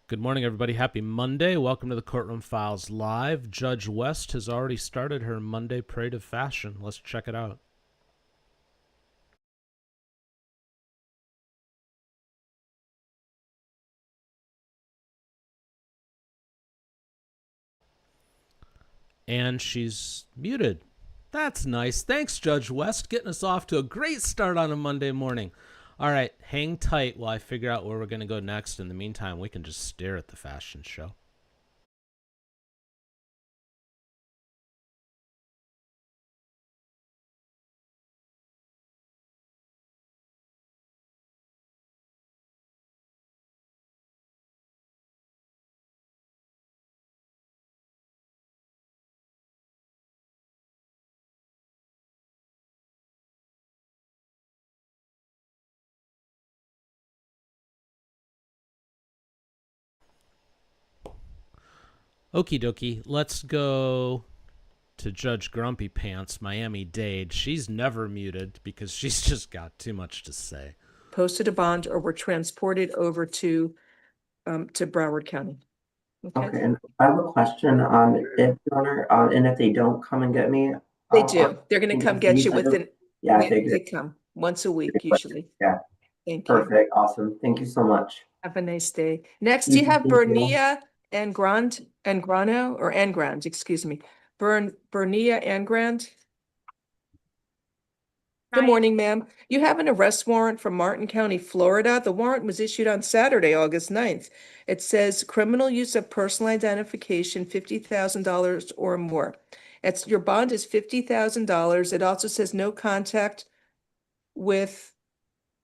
Good morning, everybody. Happy Monday. Welcome to the Courtroom Files Live. Judge West has already started her Monday parade of fashion. Let's check it out. And she's muted. That's nice. Thanks, Judge West, getting us off to a great start on a Monday morning. All right, hang tight while I figure out where we're going to go next. In the meantime, we can just stare at the fashion show. Okie dokie, let's go to Judge Grumpy Pants, Miami-Dade. She's never muted because she's just got too much to say. Posted a bond or were transported over to Broward County. Okay, and I have a question if and if they don't come and get me. They do. They're going to come get you within. Yeah, they come once a week usually. Yeah. Thank you. Perfect. Awesome. Thank you so much. Have a nice day. Next, do you have Bernia and Grano or Angrand? Excuse me, Bernia Angrand. Good morning, ma'am. You have an arrest warrant from Martin County, Florida. The warrant was issued on Saturday, August 9th. It says criminal use of personal identification, $50,000 or more. Your bond is $50,000. It also says no contact with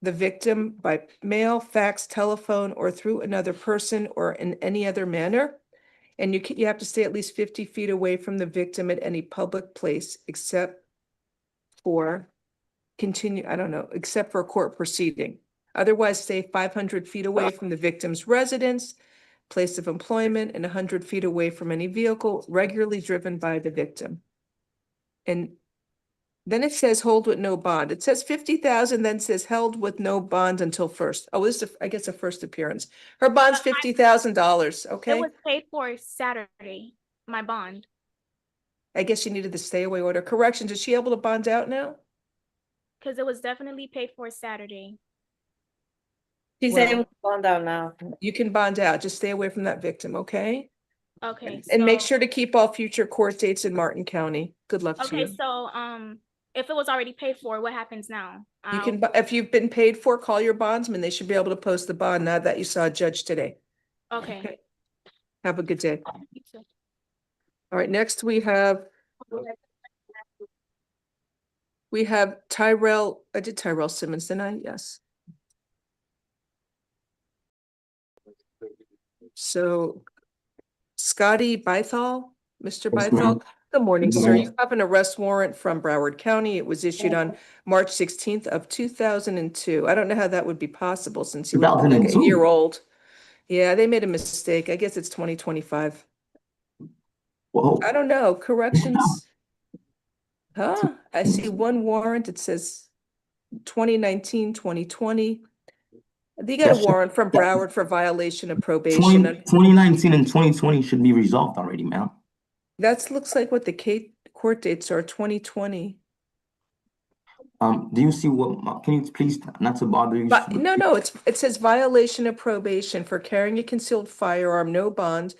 the victim by mail, fax, telephone, or through another person or in any other manner. And you have to stay at least 50 feet away from the victim at any public place except for except for a court proceeding. Otherwise, stay 500 feet away from the victim's residence, place of employment, and 100 feet away from any vehicle regularly driven by the victim. And then it says hold with no bond. It says 50,000, then says held with no bond until first. Oh, this is, I guess, a first appearance. Her bond's $50,000. Okay. It was paid for Saturday, my bond. I guess she needed the stay away order. Corrections, is she able to bond out now? Because it was definitely paid for Saturday. She's able to bond out now. You can bond out. Just stay away from that victim, okay? Okay. And make sure to keep all future court dates in Martin County. Good luck to you. Okay, so if it was already paid for, what happens now? You can, if you've been paid for, call your bondsman. They should be able to post the bond now that you saw a judge today. Okay. Have a good day. You too. All right, next we have Tyrell. I did Tyrell Simmons, didn't I? Yes. So Scotty Bythal, Mr. Bythal. Good morning, sir. You have an arrest warrant from Broward County. It was issued on March 16th of 2002. I don't know how that would be possible since you were like a year old. Yeah, they made a mistake. I guess it's 2025. Whoa. I don't know. Corrections. Huh? I see one warrant. It says 2019, 2020. They got a warrant from Broward for violation of probation. 2019 and 2020 should be resolved already, ma'am. That looks like what the court dates are, 2020. Do you see what, can you please, not to bother you? But no, it says violation of probation for carrying a concealed firearm, no bond,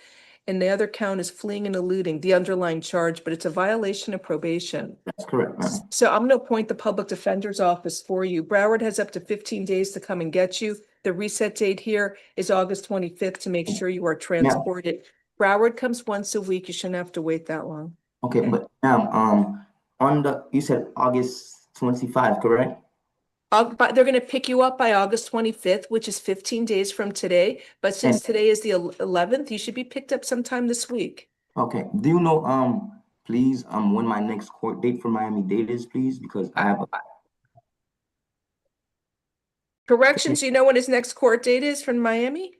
and the other count is fleeing and eluding the underlying charge, but it's a violation of probation. That's correct, ma'am. So I'm going to appoint the public defender's office for you. Broward has up to 15 days to come and get you. The reset date here is August 25th to make sure you are transported. Broward comes once a week. You shouldn't have to wait that long. Okay, but ma'am, you said August 25, correct? But they're going to pick you up by August 25th, which is 15 days from today. But since today is the 11th, you should be picked up sometime this week. Okay. Do you know, please, when my next court date for Miami-Dade is, please? Because I have Corrections, you know when his next court date is from Miami?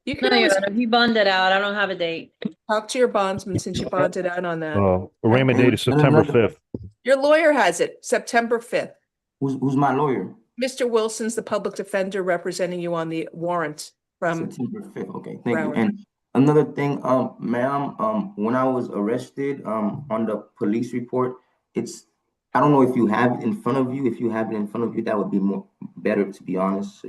You can always He bonded out. I don't have a date. talk to your bondsman since you bonded out on that. Arraignment date is September 5th. Your lawyer has it, September 5th. Who's my lawyer? Mr. Wilson's the public defender representing you on the warrant. from September 5th. Okay, thank you. Broward. And another thing, ma'am, when I was arrested, on the police report, I don't know if you have it in front of you. If you have it in front of you, that would be better, to be honest. So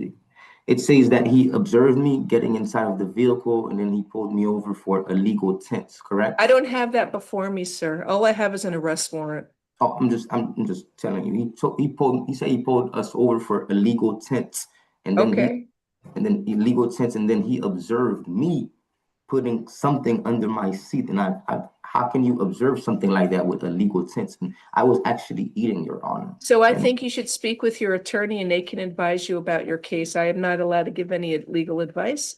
it says that he observed me getting inside of the vehicle and then he pulled me over for illegal tents, correct? I don't have that before me, sir. All I have is an arrest warrant. Oh, I'm just telling you. He said he pulled us over for illegal tents, and then Okay. illegal tents, and then he observed me putting something under my seat. And how can you observe something like that with illegal tents? And I was actually eating, Your Honor. So I And- think you should speak with your attorney and they can advise you about your case. I am not allowed to give any legal advice.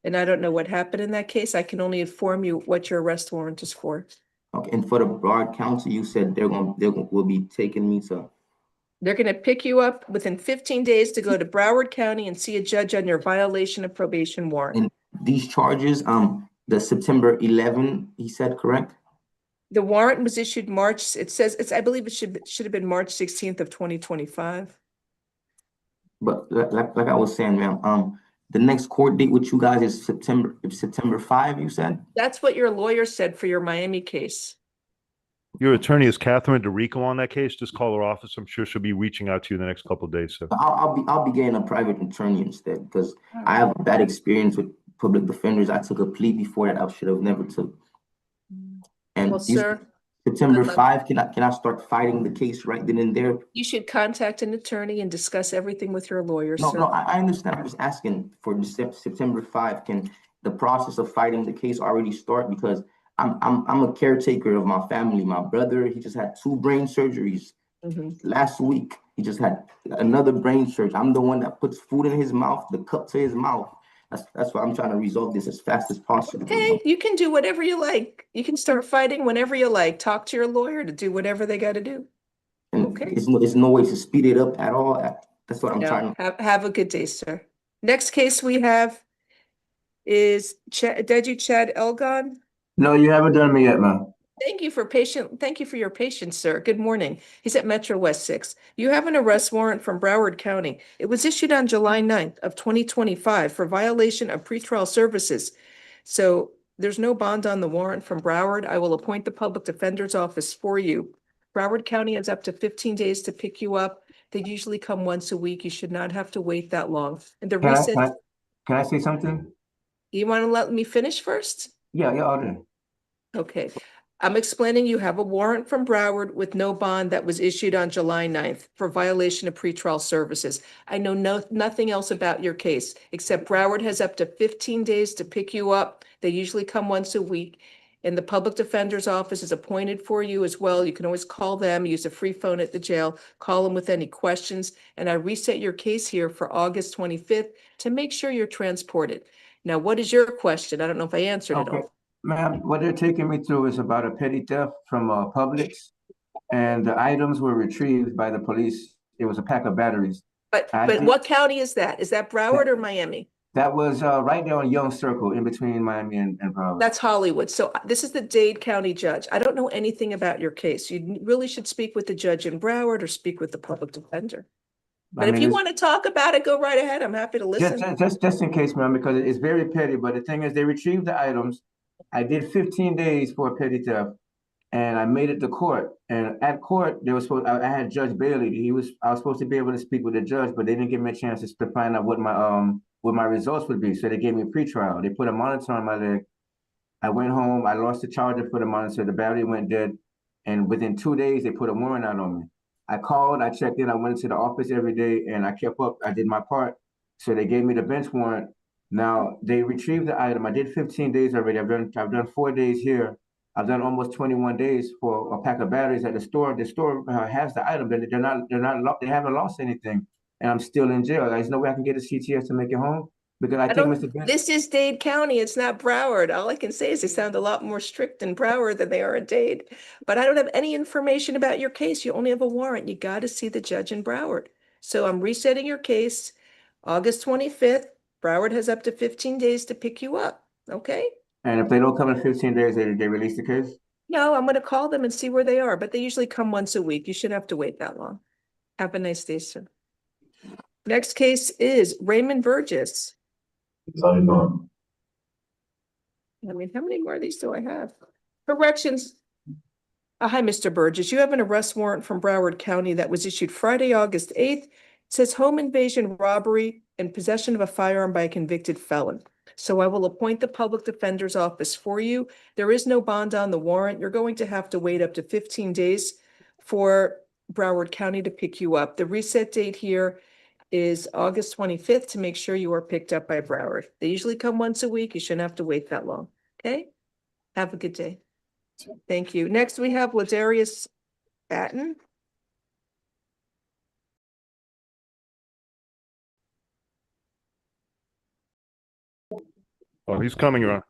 And I don't know what happened in that case. I can only inform you what your arrest warrant is for. Okay, and for the Broward County, you said will be taking me to. They're going to pick you up within 15 days to go to Broward County and see a judge on your violation of probation warrant. And these charges, the September 11, he said, correct? The warrant was issued March, I believe it should have been March 16th of 2025. But like I was saying, ma'am, the next court date with you guys is September 5, you said? That's what your lawyer said for your Miami case. Your attorney is Catherine DeRico on that case. Just call her office. I'm sure she'll be reaching out to you in the next couple of days. So I'll be getting a private attorney instead because I have a bad experience with public defenders. I took a plea before that I should have never took. And Well, sir, September good luck. 5, can I start fighting the case right then and there? you should contact an attorney and discuss everything with your lawyer, No, sir. I understand. I'm just asking for September 5. Can the process of fighting the case already start? Because I'm a caretaker of my family. My brother, he just had 2 brain surgeries last week. He just had another brain surgery. I'm the one that puts food in his mouth, the cup to his mouth. That's why I'm trying to resolve this as fast as possible. Okay, you can do whatever you like. You can start fighting whenever you like. Talk to your lawyer to do whatever they got to do. And Okay. there's no way to speed it up at all. That's what I'm trying No, to. have a good day, sir. Next case we have is Deji Chad Elgon. No, you haven't done me yet, ma'am. Thank you for your patience, sir. Good morning. He's at Metro West 6. You have an arrest warrant from Broward County. It was issued on July 9th of 2025 for violation of pretrial services. So there's no bond on the warrant from Broward. I will appoint the public defender's office for you. Broward County has up to 15 days to pick you up. They usually come once a week. You should not have to wait that long. And the reason, Can I say something? you want to let me finish first? Yeah, I'll do. Okay. I'm explaining you have a warrant from Broward with no bond that was issued on July 9th for violation of pretrial services. I know nothing else about your case, except Broward has up to 15 days to pick you up. They usually come once a week. And the public defender's office is appointed for you as well. You can always call them, use a free phone at the jail, call them with any questions. And I reset your case here for August 25th to make sure you're transported. Now, what is your question? I don't know if I answered it Okay. all. Ma'am, what they're taking me through is about a petty theft from Publix, and the items were retrieved by the police. It was a pack of batteries. But what county is that? Is that Broward or Miami? That was right there on Young Circle, in between Miami and Broward. That's Hollywood. So this is the Dade County judge. I don't know anything about your case. You really should speak with the judge in Broward or speak with the public defender. But if you want to talk about it, go right ahead. I'm happy to listen. Just in case, ma'am, because it's very petty. But the thing is, they retrieved the items. I did 15 days for a petty theft, and I made it to court. And at court, I had Judge Bailey. I was supposed to be able to speak with the judge, but they didn't give me a chance to find out what my results would be. So they gave me a pretrial. They put a monitor on my leg. I went home. I lost the charger for the monitor. The battery went dead, and within 2 days, they put a warrant out on me. I called. I checked in. I went into the office every day, and I kept up. I did my part. So they gave me the bench warrant. Now they retrieved the item. I did 15 days already. I've done 4 days here. I've done almost 21 days for a pack of batteries at the store. The store has the item, but they haven't lost anything, and I'm still in jail. There's no way I can get a CTS to make it home because I think Mr. Bench. This is Dade County. It's not Broward. All I can say is they sound a lot more strict in Broward than they are in Dade. But I don't have any information about your case. You only have a warrant. You got to see the judge in Broward. So I'm resetting your case August 25th. Broward has up to 15 days to pick you up, okay? And if they don't come in 15 days, they release the case? No, I'm going to call them and see where they are, but they usually come once a week. You shouldn't have to wait that long. Have a nice day, sir. Next case is Raymond Burgess. I mean, how many more of these do I have? Corrections. Hi, Mr. Burgess. You have an arrest warrant from Broward County that was issued Friday, August 8th. It says home invasion, robbery, and possession of a firearm by a convicted felon. So I will appoint the public defender's office for you. There is no bond on the warrant. You're going to have to wait up to 15 days for Broward County to pick you up. The reset date here is August 25th to make sure you are picked up by Broward. They usually come once a week. You shouldn't have to wait that long. Okay? Have a good day. Thank you. Next, we have Ladarius Batten. Oh, he's coming, Your Honor.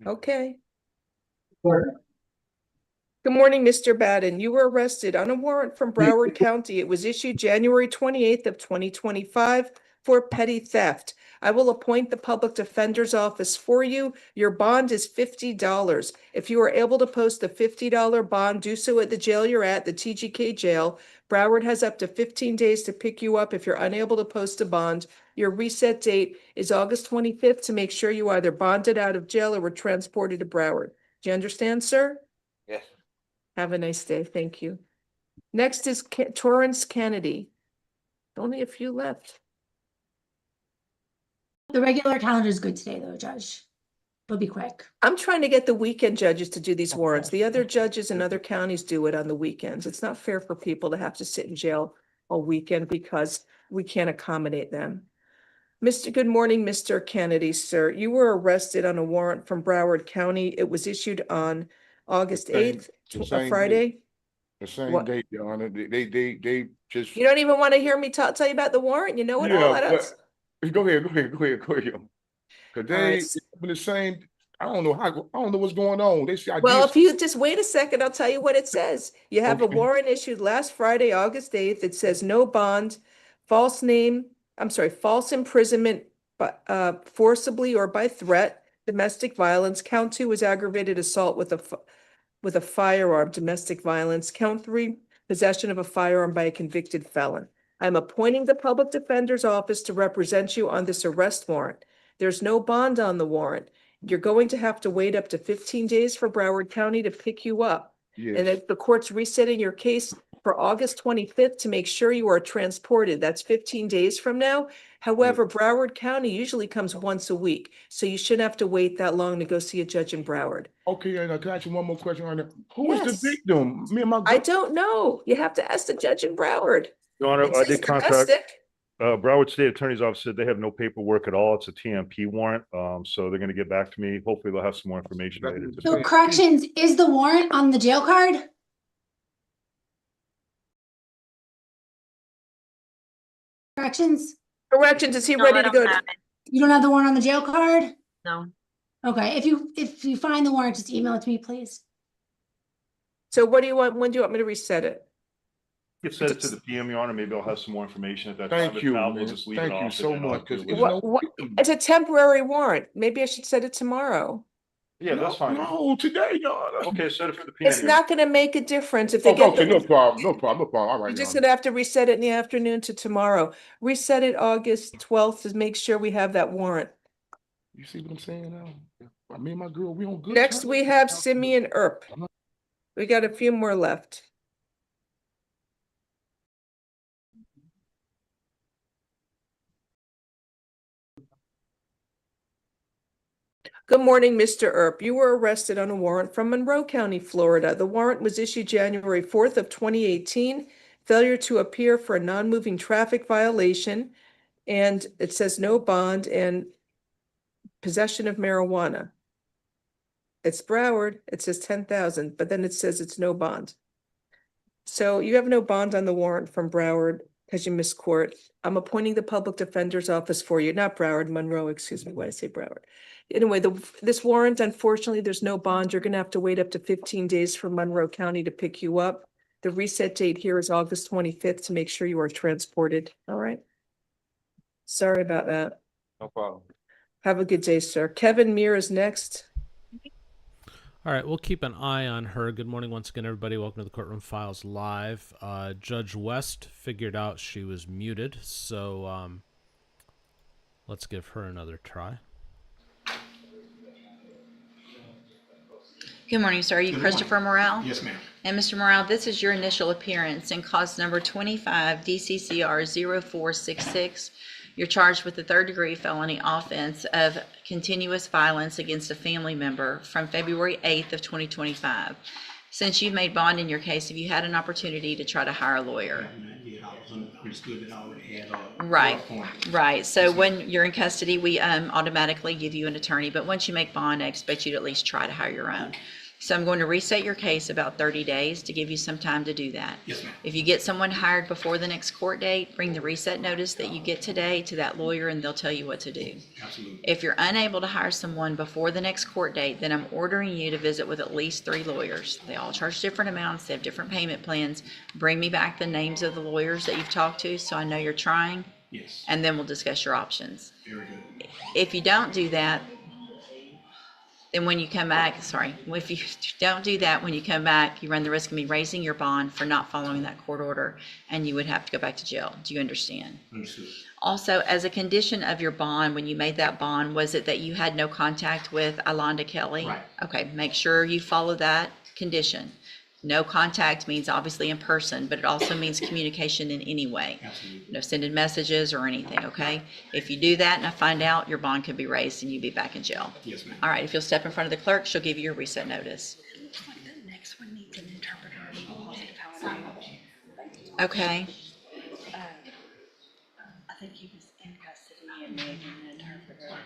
Okay. Good morning, Mr. Batten. You were arrested on a warrant from Broward County. It was issued January 28th of 2025 for petty theft. I will appoint the public defender's office for you. Your bond is $50. If you are able to post a $50 bond, do so at the jail you're at, the TGK jail. Broward has up to 15 days to pick you up if you're unable to post a bond. Your reset date is August 25th to make sure you either bonded out of jail or were transported to Broward. Do you understand, sir? Yes. Have a nice day. Thank you. Next is Torrance Kennedy. Only a few left. The regular calendar is good today, though, Judge. It'll be quick. I'm trying to get the weekend judges to do these warrants. The other judges in other counties do it on the weekends. It's not fair for people to have to sit in jail all weekend because we can't accommodate them. Good morning, Mr. Kennedy, sir. You were arrested on a warrant from Broward County. It was issued on August 8th, a Friday. The same What? date, Your Honor. They just. You don't even want to hear me tell you about the warrant? You know it all. Go ahead. Cause All right. it's been the same. I don't know what's going on. They say Well, if you just wait a second, I'll tell you what it says. You have a Okay. warrant issued last Friday, August 8th. It says no bond, false imprisonment, but forcibly or by threat, domestic violence. Count 2 was aggravated assault with a firearm, domestic violence. Count 3, possession of a firearm by a convicted felon. I'm appointing the public defender's office to represent you on this arrest warrant. There's no bond on the warrant. You're going to have to wait up to 15 days for Broward County to pick you up. And yes. if the court's resetting your case for August 25th to make sure you are transported, that's 15 days from now. However, Broward County usually comes once a week, so you shouldn't have to wait that long to go see a judge in Broward. Okay, and can I ask you one more question on that? Who is Yes. the victim? Me and my I don't know. You have to ask the judge in Broward. Your Honor, It I says did contact, domestic. Broward State Attorney's Office said they have no paperwork at all. It's a TMP warrant. So they're gonna get back to me. Hopefully they'll have some more information later today. So corrections, is the warrant on the jail card? Corrections? Corrections, is he No, ready I to don't go? have it. You don't have the warrant on the jail card? No. Okay, if you find the warrant, just email it to me, please. So what do you want? When do you want me to reset it? You can send it to the PM, Your Honor. Maybe I'll have some more information at that time. Thank If you, not, we'll man. just leave it Thank you off so and then I'll much, do 'cause it it's later. What, it's a temporary warrant. Maybe I should set it tomorrow. Yeah, that's fine. No, today, Your Honor. Okay, set it for the PM. It's not gonna make a difference if they get. Okay, no problem. All right, You're just Your gonna have to reset it in the afternoon to tomorrow. Reset it August 12th to make sure we have that warrant. You see what I'm saying now? Me and my girl, we on good Next, terms. we have Simeon Earp. We got a few more left. Good morning, Mr. Earp. You were arrested on a warrant from Monroe County, Florida. The warrant was issued January 4th of 2018. Failure to appear for a non-moving traffic violation. And it says no bond and possession of marijuana. It's Broward. It says 10,000, but then it says it's no bond. So you have no bond on the warrant from Broward because you missed court. I'm appointing the public defender's office for you, not Broward, Monroe, excuse me, why did I say Broward? Anyway, this warrant, unfortunately, there's no bond. You're gonna have to wait up to 15 days for Monroe County to pick you up. The reset date here is August 25th to make sure you are transported, all right? Sorry about that. No problem. Have a good day, sir. Kevin Meir is next. All right, we'll keep an eye on her. Good morning once again, everybody. Welcome to the Courtroom Files Live. Judge West figured out she was muted, so Let's give her another try. Good morning, sir. Are you Good Christopher Morrell? Yes, ma'am. And Mr. Morrell, this is your initial appearance in cause number 25 DCCR 0466. You're charged with the third-degree felony offense of continuous violence against a family member from February 8th of 2025. Since you've made bond in your case, have you had an opportunity to try to hire a lawyer? Understood that I already had Right, appointed. right. So when you're in custody, we automatically give you an attorney, but once you make bond, I expect you to at least try to hire your own. So I'm going to reset your case about 30 days to give you some time to do that. Yes, ma'am. If you get someone hired before the next court date, bring the reset notice that you get today to that lawyer and they'll tell you what to do. Absolutely. If you're unable to hire someone before the next court date, then I'm ordering you to visit with at least 3 lawyers. They all charge different amounts, they have different payment plans. Bring me back the names of the lawyers that you've talked to so I know you're trying, Yes. and then we'll discuss your options. Very good. If you don't do that, then when you come back, if you don't do that, when you come back, you run the risk of me raising your bond for not following that court order, and you would have to go back to jail. Do you understand? Understood. Also, as a condition of your bond, when you made that bond, was it that you had no contact with Alonda Kelly? Right. Okay, make sure you follow that condition. No contact means obviously in person, but it also means communication in any way. Absolutely. No sending messages or anything, okay? If you do that and I find out, your bond could be raised and you'd be back in jail. Yes, ma'am. All right, if you'll step in front of the clerk, she'll give you your reset notice. It looks like the next one needs an interpreter. Okay, I think he was in custody and needed an interpreter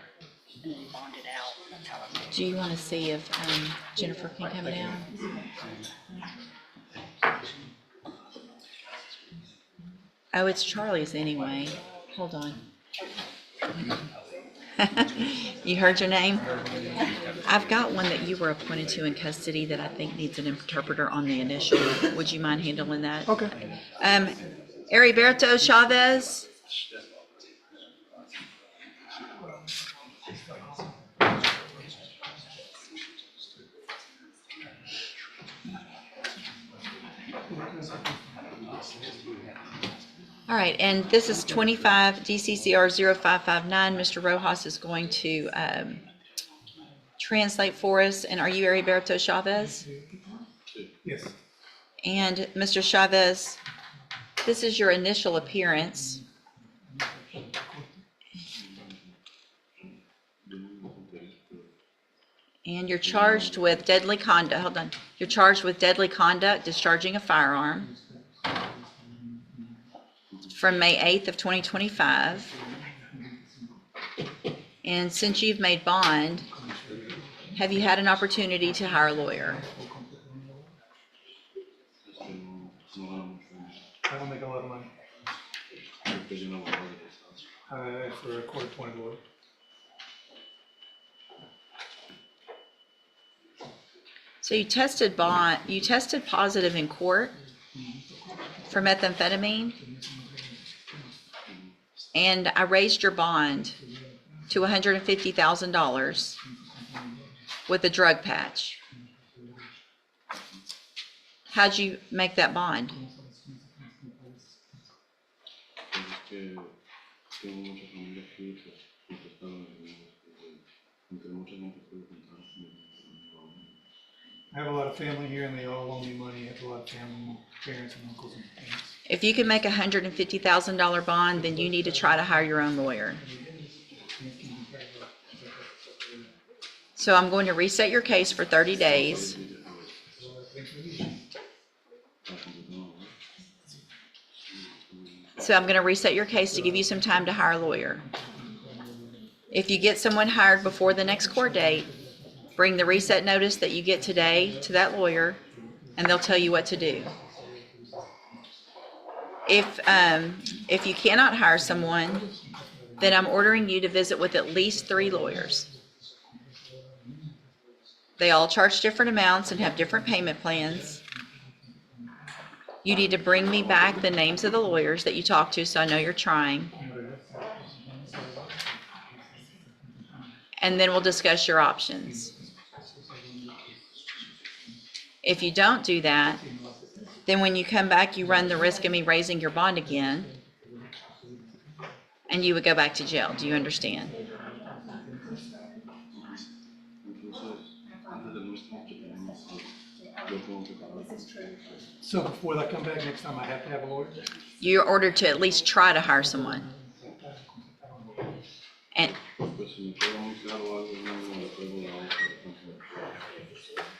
and then bonded out. That's how it do you want to see if Jennifer can come down? Oh, it's Charlie's anyway. Hold on. You heard your name? I've got one that you were appointed to in custody that I think needs an interpreter on the initial. Would you mind handling that? Okay. Heriberto Chavez? All right, and this is 25 DCCR 0559. Mr. Rojas is going to translate for us. And are you Heriberto Chavez? Yes. And Mr. Chavez, this is your initial appearance. And you're charged with deadly conduct. Hold on. You're charged with deadly conduct, discharging a firearm from May 8th of 2025. And since you've made bond, have you had an opportunity to hire a lawyer? I don't make a lot of money. For a court-appointed lawyer. So you tested positive in court for methamphetamine, and I raised your bond to $150,000 with a drug patch. How'd you make that bond? I have a lot of family here and they all owe me money. I have a lot of family, parents and uncles and aunts. If you can make a $150,000 bond, then you need to try to hire your own lawyer. So I'm going to reset your case for 30 days. So I'm going to reset your case to give you some time to hire a lawyer. If you get someone hired before the next court date, bring the reset notice that you get today to that lawyer, and they'll tell you what to do. If you cannot hire someone, then I'm ordering you to visit with at least 3 lawyers. They all charge different amounts and have different payment plans. You need to bring me back the names of the lawyers that you talked to so I know you're trying. And then we'll discuss your options. If you don't do that, then when you come back, you run the risk of me raising your bond again. and you would go back to jail. Do you understand? So before I come back next time, I have to have a lawyer? You're ordered to at least try to hire someone. And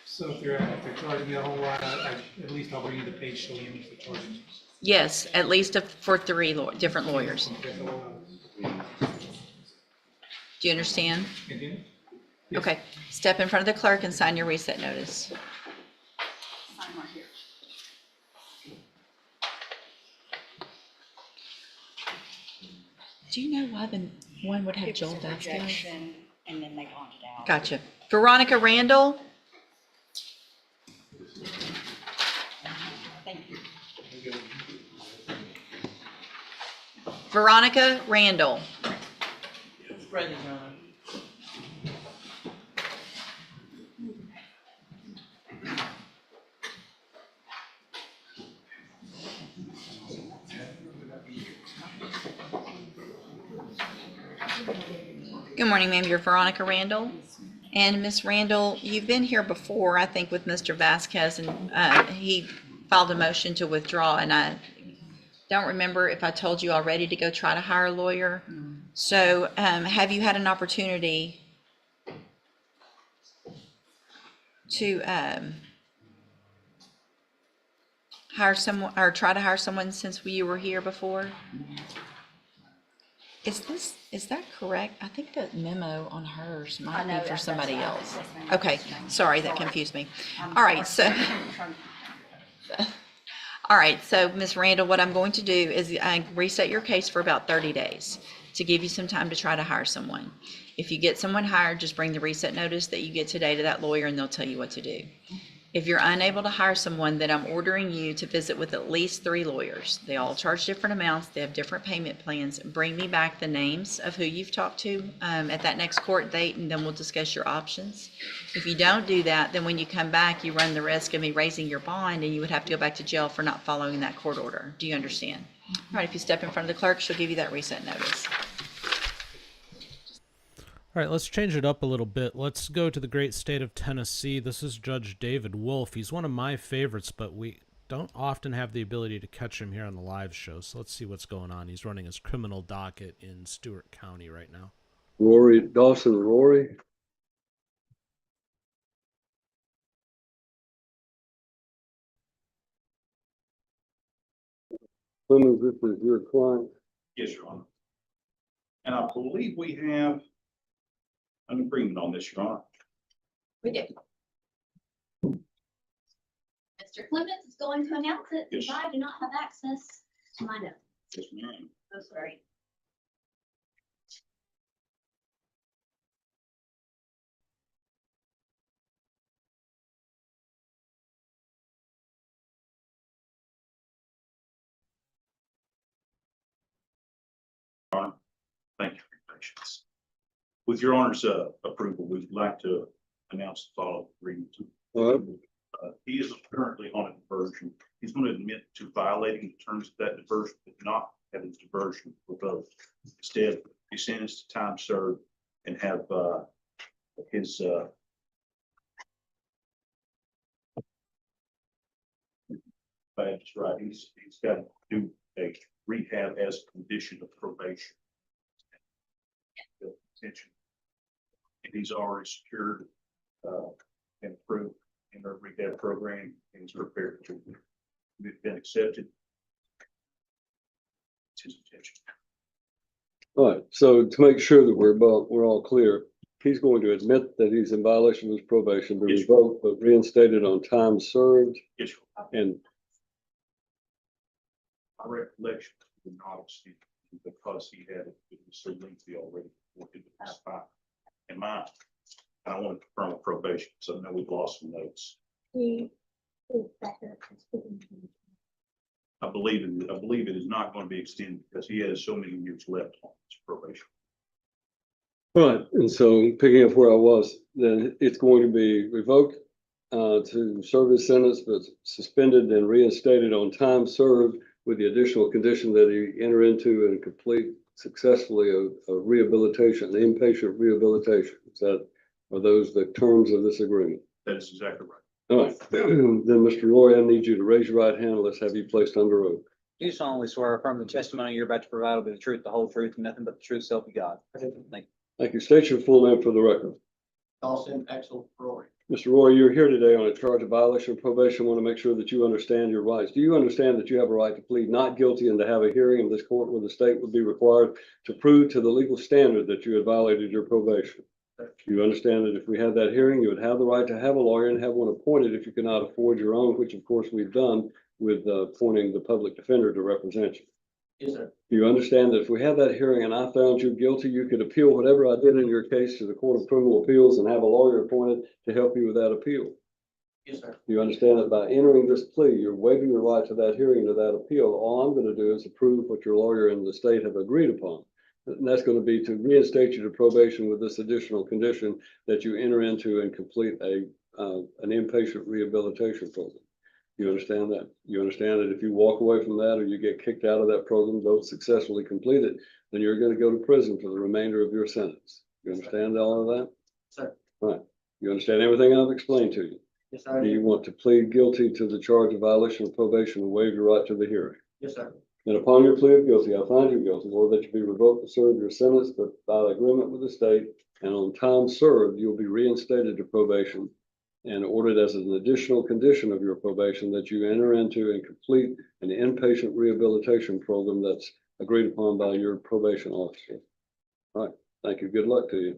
So if they're charging me a whole lot, at least I'll bring you the page showing you the charges. yes, at least for 3 different lawyers. Do you understand? Yes. Okay, step in front of the clerk and sign your reset notice. Sign right here. Do you know why the one would have It was Joel a Vasquez? rejection, and then they bonded out. Gotcha. Veronica Randall? Thank you. Veronica Randall. Good morning, ma'am. You're Veronica Randall. And Miss Randall, you've been here before, I think, with Mr. Vasquez, and he filed a motion to withdraw, and I don't remember if I told you already to go try to hire a lawyer. So have you had an opportunity to hire someone or try to hire someone since you were here before? Is that correct? I think the memo on hers might be for somebody else. Okay, sorry, that confused me. All right, so all right, so Ms. Randall, what I'm going to do is reset your case for about 30 days to give you some time to try to hire someone. If you get someone hired, just bring the reset notice that you get today to that lawyer and they'll tell you what to do. If you're unable to hire someone, then I'm ordering you to visit with at least 3 lawyers. They all charge different amounts. They have different payment plans. Bring me back the names of who you've talked to at that next court date, and then we'll discuss your options. If you don't do that, then when you come back, you run the risk of me raising your bond, and you would have to go back to jail for not following that court order. Do you understand? All right, if you step in front of the clerk, she'll give you that reset notice. All right, let's change it up a little bit. Let's go to the great state of Tennessee. This is Judge David Wolf. He's one of my favorites, but we don't often have the ability to catch him here on the live show. So let's see what's going on. He's running his criminal docket in Stewart County right now. Rory Dawson, Rory. Clemens, this is your client. Yes, Your Honor. And I believe we have an agreement on this, Your Honor. We do. Mr. Clemens is going to announce it, Yes. because I do not have access to my notes. Yes, ma'am. So sorry. Thank you for your patience. With Your Honor's approval, we'd like to announce the following agreement. All right. He is currently on a diversion. He's going to admit to violating the terms of that diversion, but not have his diversion revoked. Instead, be sentenced to time served and have his badge right. He's got to do a rehab as a condition of probation. Detention. And he's already secured and approved in our rehab program and is prepared to been accepted. It's his intention. All right, so to make sure that we're all clear, he's going to admit that he's in violation of his probation, be revoked, but reinstated on time served. Yes, and my recollection of the honesty because he had it was so lengthy already. And I want to confirm with probation, so I know we've lost some notes. I believe it is not going to be extended because he has so many years left on his probation. right, and so picking up where I was, then it's going to be revoked to serve his sentence, but suspended and reinstated on time served with the additional condition that he enter into and complete successfully a rehabilitation, an inpatient rehabilitation. Are those the terms of this agreement? That is exactly right. All right, then Mr. Roy, I need you to raise your right hand. Let's have you placed under oath. Do solemnly swear affirm the testimony you're about to provide will be the truth, the whole truth, and nothing but the truth, self you God. Thank you. Thank you. State your full name for the record. Dawson Axel Roy. Mr. Roy, you're here today on a charge of violation of probation. I want to make sure that you understand your rights. Do you understand that you have a right to plead not guilty and to have a hearing in this court where the state would be required to prove to the legal standard that you had violated your probation? Do you understand that if we had that hearing, you would have the right to have a lawyer and have one appointed if you cannot afford your own, which of course we've done with appointing the public defender to represent you? Yes, sir. Do you understand that if we had that hearing and I found you guilty, you could appeal whatever I did in your case to the Court of Criminal Appeals and have a lawyer appointed to help you with that appeal? Yes, sir. Do you understand that by entering this plea, you're waiving your right to that hearing, to that appeal? All I'm going to do is approve what your lawyer and the state have agreed upon. And that's going to be to reinstate you to probation with this additional condition that you enter into and complete an inpatient rehabilitation program. You understand that? You understand that if you walk away from that or you get kicked out of that program, don't successfully complete it, then you're going to go to prison for the remainder of your sentence. You understand all of that? Sir. Right. You understand everything I've explained to you? Yes, sir. Do you want to plead guilty to the charge of violation of probation and waive your right to the hearing? Yes, sir. And upon your plea of guilty, I find you guilty, or that you be revoked to serve your sentence, but by agreement with the state and on time served, you'll be reinstated to probation and ordered as an additional condition of your probation that you enter into and complete an inpatient rehabilitation program that's agreed upon by your probation officer. All right. Thank you. Good luck to you.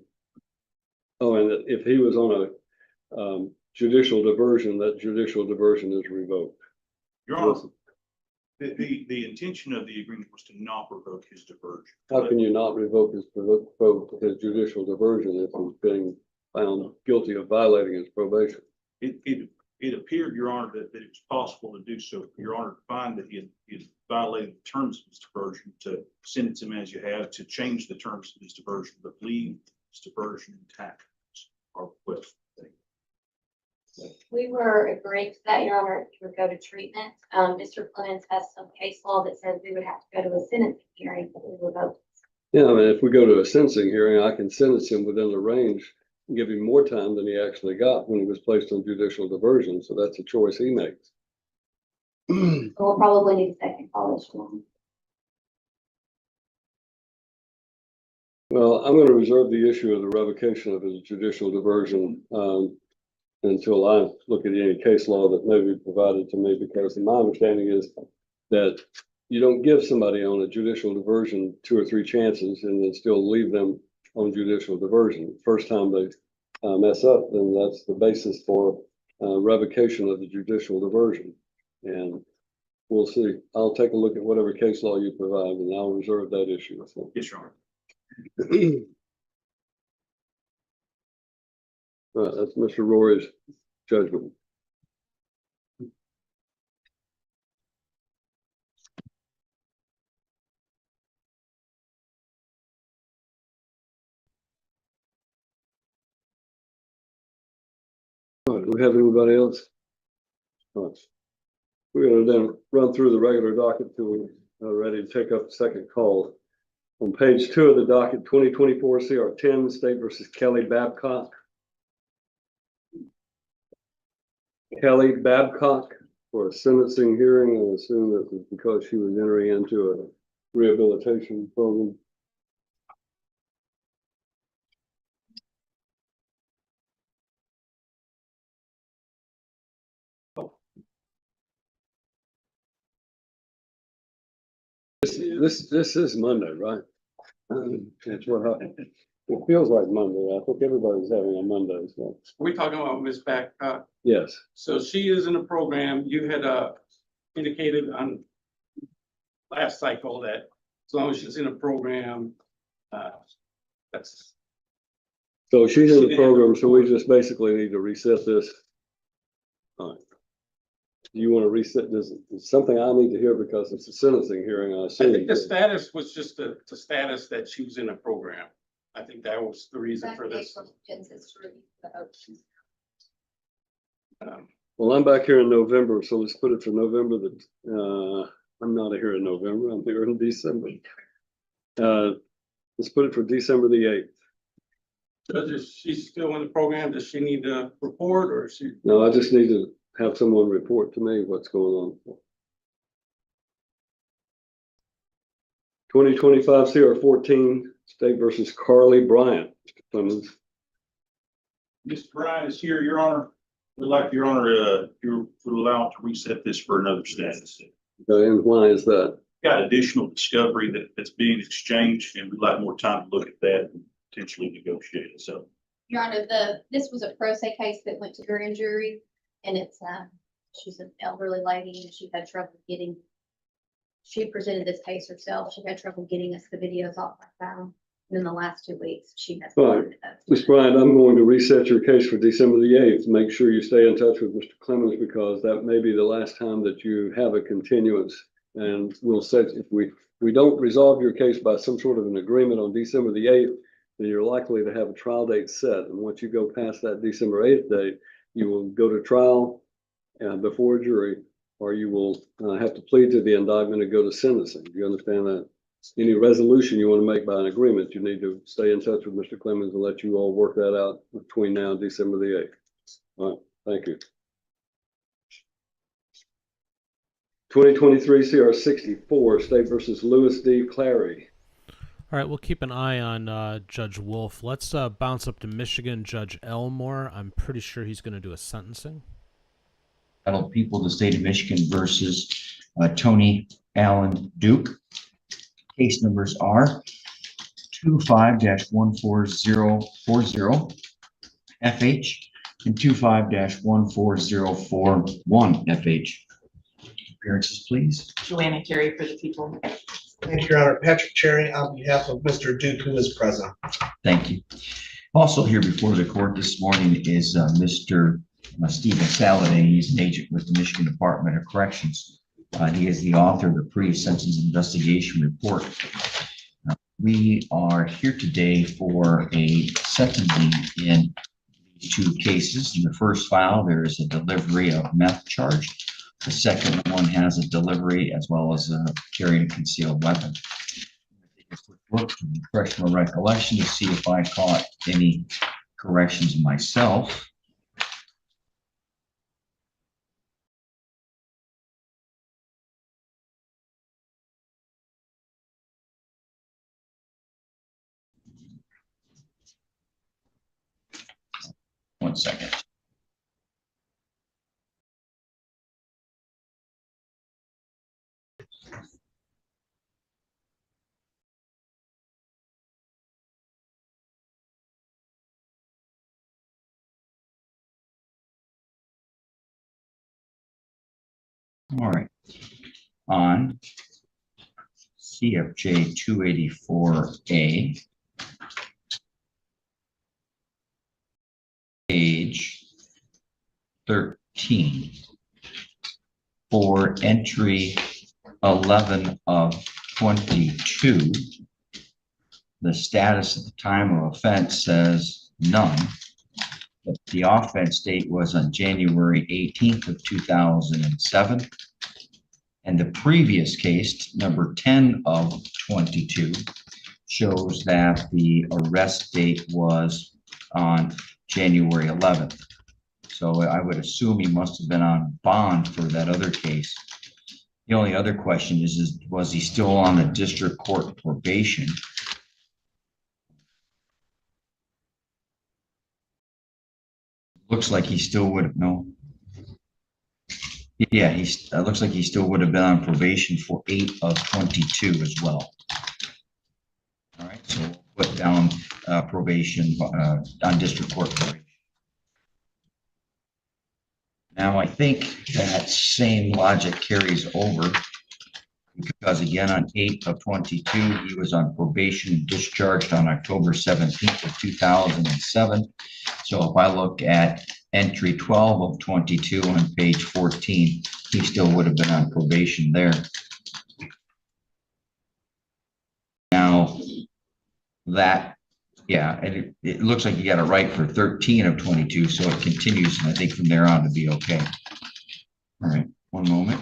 Oh, and if he was on a judicial diversion, that judicial diversion is revoked. Your Honor, the intention of the agreement was to not revoke his diversion. How can you not revoke his judicial diversion if he's being found guilty of violating his probation? It appeared, Your Honor, that it was possible to do so. Your Honor, to find that he had violated the terms of his diversion, to sentence him as you have, to change the terms of his diversion, but leave his diversion intact. Our request. We were agreeing to that, Your Honor, he would go to treatment. Mr. Clemens has some case law that says we would have to go to a sentencing hearing if we revoke. Yeah, I mean, if we go to a sentencing hearing, I can sentence him within the range and give him more time than he actually got when he was placed on judicial diversion. So that's a choice he makes. We'll probably need a second college one. Well, I'm going to reserve the issue of the revocation of his judicial diversion until I look at any case law that may be provided to me, because my understanding is that you don't give somebody on a judicial diversion 2 or 3 chances and then still leave them on judicial diversion. First time they mess up, then that's the basis for revocation of the judicial diversion. And we'll see. I'll take a look at whatever case law you provide, and I'll reserve that issue. Yes, Your Honor. Right, that's Mr. Rory's judgment. All right, do we have anybody else? All right. We're going to then run through the regular docket till we're ready to take up the second call. On page 2 of the docket, 2024 CR 10, State versus Kelly Babcock. Kelly Babcock for a sentencing hearing. I assume that was because she was entering into a rehabilitation program. This is Monday, right? That's what it feels like Monday. I think everybody's having a Monday. So. We're talking about Ms. Babcock. Yes. So she is in a program. You had indicated on last cycle that as long as she's in a program, that's. So she's in the program, so we just basically need to reset this. All right. Do you want to reset this? It's something I need to hear because it's a sentencing hearing. I think the status was just the status that she was in a program. I think that was the reason for this. Well, I'm back here in November, so let's put it for November. I'm not here in November. I'm here in December. Let's put it for December the 8th. Judge, is she still in the program? Does she need to report or is she? No, I just need to have someone report to me what's going on. 2025 CR 14, State versus Carly Bryant. Mr. Clemens. Mr. Bryan is here, Your Honor. We'd like Your Honor, to allow to reset this for another status. Okay, and why is that? Got additional discovery that's being exchanged, and we'd like more time to look at that and potentially negotiate it. So, Your Honor, this was a pro se case that went to grand jury, and it's, she's an elderly lady, and she had trouble getting, she presented this case herself. She had trouble getting us the videos off my phone. And in the last 2 weeks, she has. Right. Ms. Bryant, I'm going to reset your case for December the 8th. Make sure you stay in touch with Mr. Clemens, because that may be the last time that you have a continuance. And we'll set, if we don't resolve your case by some sort of an agreement on December the 8th, then you're likely to have a trial date set. And once you go past that December 8th date, you will go to trial before a jury, or you will have to plead to the indictment and go to sentencing. Do you understand that? Any resolution you want to make by an agreement, you need to stay in touch with Mr. Clemens and let you all work that out between now and December the 8th. All right, thank you. 2023 CR 64, State versus Lewis D. Clary. All right, we'll keep an eye on Judge Wolf. Let's bounce up to Michigan, Judge Elmore. I'm pretty sure he's going to do a sentencing. People, the state of Michigan versus Tony Allen Duke. Case numbers are 25-14040 FH and 25-14041 FH. Appearances, please. Joanna Carey for the people. Thank you, Your Honor. Patrick Cherry on behalf of Mr. Duke, who is present. Thank you. Also here before the court this morning is Mr. Stephen Saladin. He's an agent with the Michigan Department of Corrections. He is the author of the pre-sentence investigation report. We are here today for a sentencing in these two cases. In the first file, there is a delivery of meth charge. The second one has a delivery as well as carrying a concealed weapon. Look to refresh my recollection to see if I caught any corrections myself. One second. All right. On CFJ 284A, page 13, for entry 11 of 22, the status at the time of offense says none, but the offense date was on January 18th of 2007. And the previous case, number 10 of 22, shows that the arrest date was on January 11th. So I would assume he must have been on bond for that other case. The only other question is was he still on the district court probation? Looks like he still would have, no. Yeah, it looks like he still would have been on probation for 8 of 22 as well. All right, so we'll put down probation on district court probation. Now, I think that same logic carries over because again, on 8 of 22, he was on probation, discharged on October 17th of 2007. So if I look at entry 12 of 22 on page 14, he still would have been on probation there. Now, that, yeah, and it looks like you got it right for 13 of 22, so it continues, and I think from there on to be okay. All right, one moment.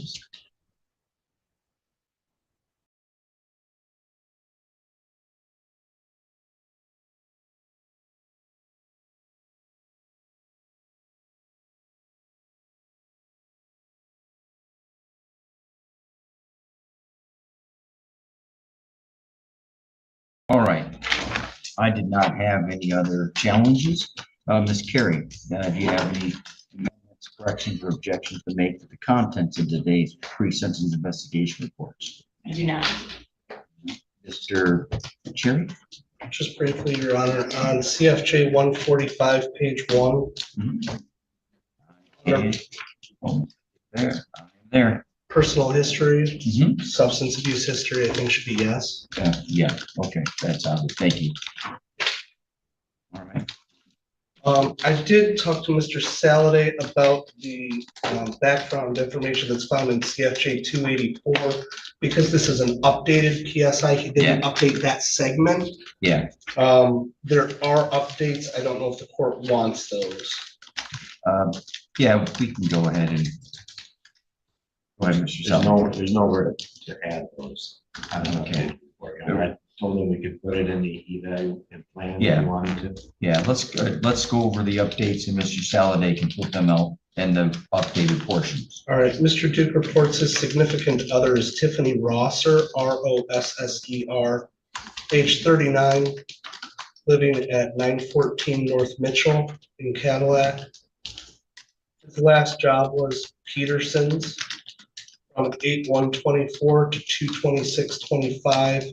questions? All right. I did not have any other challenges. Ms. Carey, do you have any amendments, corrections, or objections to make to the contents of today's pre-sentence investigation reports? I do not. Mr. Cherry? Just briefly, Your Honor, on CFJ 145, page 1. Okay. There. Personal history, substance abuse history, I think should be yes. Yeah, okay, that's obvious. Thank you. All right. I did talk to Mr. Saladay about the background information that's found in CFJ 284. Because this is an updated PSI, he didn't update that segment. Yeah. There are updates. I don't know if the court wants those. Yeah, we can go ahead and go ahead, Mr. Saladay. There's nowhere to add those. Okay. I told them we could put it in the eval and plan. Yeah. If you wanted to. Yeah, let's go over the updates, and Mr. Saladay can put them out in the updated portions. All right, Mr. Duke reports his significant other is Tiffany Rosser, Rosser, age 39, living at 914 North Mitchell in Cadillac. His last job was Peterson's from 8/1/24 to 2/26/25,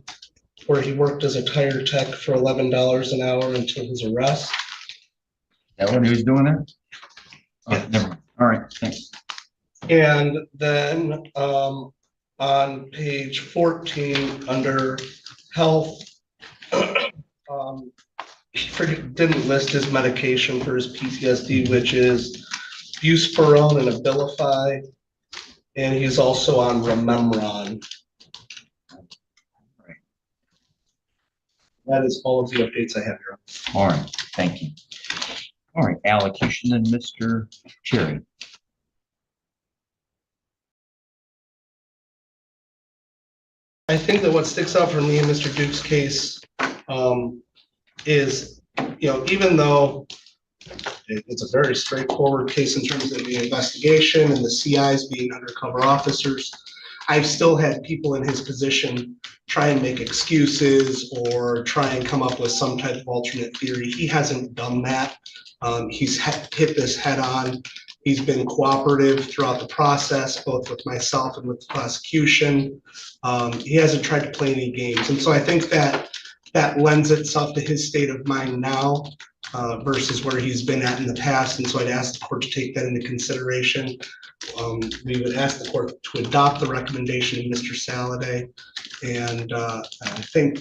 where he worked as a tire tech for $11 an hour until his arrest. Is that what he was doing there? Oh, never mind. All right, thanks. And then on page 14, under health, he didn't list his medication for his PTSD, which is buspirone and Abilify, and he's also on Rememron. Right. That is all of the updates I have here. All right, thank you. All right, allocution and Mr. Cherry. I think that what sticks out for me in Mr. Duke's case is, even though it's a very straightforward case in terms of the investigation and the CIs being undercover officers, I've still had people in his position try and make excuses or try and come up with some type of alternate theory. He hasn't done that. He's hit this head on. He's been cooperative throughout the process, both with myself and with the prosecution. He hasn't tried to play any games. And so I think that lends itself to his state of mind now versus where he's been at in the past. And so I'd ask the court to take that into consideration. We would ask the court to adopt the recommendation of Mr. Saladay. And I think,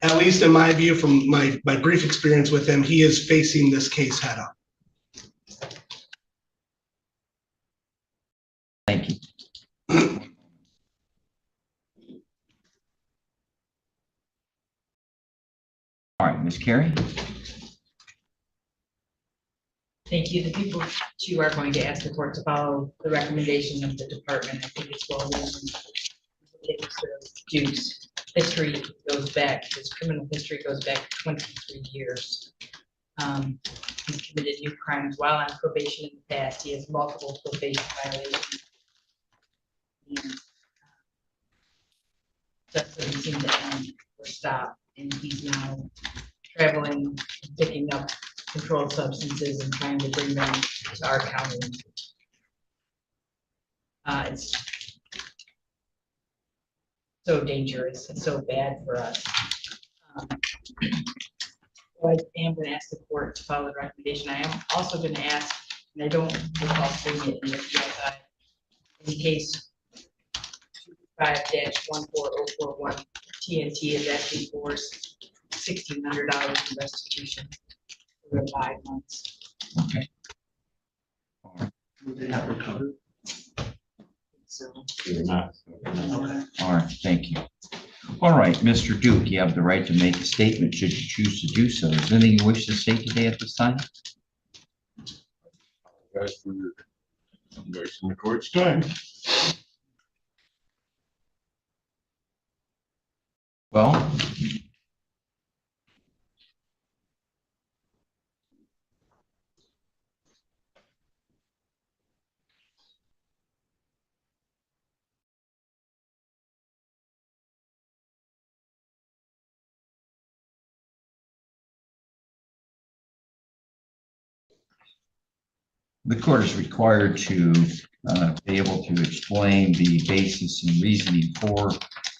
at least in my view, from my brief experience with him, he is facing this case head on. Thank you. All right, Ms. Carey. Thank you. The people you are going to ask the court to follow the recommendation of the department. I think it's well known. Duke's history goes back, his criminal history goes back 23 years. He's committed new crimes while on probation in the past. He has multiple probation violations. And just doesn't seem to end or stop. And he's now traveling, picking up controlled substances and trying to bring them to our county. It's so dangerous and so bad for us. So I am going to ask the court to follow the recommendation. I am also going to ask, and I don't recall seeing it in the PSI, in case 25-14041, TNT is asking for $1,600 in restitution for 5 months. Okay. Would they have recovered? So, You're not. okay. All right, thank you. All right, Mr. Duke, you have the right to make a statement should you choose to do so. Is there anything you wish to say today at this time? Guys, for your Wasting the court's time. Well, the court is required to be able to explain the basis and reasoning for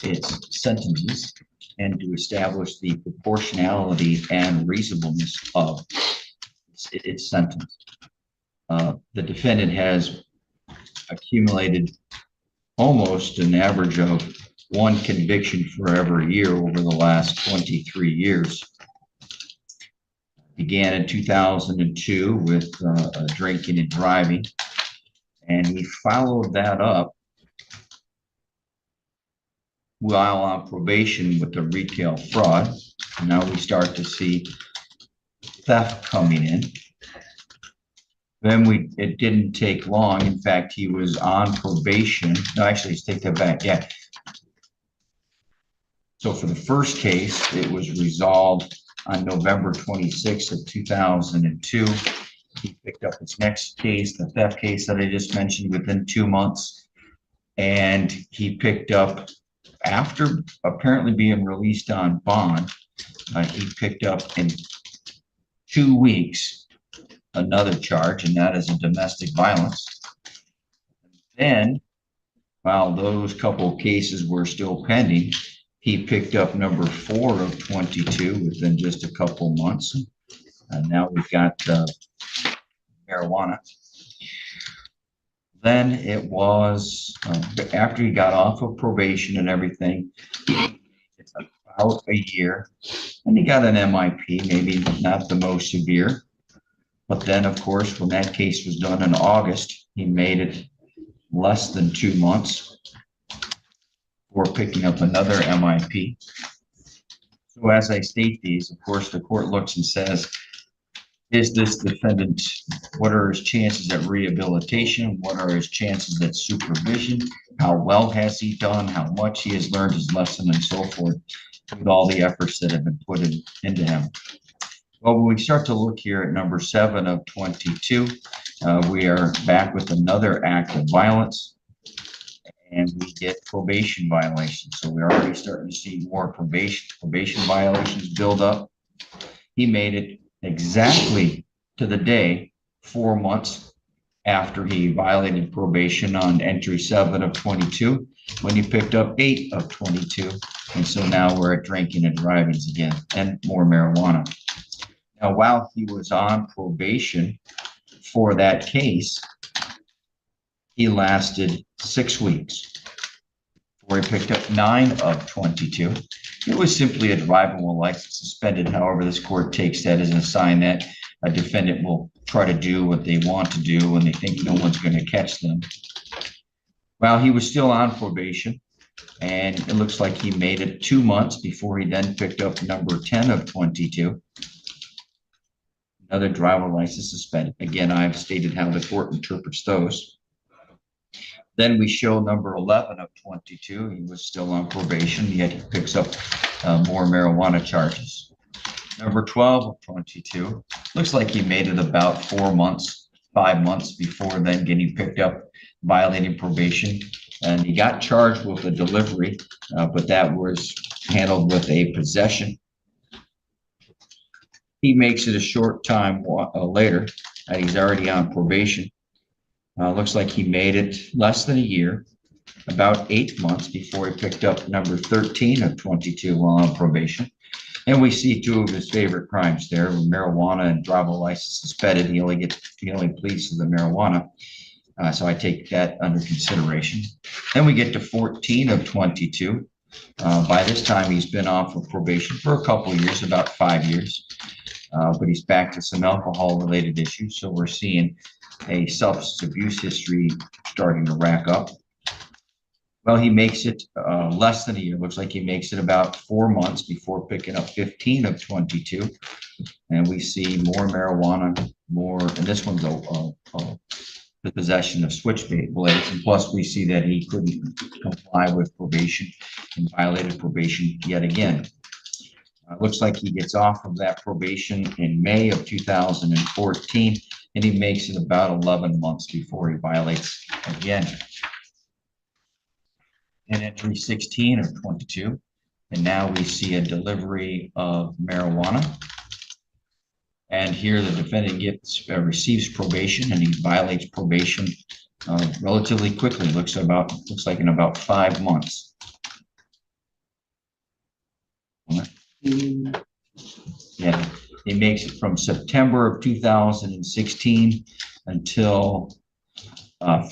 its sentences and to establish the proportionality and reasonableness of its sentence. The defendant has accumulated almost an average of one conviction for every year over the last 23 years. Began in 2002 with drinking and driving, and he followed that up while on probation with the retail fraud. And now we start to see theft coming in. Then it didn't take long. In fact, he was on probation. No, actually, let's take that back. Yeah. So for the first case, it was resolved on November 26th of 2002. He picked up his next case, the theft case that I just mentioned, within 2 months. And he picked up, after apparently being released on bond, he picked up in 2 weeks another charge, and that is a domestic violence. Then, while those couple cases were still pending, he picked up number 4 of 22 within just a couple months. And now we've got marijuana. Then it was after he got off of probation and everything, it's about a year, and he got an MIP, maybe not the most severe. But then, of course, when that case was done in August, he made it less than 2 months for picking up another MIP. So as I state these, of course, the court looks and says, is this defendant, what are his chances at rehabilitation? What are his chances at supervision? How well has he done? How much he has learned his lesson and so forth, with all the efforts that have been put into him. Well, when we start to look here at number 7 of 22, we are back with another act of violence, and we get probation violations. So we're already starting to see more probation violations build up. He made it exactly to the day 4 months after he violated probation on entry 7 of 22, when he picked up 8 of 22. And so now we're at drinking and driving again, and more marijuana. Now, while he was on probation for that case, he lasted 6 weeks before he picked up 9 of 22. It was simply a drivable license suspended. However, this court takes that as a sign that a defendant will try to do what they want to do when they think no one's going to catch them. Well, he was still on probation, and it looks like he made it 2 months before he then picked up number 10 of 22. Another driver license suspended. Again, I've stated how the court interprets those. Then we show number 11 of 22. He was still on probation, yet he picks up more marijuana charges. Number 12 of 22. Looks like he made it about 4 months, 5 months before then getting picked up, violating probation. And he got charged with a delivery, but that was handled with a possession. He makes it a short time later, and he's already on probation. Looks like he made it less than a year, about 8 months before he picked up number 13 of 22 while on probation. And we see 2 of his favorite crimes there, marijuana and driver license suspended. He only pleads to the marijuana. So I take that under consideration. Then we get to 14 of 22. By this time, he's been off of probation for a couple of years, about 5 years. But he's back to some alcohol-related issues. So we're seeing a substance abuse history starting to rack up. Well, he makes it less than a year. Looks like he makes it about 4 months before picking up 15 of 22. And we see more marijuana, and this one's a the possession of switchblade blades, and plus we see that he couldn't comply with probation and violated probation yet again. Looks like he gets off of that probation in May of 2014, and he makes it about 11 months before he violates again. And entry 16 of 22, and now we see a delivery of marijuana. And here the defendant receives probation, and he violates probation relatively quickly. Looks like in about 5 months. Yeah, he makes it from September of 2016 until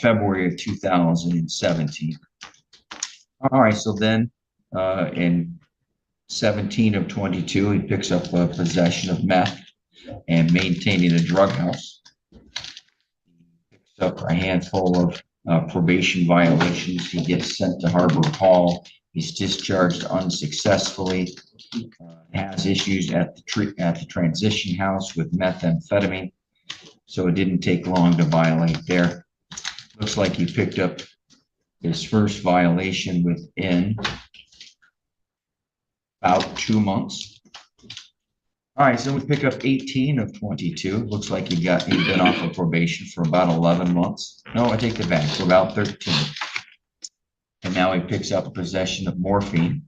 February of 2017. All right, so then in 17 of 22, he picks up possession of meth and maintaining a drug house. Picks up a handful of probation violations. He gets sent to Harbor Hall. He's discharged unsuccessfully. Has issues at the transition house with methamphetamine, so it didn't take long to violate there. Looks like he picked up his first violation within about 2 months. All right, so we pick up 18 of 22. Looks like he'd been off of probation for about 11 months. No, I take that back, for about 13. And now he picks up possession of morphine.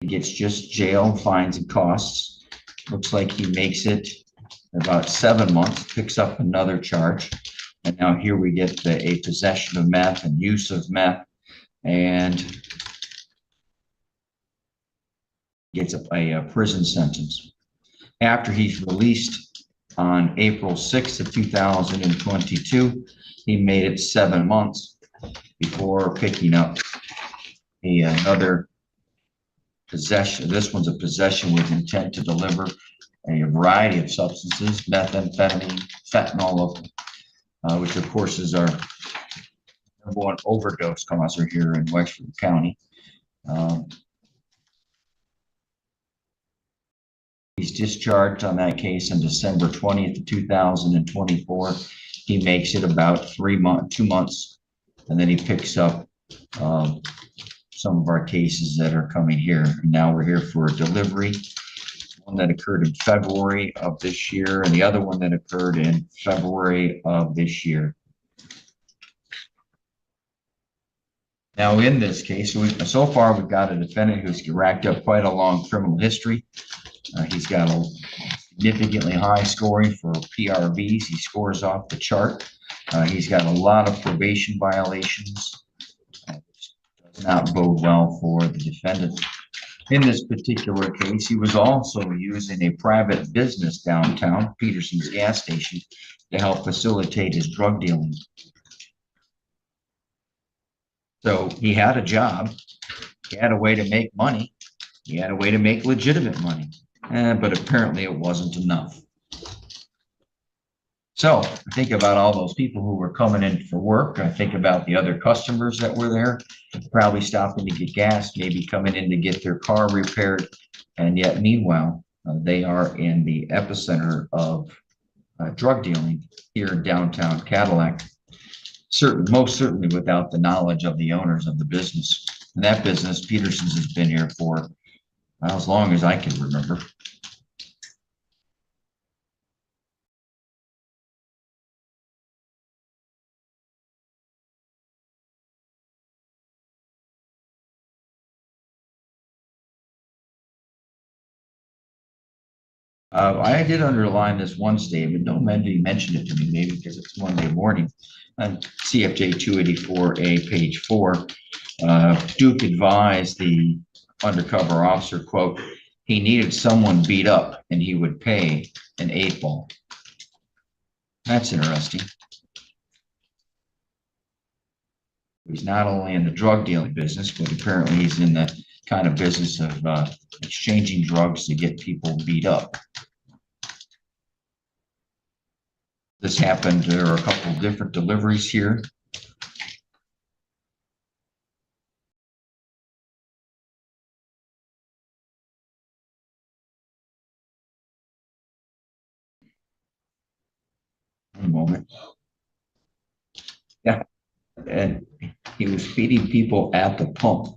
He gets just jail, fines, and costs. Looks like he makes it about 7 months, picks up another charge. And now here we get a possession of meth and use of meth, and gets a prison sentence. After he's released on April 6th of 2022, he made it 7 months before picking up another possession. This one's a possession with intent to deliver a variety of substances, methamphetamine, fentanyl, which of course is our #1 overdose causer here in Wexford County. He's discharged on that case on December 20th of 2024. He makes it about 2 months, and then he picks up some of our cases that are coming here. And now we're here for a delivery, one that occurred in February of this year, and the other one that occurred in February of this year. Now, in this case, so far we've got a defendant who's racked up quite a long criminal history. He's got a significantly high scoring for PRVs. He scores off the chart. He's got a lot of probation violations. Does not bode well for the defendant. In this particular case, he was also using a private business downtown, Peterson's gas station, to help facilitate his drug dealing. So he had a job, he had a way to make money, he had a way to make legitimate money, but apparently it wasn't enough. So I think about all those people who were coming in for work. I think about the other customers that were there, probably stopping to get gas, maybe coming in to get their car repaired. And yet, meanwhile, they are in the epicenter of drug dealing here in downtown Cadillac. Most certainly without the knowledge of the owners of the business. And that business, Peterson's, has been here for as long as I can remember. I did underline this one statement. Don't mention it to me, maybe because it's Monday morning. On CFJ 284A, page 4, Duke advised the undercover officer, quote, he needed someone beat up and he would pay an 8-ball. That's interesting. He's not only in the drug dealing business, but apparently he's in the kind of business of exchanging drugs to get people beat up. This happened, there are a couple of different deliveries here. moment. Yeah, and he was feeding people at the pump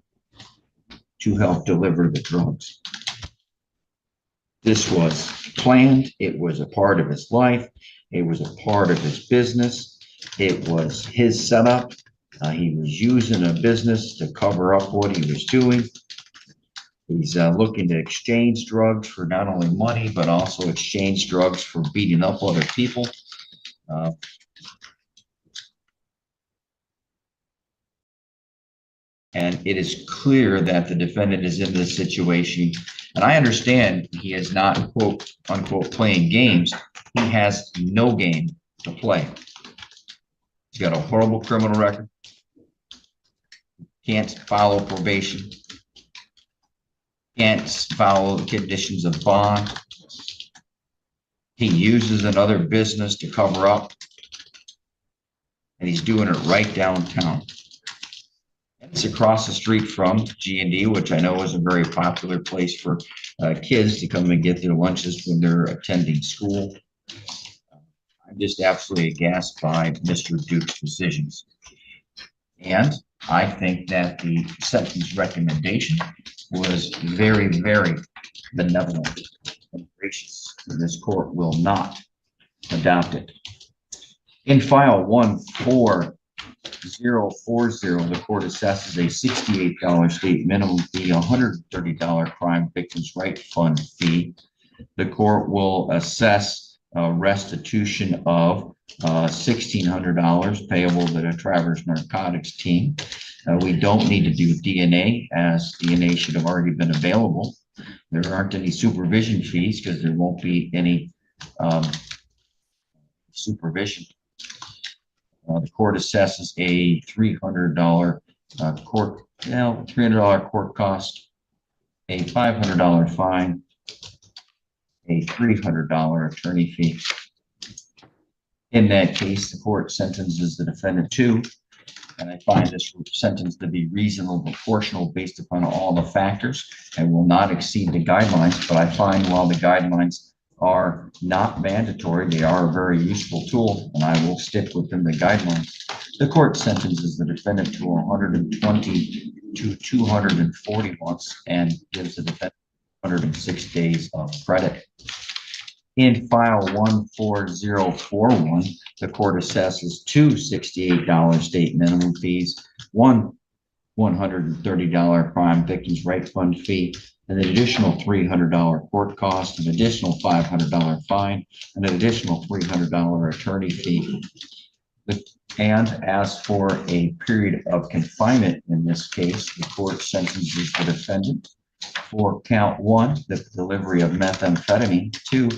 to help deliver the drugs. This was planned. It was a part of his life. It was a part of his business. It was his setup. He was using a business to cover up what he was doing. He's looking to exchange drugs for not only money, but also exchange drugs for beating up other people. And it is clear that the defendant is in this situation. And I understand he is not, quote unquote, playing games. He has no game to play. He's got a horrible criminal record. Can't follow probation. Can't follow the conditions of bond. He uses another business to cover up. And he's doing it right downtown. It's across the street from G&D, which I know is a very popular place for kids to come and get their lunches when they're attending school. I'm just absolutely aghast by Mr. Duke's decisions. And I think that the sentence recommendation was very, very benevolent and gracious. And this court will not adopt it. In file 14040, the court assesses a $68 state minimum fee, $130 crime victims' right fund fee. The court will assess restitution of $1,600 payable to the Traverse Narcotics team. We don't need to do DNA, as DNA should have already been available. There aren't any supervision fees because there won't be any supervision. The court assesses a $300 $300 court cost, a $500 fine, a $300 attorney fee. In that case, the court sentences the defendant to, and I find this sentence to be reasonable, proportional based upon all the factors, and will not exceed the guidelines. But I find while the guidelines are not mandatory, they are a very useful tool, and I will stick within the guidelines. The court sentences the defendant to 120 to 240 months and gives the defendant 106 days of credit. In file 14041, the court assesses two $68 state minimum fees, one $130 crime victims' right fund fee, and an additional $300 court cost, an additional $500 fine, and an additional $300 attorney fee. And as for a period of confinement in this case, the court sentences the defendant for count 1, the delivery of methamphetamine, to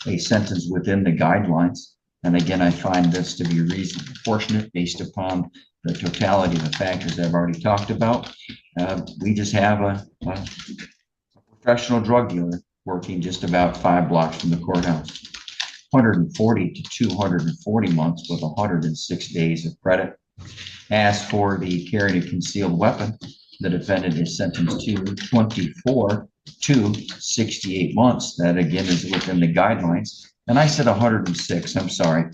a sentence within the guidelines. And again, I find this to be reasonably proportionate based upon the totality of the factors I've already talked about. We just have a professional drug dealer working just about 5 blocks from the courthouse. 140 to 240 months with 106 days of credit. As for the carrying a concealed weapon, the defendant is sentenced to 24 to 68 months. That again is within the guidelines. And I said 106, I'm sorry.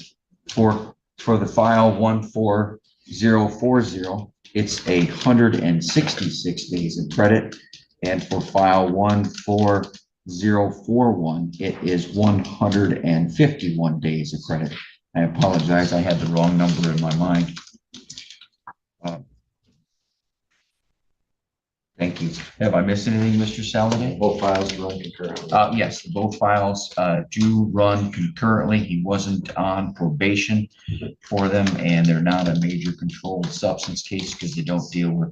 For the file 14040, it's 166 days of credit. And for file 14041, it is 151 days of credit. I apologize, I had the wrong number in my mind. Thank you. Have I missed anything, Mr. Saladay? Both files run concurrently. Yes, both files do run concurrently. He wasn't on probation for them, and they're not a major controlled substance case because they don't deal with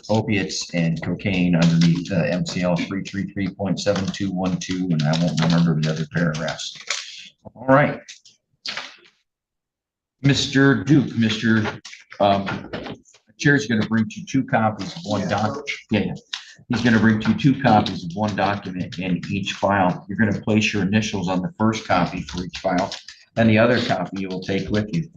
opiates and cocaine underneath MCL 333.7212, and I won't remember the other paragraphs. All right. Mr. Duke, Mr. Chair's going to bring you 2 copies of one document. Yeah. He's going to bring you 2 copies of one document in each file. You're going to place your initials on the first copy for each file, and the other copy you will take with you.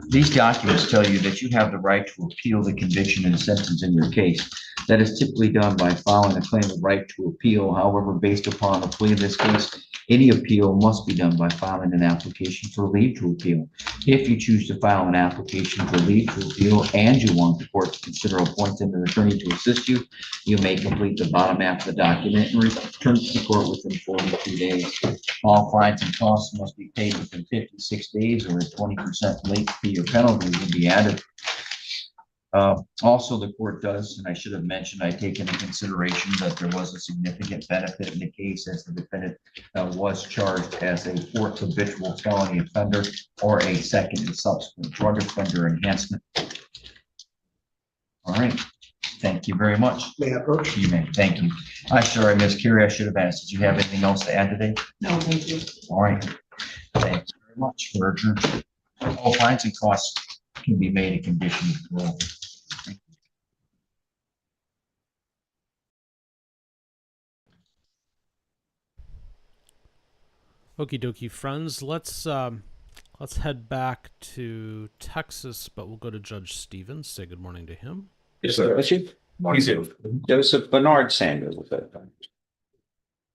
These documents tell you that you have the right to appeal the conviction and sentence in your case. That is typically done by filing a claim of right to appeal. However, based upon the plea in this case, Any appeal must be done by filing an application for leave to appeal. If you choose to file an application for leave to appeal and you want the court to consider appointing an attorney to assist you, you may complete the bottom half of the document and return to the court within 42 days. All fines and costs must be paid within 56 days, or a 20% late fee or penalty will be added. Also, the court does, and I should have mentioned, I take into consideration that there was a significant benefit in the case as the defendant was charged as a fourth habitual felony offender or a second and subsequent drug offender enhancement. All right. Thank you very much. May I approach? You may. Thank you. I'm sorry, Ms. Curie, I should have asked. Did you have anything else to add today? No, thank you. All right. Thank you very much for adjournment. All fines and costs can be made a condition of parole. Okie dokie, friends. Let's head back to Texas, but we'll go to Judge Stevens. Say good morning to him. Yes, sir. Joseph Bernard Samuels.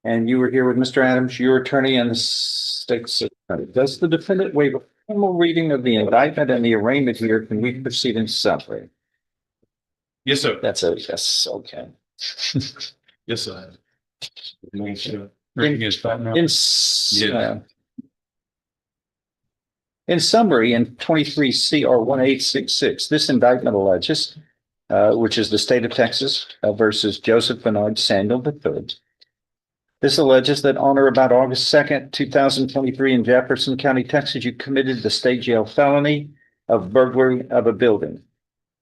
And you were here with Mr. Adams, your attorney and the state's attorney. Does the defendant waive a formal reading of the indictment and the arraignment here? Can we proceed in summary? Yes, sir. That's a yes. Okay. Yes, sir. In summary, in 23 CR 1866, this indictment alleges, which is the state of Texas versus Joseph Bernard Samuel III. This alleges that on or about August 2nd, 2023 in Jefferson County, Texas, you committed the state jail felony of burglary of a building.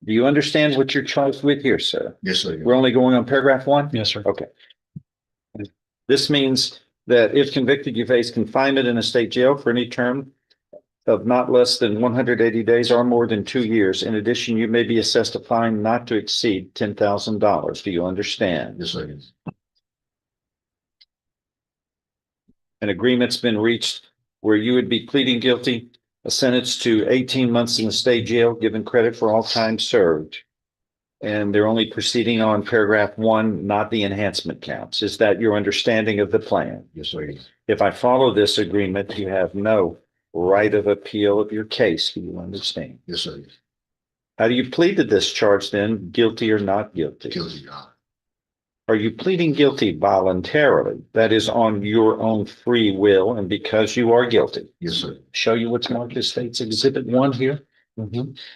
Do you understand what you're charged with here, sir? Yes, sir. We're only going on paragraph 1? Yes, sir. Okay. This means that if convicted, you face confinement in a state jail for any term of not less than 180 days or more than 2 years. In addition, you may be assessed a fine not to exceed $10,000. Do you understand? Yes, sir. An agreement's been reached where you would be pleading guilty, a sentence to 18 months in the state jail, given credit for all time served. And they're only proceeding on paragraph 1, not the enhancement counts. Is that your understanding of the plan? Yes, sir. If I follow this agreement, you have no right of appeal of your case. Do you understand? Yes, sir. How do you plead to this charge then? Guilty or not guilty? Guilty, Your Honor. Are you pleading guilty voluntarily? That is on your own free will and because you are guilty? Yes, sir. Show you what's marked as State's Exhibit 1 here.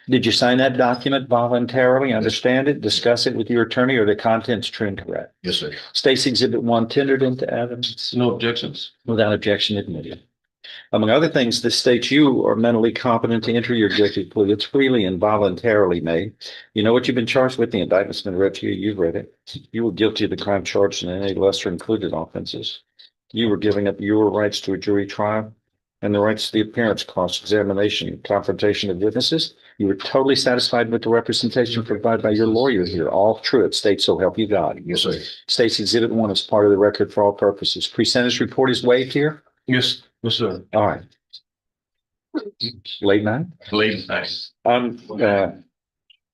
Did you sign that document voluntarily? Understand it? Discuss it with your attorney, or the contents true and correct? Yes, sir. State's Exhibit 1 tendered into evidence. No objections. Without objection admitted. Among other things, this states you are mentally competent to enter your guilty plea. It's freely and voluntarily made. You know what you've been charged with? The indictment's been read to you. You've read it. You were guilty of the crime charged in any lesser included offenses. You were giving up your rights to a jury trial and the rights to the appearance, cross-examination, confrontation of witnesses. You were totally satisfied with the representation provided by your lawyer here. All true. It states so help you God. Yes, sir. States Exhibit 1 is part of the record for all purposes. Pre-sentence report is waived here? Yes, yes, sir. All right. Late night? Late night. I'm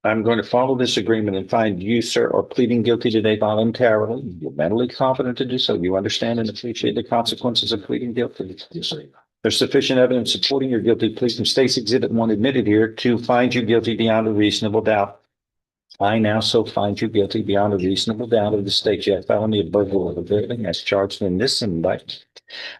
going to follow this agreement and find you, sir, are pleading guilty today voluntarily. You're mentally competent to do so. You understand and appreciate the consequences of pleading guilty. Yes, sir. There's sufficient evidence supporting your guilty plea from State's Exhibit 1 admitted here to find you guilty beyond a reasonable doubt. I now so find you guilty beyond a reasonable doubt of the state jail felony of burglary of a building as charged in this indictment.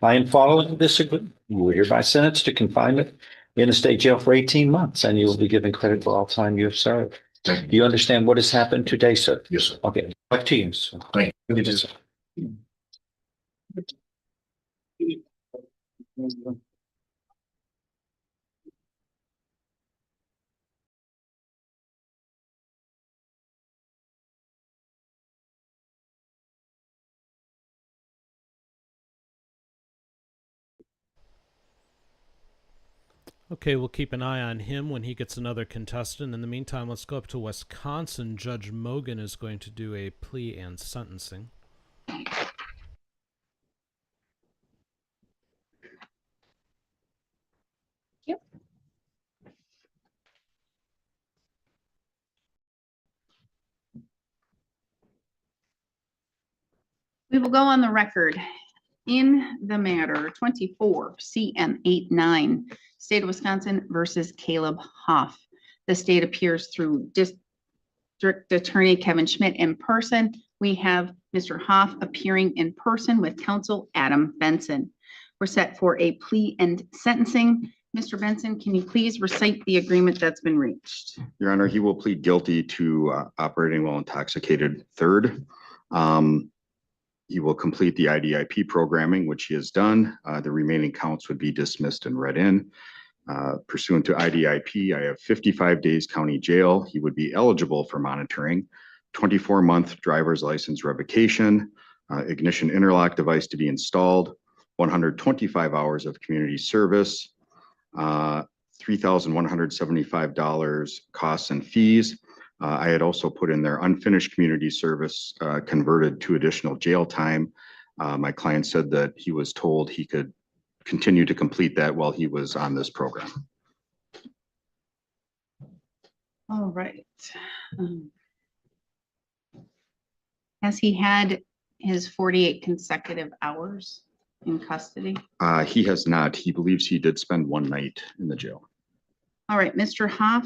I am following this agreement. You are hereby sentenced to confinement in a state jail for 18 months, and you will be given credit for all time you have served. Thank you. Do you understand what has happened today, sir? Yes, sir. Okay, back to you, sir. Thank you. Okay, we'll keep an eye on him when he gets another contestant. In the meantime, let's go up to Wisconsin. Judge Mogan is going to do a plea and sentencing. Yep. We will go on the record. in the matter 24 CM89, State of Wisconsin versus Caleb Hoff. The state appears through District Attorney Kevin Schmidt in person. We have Mr. Hoff appearing in person with counsel Adam Benson. We're set for a plea and sentencing. Mr. Benson, can you please recite the agreement that's been reached? Your Honor, he will plead guilty to operating while intoxicated third. He will complete the IDIP programming, which he has done. The remaining counts would be dismissed and read in. Pursuant to IDIP, I have 55 days county jail. He would be eligible for monitoring, 24-month driver's license revocation, ignition interlock device to be installed, 125 hours of community service, $3,175 costs and fees. I had also put in there unfinished community service converted to additional jail time. My client said that he was told he could continue to complete that while he was on this program. All right. Has he had his 48 consecutive hours in custody? He has not. He believes he did spend one night in the jail. All right, Mr. Hoff,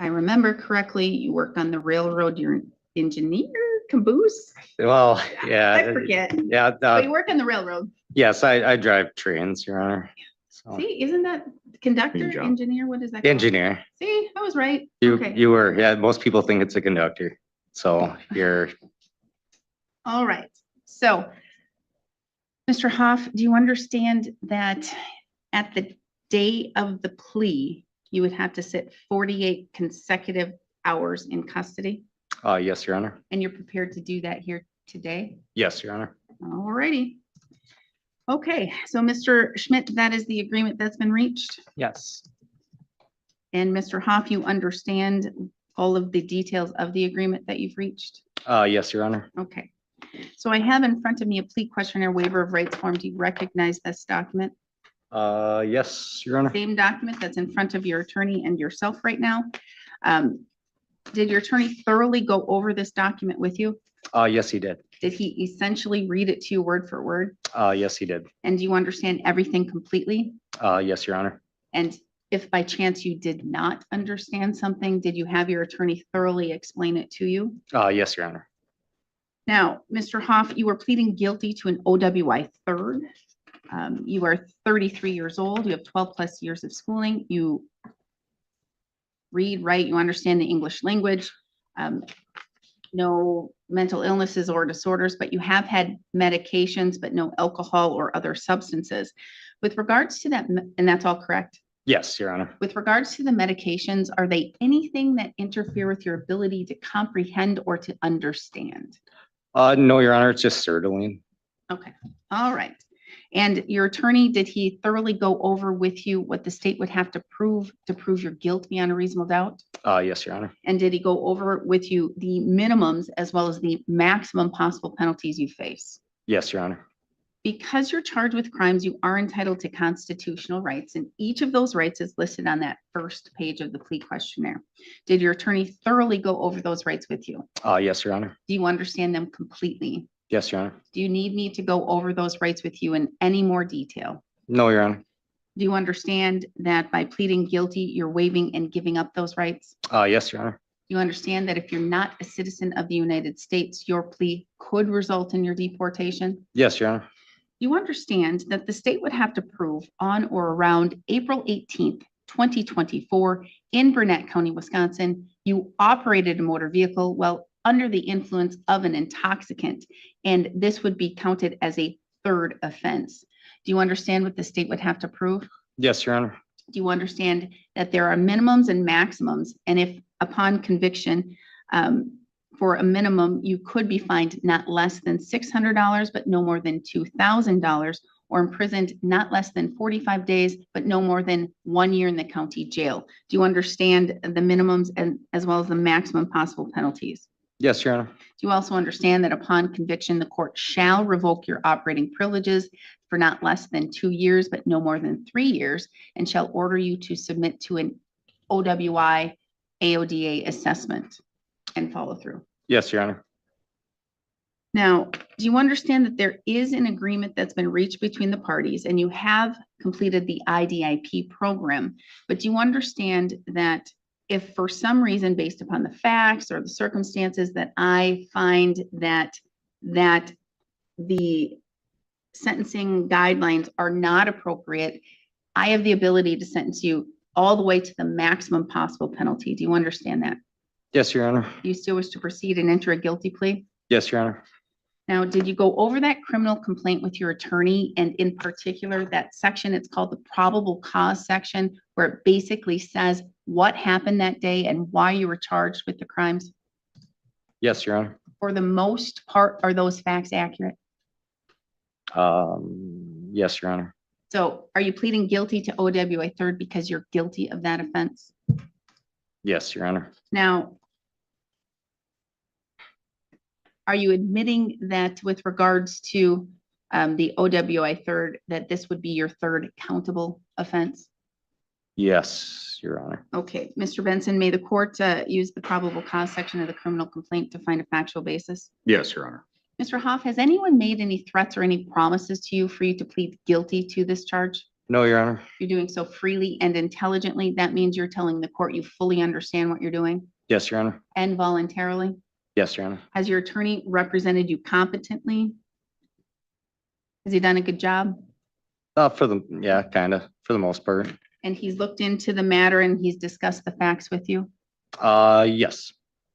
I remember correctly, you worked on the railroad, you're an engineer, caboose? Well, yeah. I forget. Yeah. But you work on the railroad. Yes, I drive trains, Your Honor. So, See, isn't that conductor, engineer? What is that called? engineer. See, I was right. You Okay. you were, yeah, most people think it's a conductor. So you're, All right. So, Mr. Hoff, do you understand that at the day of the plea, you would have to sit 48 consecutive hours in custody? yes, Your Honor. And you're prepared to do that here today? Yes, Your Honor. All righty. Okay, so Mr. Schmidt, that is the agreement that's been reached. Yes. And Mr. Hoff, you understand all of the details of the agreement that you've reached? Yes, Your Honor. Okay. So I have in front of me a plea questionnaire waiver of rights form. Do you recognize this document? Yes, Your Honor. Same document that's in front of your attorney and yourself right now. Did your attorney thoroughly go over this document with you? Yes, he did. Did he essentially read it to you word for word? Yes, he did. And do you understand everything completely? Yes, Your Honor. And if by chance you did not understand something, did you have your attorney thoroughly explain it to you? Yes, Your Honor. Now, Mr. Hoff, you were pleading guilty to an OWI third. You are 33 years old. You have 12 plus years of schooling. You read, write, you understand the English language. No mental illnesses or disorders, but you have had medications, but no alcohol or other substances. With regards to that, and that's all correct? Yes, Your Honor. With regards to the medications, are they anything that interfere with your ability to comprehend or to understand? No, Your Honor, it's just sertraline. Okay, all right. And your attorney, did he thoroughly go over with you what the state would have to prove your guilt beyond a reasonable doubt? Yes, Your Honor. And did he go over with you the minimums as well as the maximum possible penalties you face? Yes, Your Honor. Because you're charged with crimes, you are entitled to constitutional rights, and each of those rights is listed on that first page of the plea questionnaire. Did your attorney thoroughly go over those rights with you? Yes, Your Honor. Do you understand them completely? Yes, Your Honor. Do you need me to go over those rights with you in any more detail? No, Your Honor. Do you understand that by pleading guilty, you're waiving and giving up those rights? Yes, Your Honor. Do you understand that if you're not a citizen of the United States, your plea could result in your deportation? Yes, Your Honor. You understand that the state would have to prove on or around April 18th, 2024 in Burnett County, Wisconsin, you operated a motor vehicle while under the influence of an intoxicant, and this would be counted as a third offense. Do you understand what the state would have to prove? Yes, Your Honor. Do you understand that there are minimums and maximums, and if upon conviction, for a minimum, you could be fined not less than $600, but no more than $2,000, or imprisoned not less than 45 days, but no more than 1 year in the county jail. Do you understand the minimums and as well as the maximum possible penalties? Yes, Your Honor. Do you also understand that upon conviction, the court shall revoke your operating privileges for not less than 2 years, but no more than 3 years, and shall order you to submit to an OWI AODA assessment and follow through? Yes, Your Honor. Now, do you understand that there is an agreement that's been reached between the parties and you have completed the IDIP program? But do you understand that if for some reason, based upon the facts or the circumstances, that I find that the sentencing guidelines are not appropriate, I have the ability to sentence you all the way to the maximum possible penalty. Do you understand that? Yes, Your Honor. Do you still wish to proceed and enter a guilty plea? Yes, Your Honor. Now, did you go over that criminal complaint with your attorney, and in particular that section, it's called the probable cause section, where it basically says what happened that day and why you were charged with the crimes? Yes, Your Honor. For the most part, are those facts accurate? Yes, Your Honor. So are you pleading guilty to OWA third because you're guilty of that offense? Yes, Your Honor. Now, are you admitting that with regards to the OWI third, that this would be your third countable offense? Yes, Your Honor. Okay, Mr. Benson, may the court use the probable cause section of the criminal complaint to find a factual basis? Yes, Your Honor. Mr. Hoff, has anyone made any threats or any promises to you for you to plead guilty to this charge? No, Your Honor. You're doing so freely and intelligently. That means you're telling the court you fully understand what you're doing Yes, Your Honor. and voluntarily. Yes, Your Honor. Has your attorney represented you competently? Has he done a good job? Yeah, kind of, for the most part. And he's looked into the matter and he's discussed the facts with you? Yes.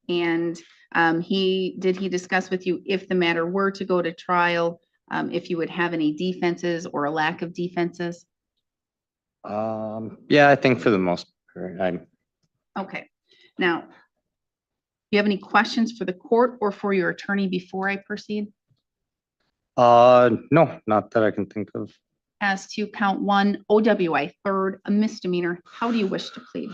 And did he discuss with you if the matter were to go to trial, if you would have any defenses or a lack of defenses? Yeah, I think for the most part, Okay. Now, do you have any questions for the court or for your attorney before I proceed? no, not that I can think of. As to count one, OWI third, a misdemeanor, how do you wish to plead?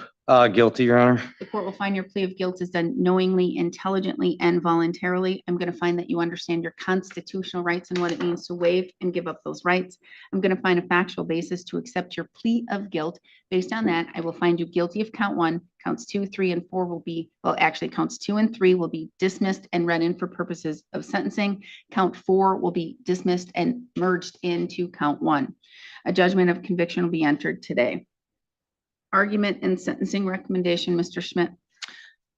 Guilty, Your Honor. The court will find your plea of guilt is done knowingly, intelligently, and voluntarily. I'm going to find that you understand your constitutional rights and what it means to waive and give up those rights. I'm going to find a factual basis to accept your plea of guilt. Based on that, I will find you guilty of count one. Counts 2, 3, and 4 will be, well, actually counts 2 and 3 will be dismissed and read in for purposes of sentencing. Count 4 will be dismissed and merged into count 1. A judgment of conviction will be entered today. Argument and sentencing recommendation, Mr. Schmidt.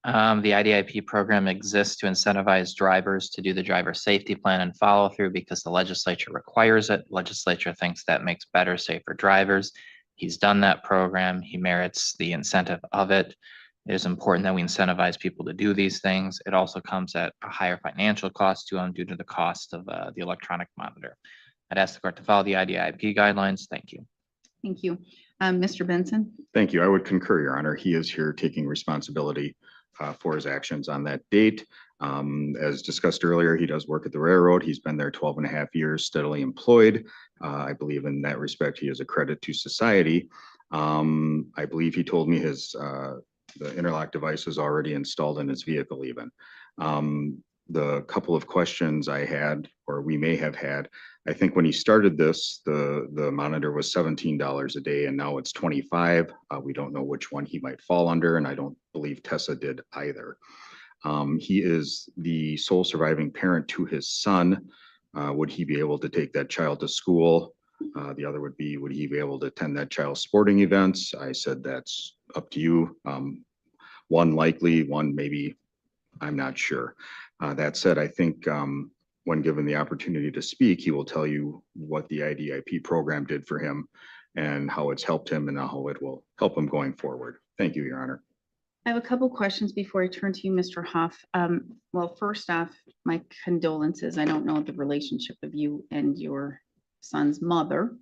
The IDIP program exists to incentivize drivers to do the driver safety plan and follow through because the legislature requires it. Legislature thinks that makes better, safer drivers. He's done that program. He merits the incentive of it. It is important that we incentivize people to do these things. It also comes at a higher financial cost to them due to the cost of the electronic monitor. I'd ask the court to follow the IDIP guidelines. Thank you. Thank you. Mr. Benson. Thank you. I would concur, Your Honor. He is here taking responsibility for his actions on that date. As discussed earlier, he does work at the railroad. He's been there 12 and a half years, steadily employed. I believe in that respect, he is a credit to society. I believe he told me the interlock device is already installed in his vehicle even. The couple of questions I had, or we may have had, I think when he started this, the monitor was $17 a day and now it's 25. We don't know which one he might fall under, and I don't believe Tessa did either. He is the sole surviving parent to his son. Would he be able to take that child to school? The other would he be able to attend that child's sporting events? I said, that's up to you. One likely, one maybe, I'm not sure. That said, I think when given the opportunity to speak, he will tell you what the IDIP program did for him and how it's helped him and how it will help him going forward. Thank you, Your Honor. I have a couple questions before I turn to you, Mr. Hoff. Well, first off, my condolences. I don't know the relationship of you and your son's mother,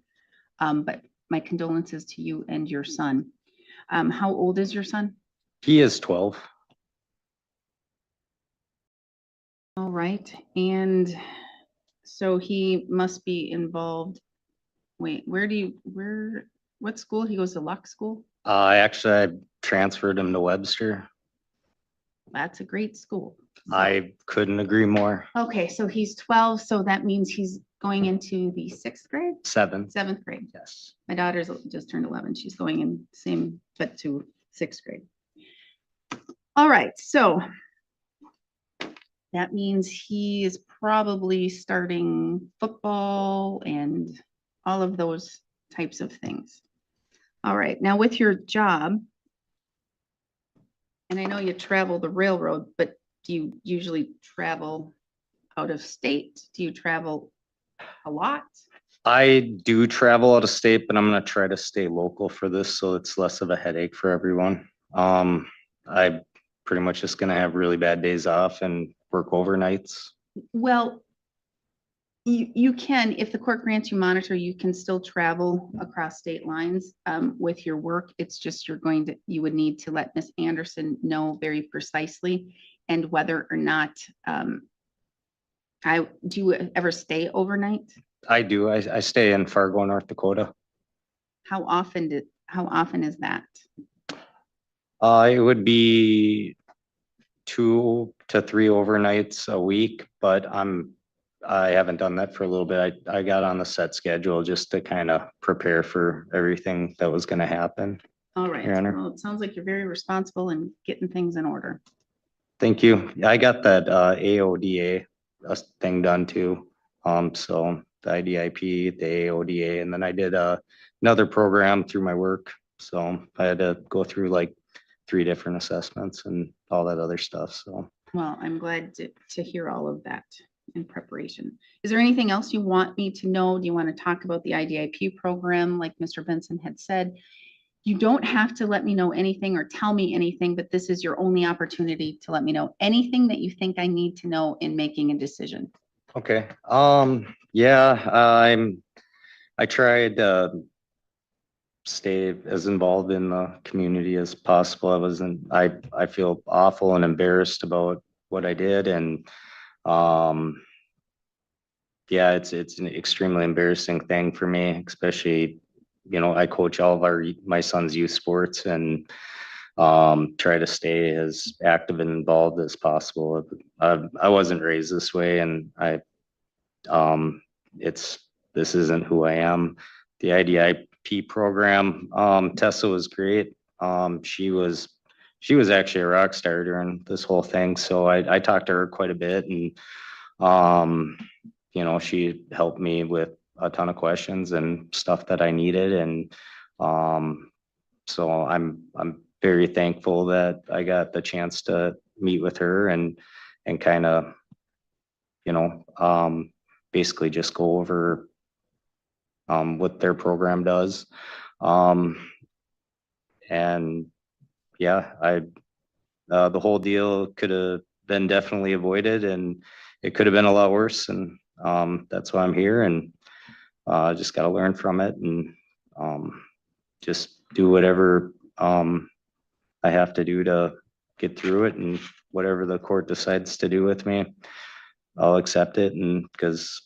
but my condolences to you and your son. How old is your son? He is 12. All right. And so he must be involved. Wait, what school? He goes to Luck School? I transferred him to Webster. That's a great school. I couldn't agree more. Okay, so he's 12, so that means he's going into the 6th grade? 7th grade. Yes. My daughter's just turned 11. She's going in same, but to 6th grade. All right, so That means he is probably starting football and all of those types of things. All right, now with your job, and I know you travel the railroad, but do you usually travel out of state? Do you travel a lot? I do travel out of state, but I'm gonna try to stay local for this, so it's less of a headache for everyone. I pretty much just gonna have really bad days off and work overnights. Well, you can, if the court grants you monitor, you can still travel across state lines with your work. It's just you would need to let Miss Anderson know very precisely and whether or not, do you ever stay overnight? I do. I stay in Fargo, North Dakota. How often is that? It would be 2 to 3 overnights a week, but I haven't done that for a little bit. I got on the set schedule just to kind of prepare for everything that was gonna happen. All right, Your Honor. well, it sounds like you're very responsible in getting things in order. Thank you. I got that AODA thing done too. So the IDIP, the AODA, and then I did another program through my work. So I had to go through like 3 different assessments and all that other stuff. So Well, I'm glad to hear all of that in preparation. Is there anything else you want me to know? Do you want to talk about the IDIP program? Like Mr. Benson had said, you don't have to let me know anything or tell me anything, but this is your only opportunity to let me know anything that you think I need to know in making a decision. okay. Yeah, I tried to stay as involved in the community as possible. I feel awful and embarrassed about what I did, and yeah, it's an extremely embarrassing thing for me, especially, I coach all of my son's youth sports and try to stay as active and involved as possible. I wasn't raised this way, and this isn't who I am. The IDIP program, Tessa was great. She was actually a rock star during this whole thing. So I talked to her quite a bit, and she helped me with a ton of questions and stuff that I needed. And so I'm very thankful that I got the chance to meet with her and kind of, basically just go over what their program does. And yeah, the whole deal could have been definitely avoided, and it could have been a lot worse. And that's why I'm here, and just got to learn from it, and just do whatever I have to do to get through it, and whatever the court decides to do with me, I'll accept it. And because,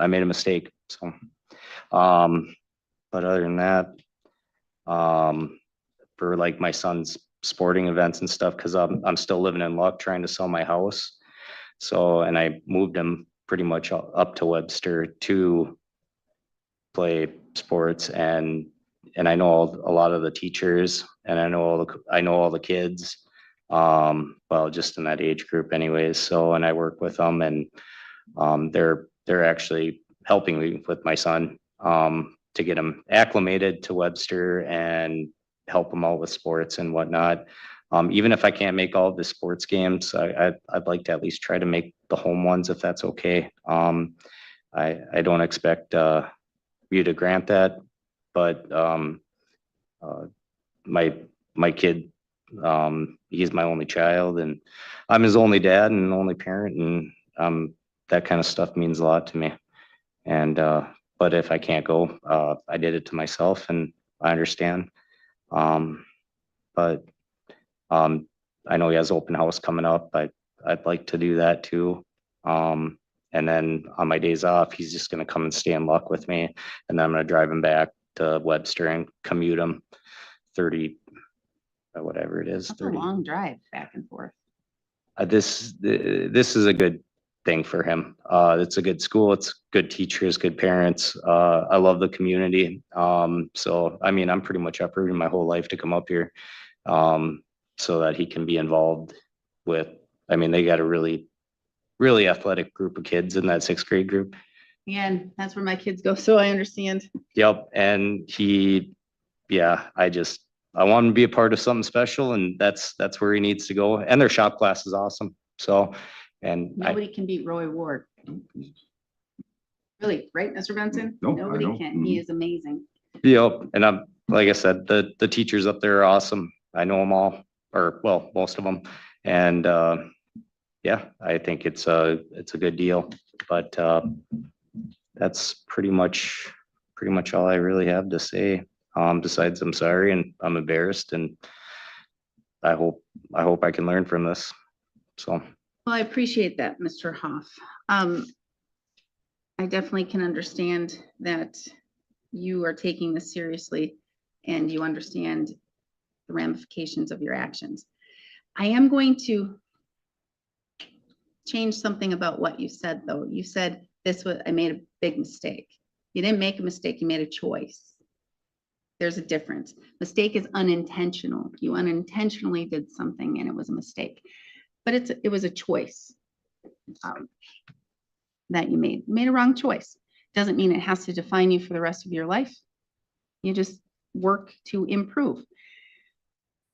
I made a mistake. So, but other than that, for like my son's sporting events and stuff, because I'm still living in luck trying to sell my house. So, and I moved him pretty much up to Webster to play sports, and I know a lot of the teachers, and I know all the kids, well, just in that age group anyways. So, and I work with them, and they're actually helping me with my son to get him acclimated to Webster and help him out with sports and whatnot. Even if I can't make all of the sports games, I'd like to at least try to make the home ones, if that's okay. I don't expect you to grant that, but my kid, he's my only child, and I'm his only dad and only parent, and that kind of stuff means a lot to me. And but if I can't go, I did it to myself, and I understand. But I know he has open house coming up. I'd like to do that too. And then on my days off, he's just going to come and stay in luck with me, and then I'm going to drive him back to Webster and commute him 30, whatever it is. That's a long drive back and forth. This is a good thing for him. It's a good school. It's good teachers, good parents. I love the community. So, I mean, I'm pretty much uprooting my whole life to come up here. so that he can be involved with, I mean, they got a really, really athletic group of kids in that 6th grade group. And that's where my kids go, so I understand. Yep, and I want him to be a part of something special, and that's where he needs to go. And their shop class is awesome. So, and Nobody can beat Roy Ward. Really, right, Mr. Benson? Nope, I Nobody don't. can. He is amazing. Yep, and I'm, like I said, the teachers up there are awesome. I know them all, or well, most of them. And yeah, I think it's a good deal. But that's pretty much all I really have to say. Besides, I'm sorry and I'm embarrassed, and I hope I can learn from this. So. Well, I appreciate that, Mr. Hoff. I definitely can understand that you are taking this seriously and you understand the ramifications of your actions. I am going to change something about what you said, though. You said I made a big mistake. You didn't make a mistake, you made a choice. There's a difference. Mistake is unintentional. You unintentionally did something and it was a mistake, but it was a choice that you made. You made a wrong choice. Doesn't mean it has to define you for the rest of your life. You just work to improve.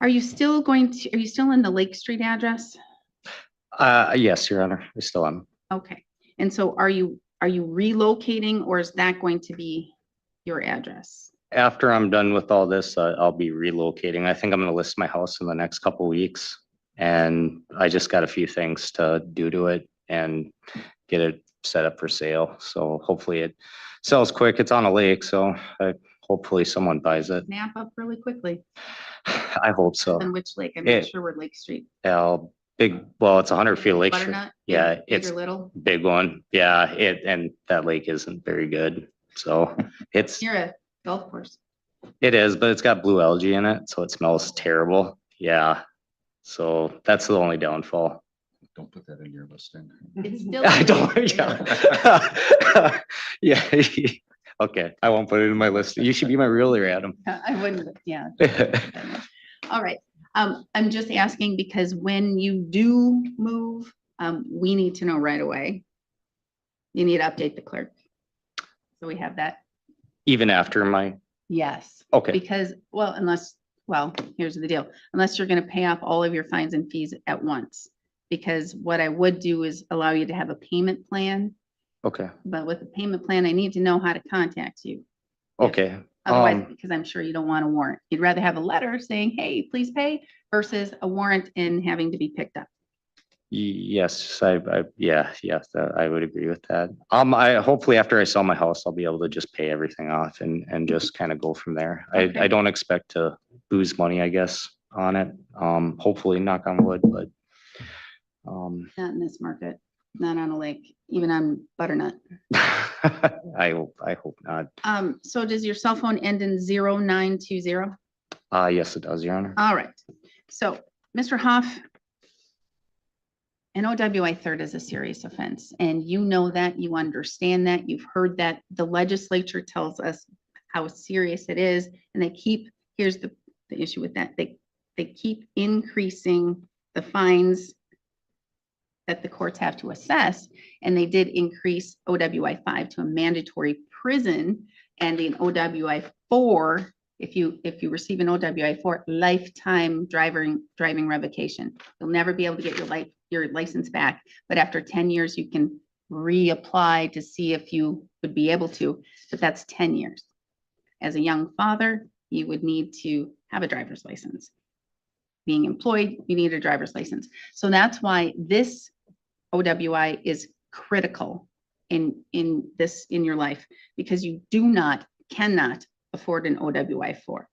Are you still in the Lake Street address? Yes, Your Honor, I still am. Okay. And so are you relocating, or is that going to be your address? After I'm done with all this, I'll be relocating. I think I'm going to list my house in the next couple weeks, and I just got a few things to do to it and get it set up for sale. So hopefully it sells quick. It's on a lake, so hopefully someone buys it. Snap up really quickly. I hope so. On which lake? I'm not sure where Lake Street. Well, it's 100 feet of lake. Butternut? Yeah, Big it's or little? big one. Yeah, and that lake isn't very good. So it's You're a golf course. It is, but it's got blue algae in it, so it smells terrible. Yeah. So that's the only downfall. Don't put that in your listing. It's still. I don't, yeah. Yeah. Okay, I won't put it in my list. You should be my realtor, Adam. I wouldn't, yeah. All right. I'm just asking because when you do move, we need to know right away. You need to update the clerk. So we have that. Even after my. Yes. Okay. Because, here's the deal. Unless you're going to pay off all of your fines and fees at once. Because what I would do is allow you to have a payment plan. Okay. But with the payment plan, I need to know how to contact you. Okay. Otherwise, because I'm sure you don't want a warrant. You'd rather have a letter saying, hey, please pay, versus a warrant and having to be picked up. Yes, I would agree with that. I hopefully after I sell my house, I'll be able to just pay everything off and just kind of go from there. Okay. I don't expect to lose money, I guess, on it. Hopefully, knock on wood, but. Not in this market, not on a lake, even on Butternut. I hope not. So does your cell phone end in 0920? Yes, it does, Your Honor. All right. So, Mr. Hoff, an OWI third is a serious offense, and you know that, you understand that, you've heard that. The legislature tells us how serious it is, and here's the issue with that. They keep increasing the fines that the courts have to assess, and they did increase OWI 5 to a mandatory prison, and in OWI 4, if you receive an OWI 4, lifetime driving revocation. You'll never be able to get your license back, but after 10 years, you can reapply to see if you would be able to, but that's 10 years. As a young father, you would need to have a driver's license. Being employed, you need a driver's license. So that's why this OWI is critical in your life, because you cannot afford an OWI 4.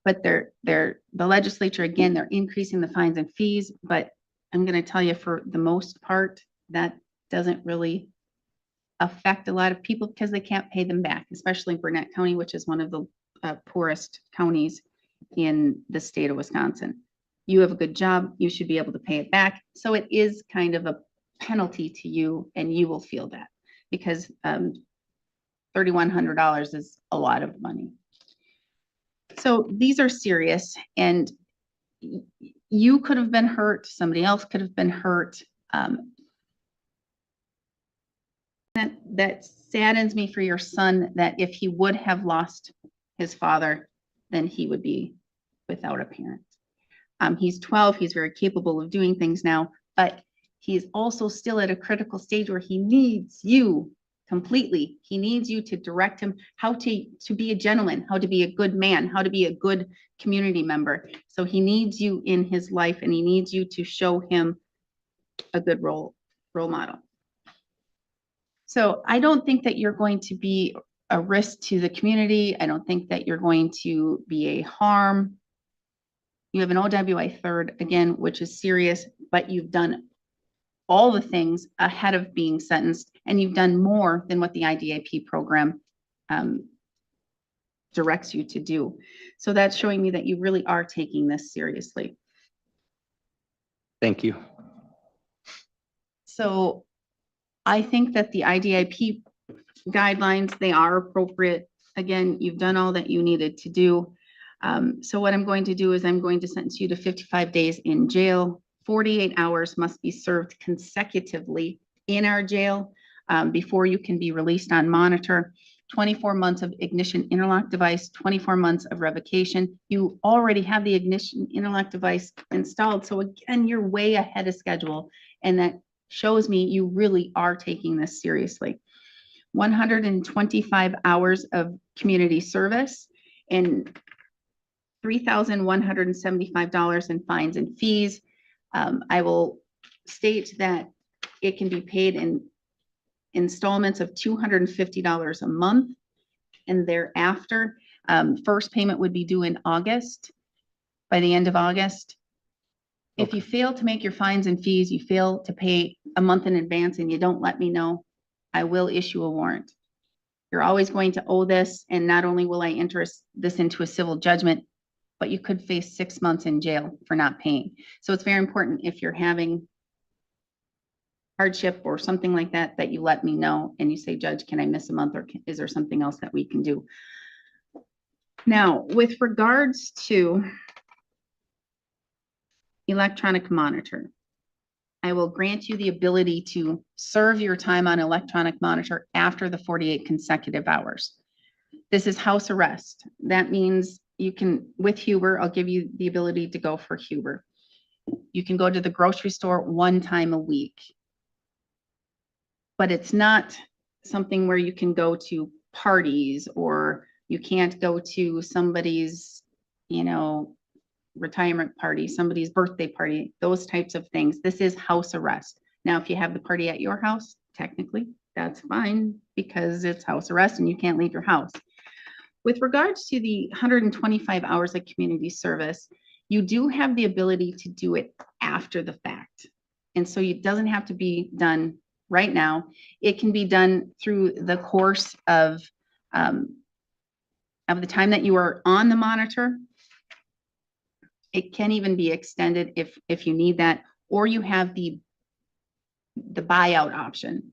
But the legislature, again, they're increasing the fines and fees, but I'm going to tell you, for the most part, that doesn't really affect a lot of people because they can't pay them back, especially Burnett County, which is one of the poorest counties in the state of Wisconsin. You have a good job, you should be able to pay it back. So it is kind of a penalty to you, and you will feel that, because $3,100 is a lot of money. So these are serious, and you could have been hurt, somebody else could have been hurt. That saddens me for your son, that if he would have lost his father, then he would be without a parent. He's 12, he's very capable of doing things now, but he's also still at a critical stage where he needs you completely. He needs you to direct him how to be a gentleman, how to be a good man, how to be a good community member. So he needs you in his life, and he needs you to show him a good role model. So I don't think that you're going to be a risk to the community. I don't think that you're going to be a harm. You have an OWI third, again, which is serious, but you've done all the things ahead of being sentenced, and you've done more than what the IDIP program directs you to do. So that's showing me that you really are taking this seriously. Thank you. So I think that the IDIP guidelines, they are appropriate. Again, you've done all that you needed to do. So what I'm going to do is I'm going to sentence you to 55 days in jail. 48 hours must be served consecutively in our jail before you can be released on monitor. 24 months of ignition interlock device, 24 months of revocation. You already have the ignition interlock device installed. So again, you're way ahead of schedule. And that shows me you really are taking this seriously. 125 hours of community service and $3,175 in fines and fees. I will state that it can be paid in installments of $250 a month, and thereafter, first payment would be due in August, by the end of August. If you fail to make your fines and fees, you fail to pay a month in advance, and you don't let me know, I will issue a warrant. You're always going to owe this, and not only will I enter this into a civil judgment, but you could face 6 months in jail for not paying. So it's very important, if you're having hardship or something like that, that you let me know and you say, Judge, can I miss a month, or is there something else that we can do? Now, with regards to electronic monitor, I will grant you the ability to serve your time on electronic monitor after the 48 consecutive hours. This is house arrest. That means you can, with Huber, I'll give you the ability to go for Huber. You can go to the grocery store 1 time a week. But it's not something where you can go to parties, or you can't go to somebody's, retirement party, somebody's birthday party, those types of things. This is house arrest. Now, if you have the party at your house, technically, that's fine because it's house arrest and you can't leave your house. With regards to the 125 hours of community service, you do have the ability to do it after the fact. And so it doesn't have to be done right now. It can be done through the course of the time that you are on the monitor. It can even be extended if you need that, or you have the buyout option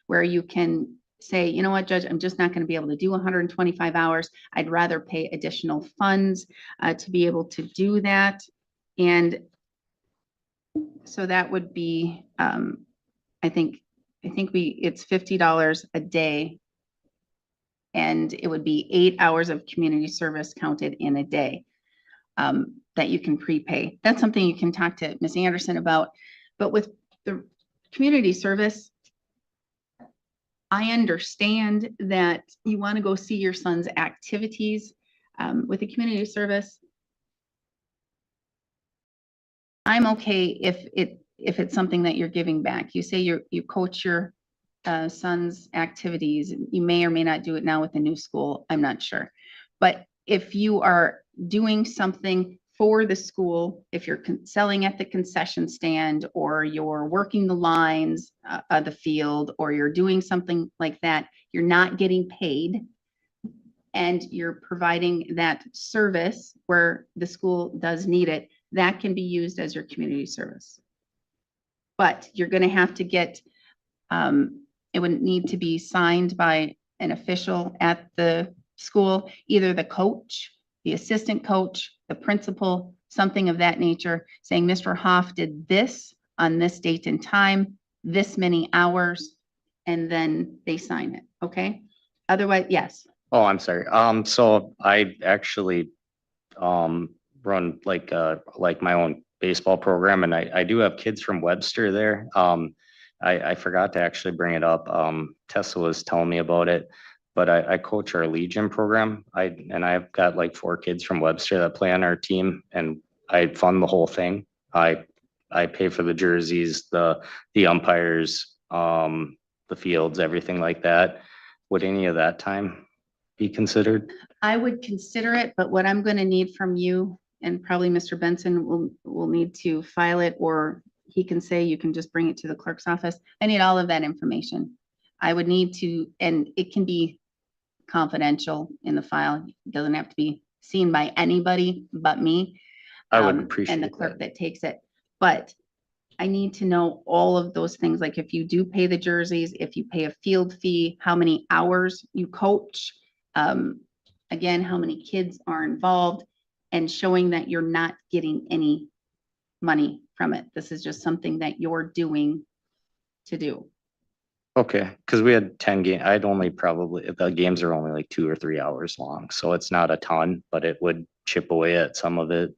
where you can say, you know what, Judge, I'm just not going to be able to do 125 hours. I'd rather pay additional funds to be able to do that. And so that would be, I think it's $50 a day, and it would be 8 hours of community service counted in a day that you can prepay. That's something you can talk to Ms. Anderson about. But with the community service, I understand that you want to go see your son's activities. With the community service, I'm okay if it's something that you're giving back. You say you coach your son's activities. You may or may not do it now with the new school. I'm not sure. But if you are doing something for the school, if you're selling at the concession stand, or you're working the lines of the field, or you're doing something like that, you're not getting paid, and you're providing that service where the school does need it, that can be used as your community service. But you're going to have to get, it would need to be signed by an official at the school, either the coach, the assistant coach, the principal, something of that nature, saying Mr. Hoff did this on this date and time, this many hours, and then they sign it, okay? Otherwise, yes. Oh, I'm sorry. So I actually, run like my own baseball program, and I do have kids from Webster there. I forgot to actually bring it up. Tessa was telling me about it, but I coach our Legion program. I've got like 4 kids from Webster that play on our team, and I fund the whole thing. I pay for the jerseys, the umpires, the fields, everything like that. Would any of that time be considered? I would consider it, but what I'm going to need from you, and probably Mr. Benson will need to file it, or he can say you can just bring it to the clerk's office. I need all of that information. I would need to, and it can be confidential in the file. It doesn't have to be seen by anybody but me. I would appreciate and the clerk that takes it. But I need to know all of those things, like if you do pay the jerseys, if you pay a field fee, how many hours you coach, again, how many kids are involved, and showing that you're not getting any money from it. This is just something that you're doing to do. Okay, because we had 10 games. I'd only probably, the games are only like 2 or 3 hours long, so it's not a ton, but it would chip away at some of it.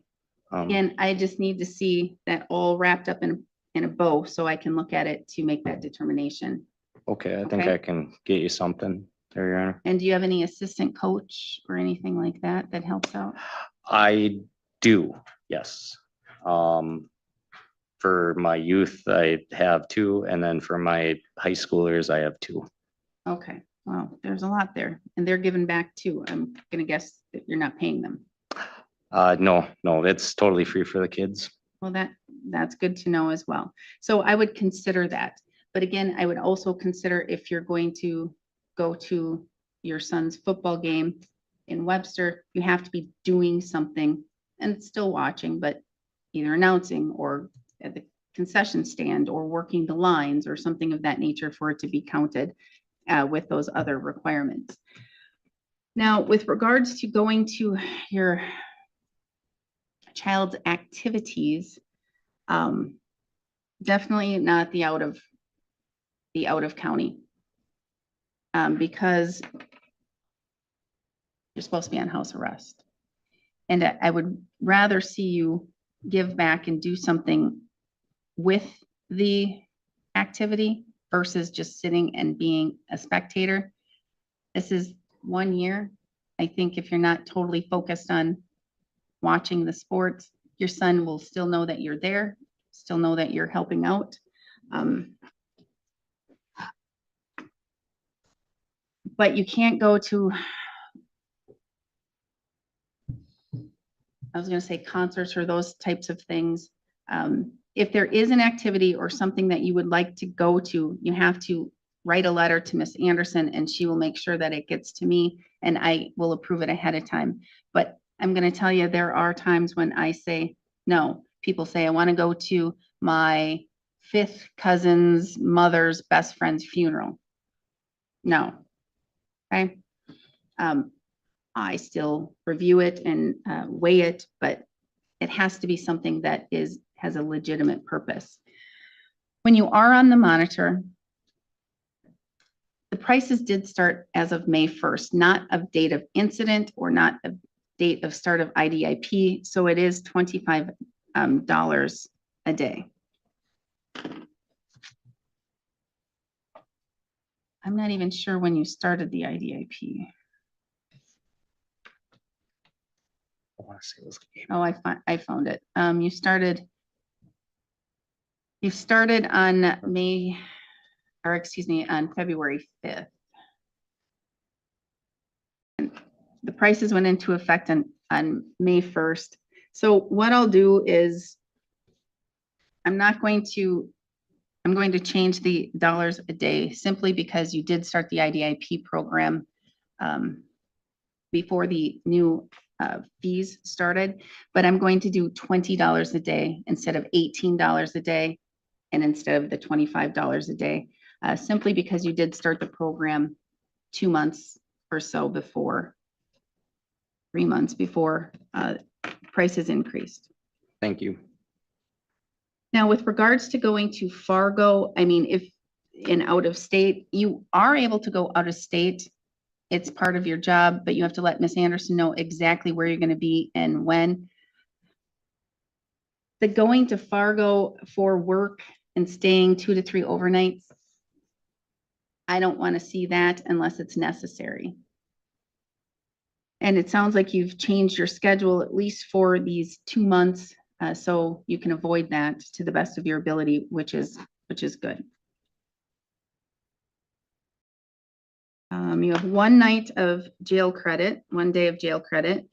And I just need to see that all wrapped up in a bow so I can look at it to make that determination. Okay, I think Okay. I can get you something there, Your Honor. And do you have any assistant coach or anything like that that helps out? I do, yes. For my youth, I have 2, and then for my high schoolers, I have 2. Okay, well, there's a lot there, and they're giving back too. I'm gonna guess that you're not paying them. No, it's totally free for the kids. Well, that's good to know as well. So I would consider that. But again, I would also consider if you're going to go to your son's football game in Webster, you have to be doing something and still watching, but either announcing or at the concession stand or working the lines or something of that nature for it to be counted with those other requirements. Now, with regards to going to your child's activities, definitely not the out of county, because you're supposed to be on house arrest. And I would rather see you give back and do something with the activity versus just sitting and being a spectator. This is 1 year. I think if you're not totally focused on watching the sports, your son will still know that you're there, still know that you're helping out. But you can't go to, I was going to say concerts or those types of things. If there is an activity or something that you would like to go to, you have to write a letter to Miss Anderson, and she will make sure that it gets to me, and I will approve it ahead of time. But I'm going to tell you, there are times when I say no. People say, I want to go to my 5th cousin's mother's best friend's funeral. No. Okay. I still review it and weigh it, but it has to be something that has a legitimate purpose. When you are on the monitor, the prices did start as of May 1st, not of date of incident or not of date of start of IDIP. So it is $25 a day. I'm not even sure when you started the IDIP. Oh, I found it. You started on on February 5th. And the prices went into effect on May 1st. So what I'll do is I'm going to change the dollars a day simply because you did start the IDIP program before the new fees started, but I'm going to do $20 a day instead of $18 a day and instead of the $25 a day, simply because you did start the program 2 months or so before, 3 months before prices increased. Thank you. Now, with regards to going to Fargo, I mean, if in out of state, you are able to go out of state. It's part of your job, but you have to let Miss Anderson know exactly where you're going to be and when. The going to Fargo for work and staying 2 to 3 overnights, I don't want to see that unless it's necessary. And it sounds like you've changed your schedule at least for these 2 months, so you can avoid that to the best of your ability, which is good. You have 1 night of jail credit, 1 day of jail credit.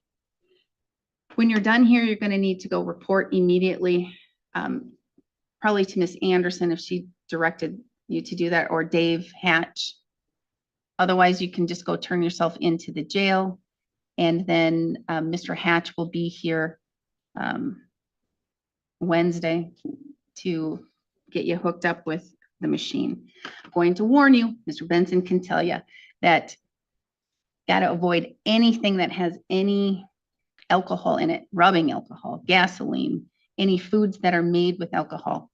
When you're done here, you're going to need to go report immediately, probably to Miss Anderson if she directed you to do that, or Dave Hatch. Otherwise, you can just go turn yourself into the jail, and then Mr. Hatch will be here Wednesday to get you hooked up with the machine. I'm going to warn you, Mr. Benson can tell you that got to avoid anything that has any alcohol in it, rubbing alcohol, gasoline, any foods that are made with alcohol.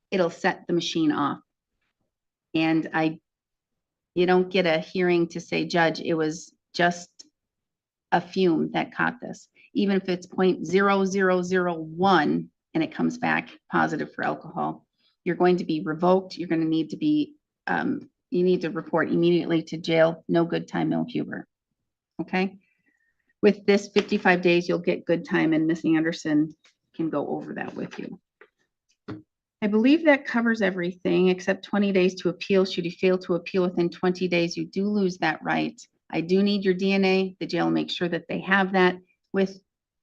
It'll set the machine off. And you don't get a hearing to say, Judge, it was just a fume that caught this. Even if it's 0.0001 and it comes back positive for alcohol, you're going to be revoked. You're going to need to be, you need to report immediately to jail. No good time, no Huber. Okay. With this 55 days, you'll get good time, and Miss Anderson can go over that with you. I believe that covers everything except 20 days to appeal. Should you fail to appeal within 20 days, you do lose that right. I do need your DNA. The jail will make sure that they have that. With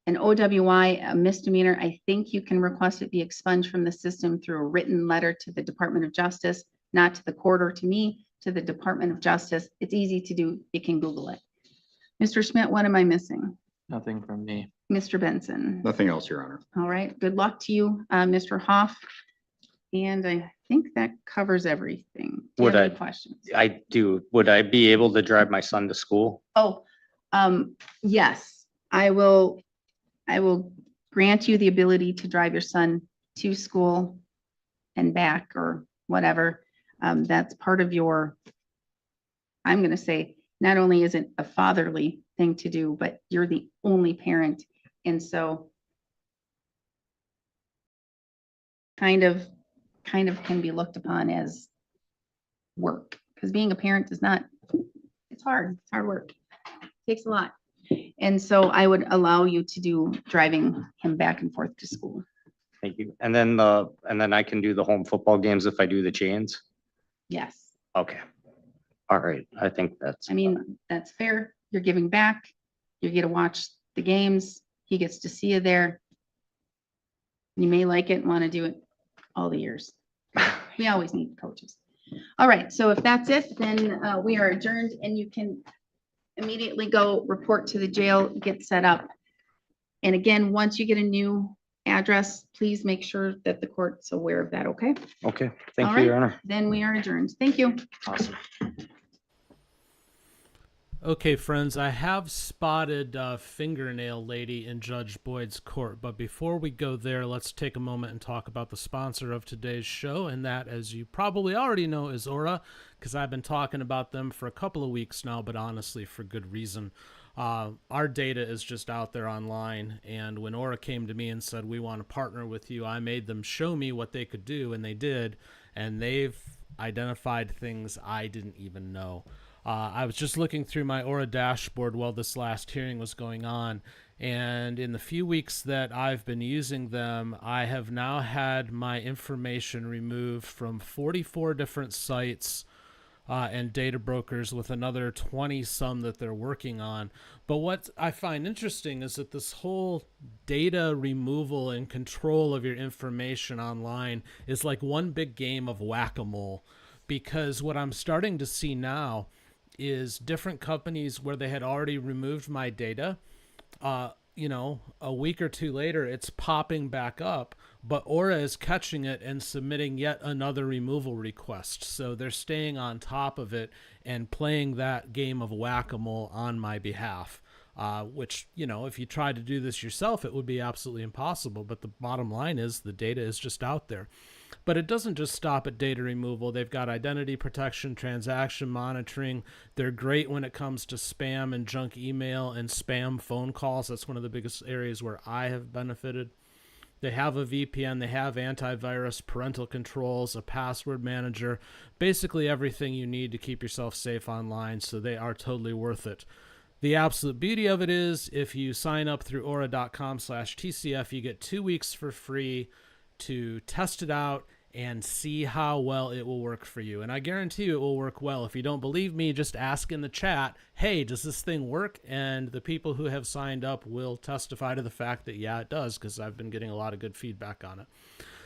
an OWI, a misdemeanor, I think you can request it be expunged from the system through a written letter to the Department of Justice, not to the court or to me, to the Department of Justice. It's easy to do. You can Google it. Mr. Schmidt, what am I missing? Nothing from me. Mr. Benson. Nothing else, Your Honor. All right. Good luck to you, Mr. Hoff. And I think that covers everything. Do you Would have any I- questions? I do. Would I be able to drive my son to school? Oh, yes, I will grant you the ability to drive your son to school and back or whatever. That's part of your, I'm going to say, not only is it a fatherly thing to do, but you're the only parent. And so kind of can be looked upon as work, because being a parent is not, it's hard work. It takes a lot. And so I would allow you to do driving him back and forth to school. Thank you. And then I can do the home football games if I do the chains? Yes. Okay. All right. I think that's. I mean, that's fair. You're giving back. You get to watch the games. He gets to see you there. You may like it and want to do it all the years. We always need coaches. All right. So if that's it, then we are adjourned, and you can immediately go report to the jail, get set up. And again, once you get a new address, please make sure that the court's aware of that. Okay. Okay. Thank All you, Your right. Honor. Then we are adjourned. Thank you. Awesome. Okay, friends, I have spotted Fingernail Lady in Judge Boyd's court, but before we go there, let's take a moment and talk about the sponsor of today's show, and that, as you probably already know, is Aura, because I've been talking about them for a couple of weeks now, but honestly, for good reason. Our data is just out there online, and when Aura came to me and said, we want to partner with you, I made them show me what they could do, and they did, and they've identified things I didn't even know. I was just looking through my Aura dashboard while this last hearing was going on, and in the few weeks that I've been using them, I have now had my information removed from 44 different sites and data brokers, with another 20-some that they're working on. But what I find interesting is that this whole data removal and control of your information online is like one big game of whack-a-mole, because what I'm starting to see now is different companies where they had already removed my data, you know, a week or two later, it's popping back up, but Aura is catching it and submitting yet another removal request. So they're staying on top of it and playing that game of whack-a-mole on my behalf. which, you know, if you tried to do this yourself, it would be absolutely impossible. But the bottom line is the data is just out there. But it doesn't just stop at data removal. They've got identity protection, transaction monitoring. They're great when it comes to spam and junk email and spam phone calls. That's one of the biggest areas where I have benefited. They have a VPN, they have antivirus, parental controls, a password manager, basically everything you need to keep yourself safe online, so they are totally worth it. The absolute beauty of it is if you sign up through aura.com/TCF, you get 2 weeks for free to test it out and see how well it will work for you. And I guarantee you it will work well. If you don't believe me, just ask in the chat, hey, does this thing work? And the people who have signed up will testify to the fact that, yeah, it does, because I've been getting a lot of good feedback on it.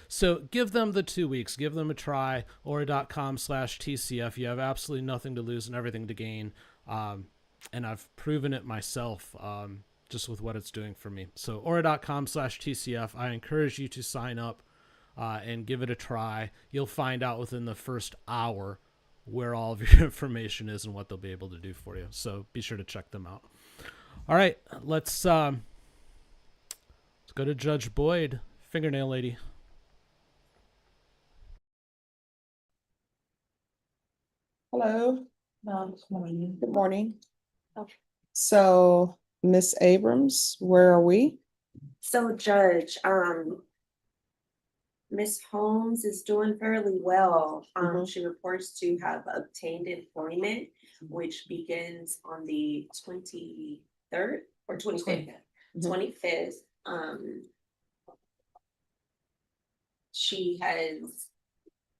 So give them the 2 weeks. Give them a try. Aura.com/TCF. You have absolutely nothing to lose and everything to gain. And I've proven it myself just with what it's doing for me. So aura.com/TCF. I encourage you to sign up and give it a try. You'll find out within the first hour where all of your information is and what they'll be able to do for you. So be sure to check them out. All right, let's go to Judge Boyd, fingernail lady. Hello. Good morning. So, Miss Abrams, where are we? So Judge, Miss Holmes is doing fairly well. She reports to have obtained employment, which begins on the 23rd or 25th. 25th. She has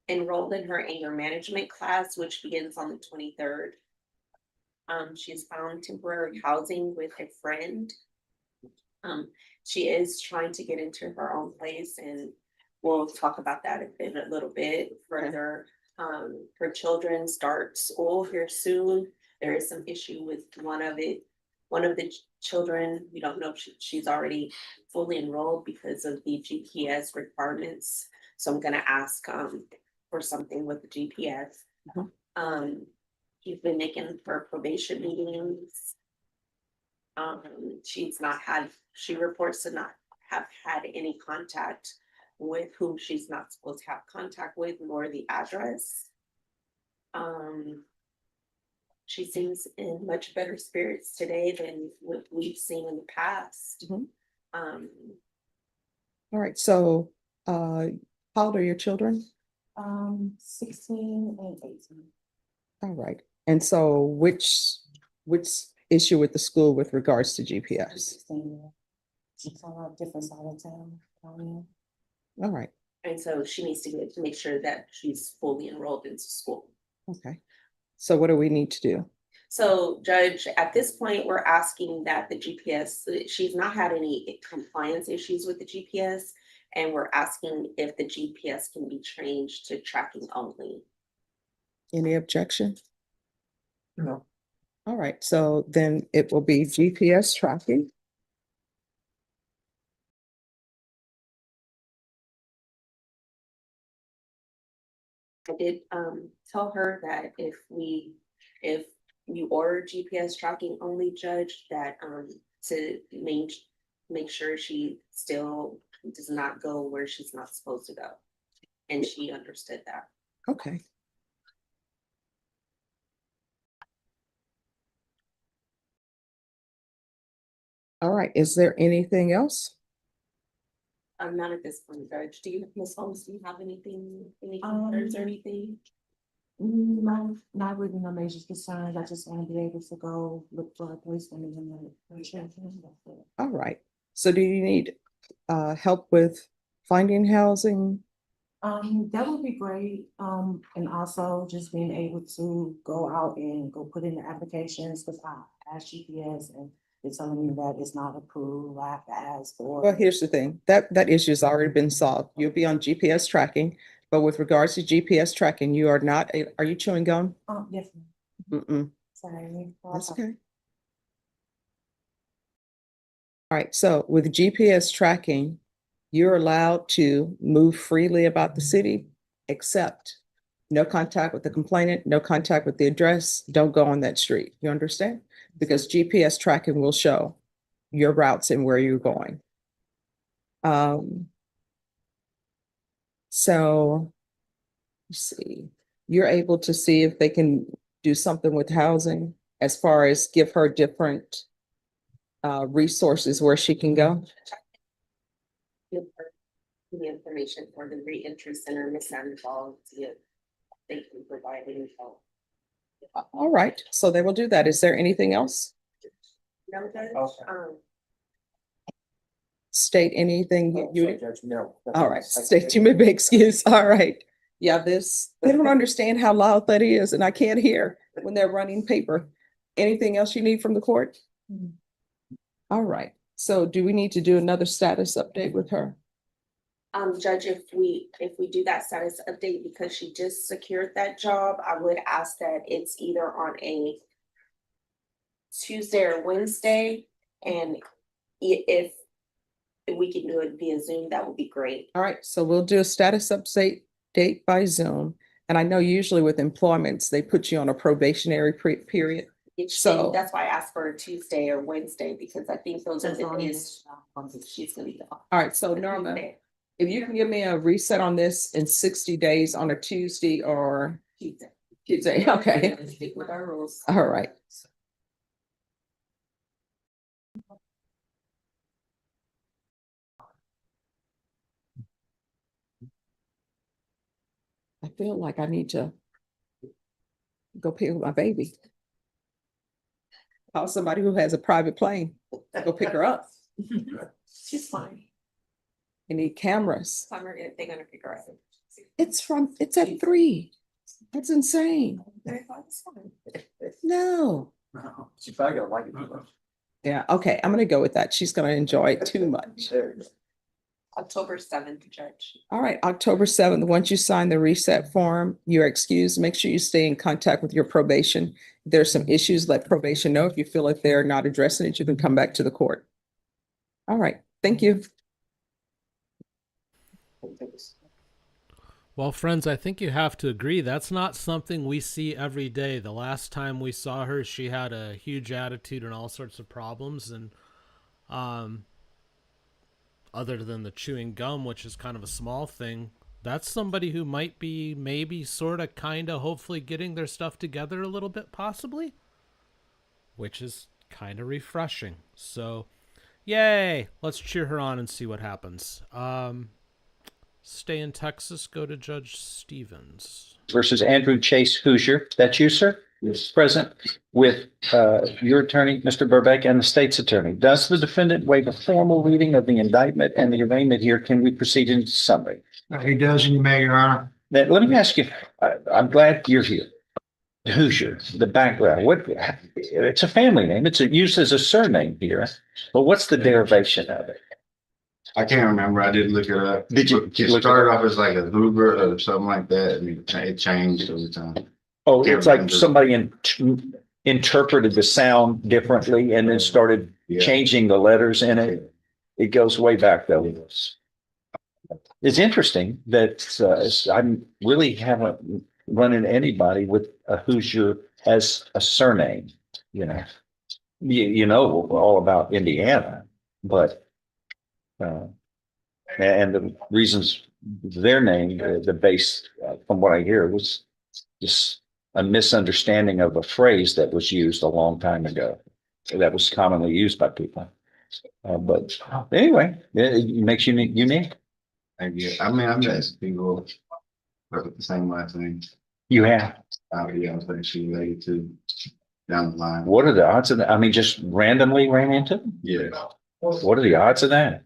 enrolled in her anger management class, which begins on the 23rd. She's found temporary housing with a friend. She is trying to get into her own place, and we'll talk about that in a little bit further. Her children start school here soon. There is some issue with one of the children. We don't know if she's already fully enrolled because of the GPS requirements. So I'm gonna ask for something with the GPS. He's been making her probation meetings. She reports to not have had any contact with whom she's not supposed to have contact with, nor the address. She seems in much better spirits today than what we've seen in the past. All right, so how old are your children? 16 and 18. All right, and so which issue with the school with regards to GPS? 16. It's on a different side of town. All right. And so she needs to make sure that she's fully enrolled into school. Okay. So what do we need to do? So Judge, at this point, we're asking that the GPS, she's not had any compliance issues with the GPS, and we're asking if the GPS can be changed to tracking only. Any objection? No. All right, so then it will be GPS tracking. I did tell her that if you order GPS tracking only, Judge, that to make sure she still does not go where she's not supposed to go. And she understood that. Okay. All right, is there anything else? Not at this point, Judge. Do you, Ms. Holmes, do you have anything, any concerns or anything? No, not really no major concerns. I just want to be able to go look for a placement in the children. All right, so do you need help with finding housing? That would be great. And also just being able to go out and go put in the applications, because I asked GPS and they're telling me that it's not approved. I have to ask for. Well, here's the thing, that issue has already been solved. You'll be on GPS tracking, but with regards to GPS tracking, you are not, are you chewing gum? Yes. Sorry. That's okay. All right, so with GPS tracking, you're allowed to move freely about the city, except no contact with the complainant, no contact with the address, don't go on that street. You understand? because GPS tracking will show your routes and where you're going. So let's see, you're able to see if they can do something with housing as far as give her different resources where she can go. Give her the information for the reentry center, Miss Sandoval, see if they can provide any help. All right, so they will do that. Is there anything else? No, Judge, State anything you, No. all right, state you may be excused. All right. Yeah, they don't understand how loud that is and I can't hear when they're running paper. Anything else you need from the court? All right, so do we need to do another status update with her? Judge, if we do that status update, because she just secured that job, I would ask that it's either on a Tuesday or Wednesday, and if we can do it via Zoom, that would be great. All right, so we'll do a status update date by Zoom. And I know usually with employments, they put you on a probationary period. So That's why I asked for a Tuesday or Wednesday, because I think those are the days she's gonna be off. all right, so Norma, if you can give me a reset on this in 60 days on a Tuesday or Tuesday, okay. Stick with our rules. All right. I feel like I need to go pick up my baby. Call somebody who has a private plane, go pick her up. She's fine. You need cameras. They're gonna figure out. It's at 3. That's insane. No. She probably gonna like it. Yeah, okay, I'm gonna go with that. She's gonna enjoy it too much. October 7th, Judge. All right, October 7th, once you sign the reset form, you're excused. Make sure you stay in contact with your probation. If there's some issues, let probation know. If you feel like they're not addressing it, you can come back to the court. All right, thank you. Well, friends, I think you have to agree that's not something we see every day. The last time we saw her, she had a huge attitude and all sorts of problems. And other than the chewing gum, which is kind of a small thing, that's somebody who might be maybe sort of kind of hopefully getting their stuff together a little bit, possibly, which is kind of refreshing. So, yay! Let's cheer her on and see what happens. Stay in Texas, go to Judge Stevens. Versus Andrew Chase Hoosier. That's you, sir? Yes. Present with your attorney, Mr. Burbank, and the state's attorney. Does the defendant waive a formal reading of the indictment and the arraignment here? Can we proceed into summary? He does, and you may, Your Honor. Now, let me ask you, I'm glad you're here. Hoosier, the background, it's a family name. It's used as a surname here, but what's the derivation of it? I can't remember. I didn't look it up. Did you? It started off as like a Hoover or something like that, and it changed over time. Oh, it's like somebody interpreted the sound differently and then started changing the letters in it. It goes way back though. It's interesting that I really haven't run into anybody with a Hoosier as a surname. You know all about Indiana, but and the reasons their name, the base, from what I hear, was just a misunderstanding of a phrase that was used a long time ago. That was commonly used by people. But anyway, it makes you unique. I mean, I'm just people with the same last name. You have. Yeah, I was actually related to down the line. What are the odds of that? I mean, just randomly ran into them? Yeah. What are the odds of that?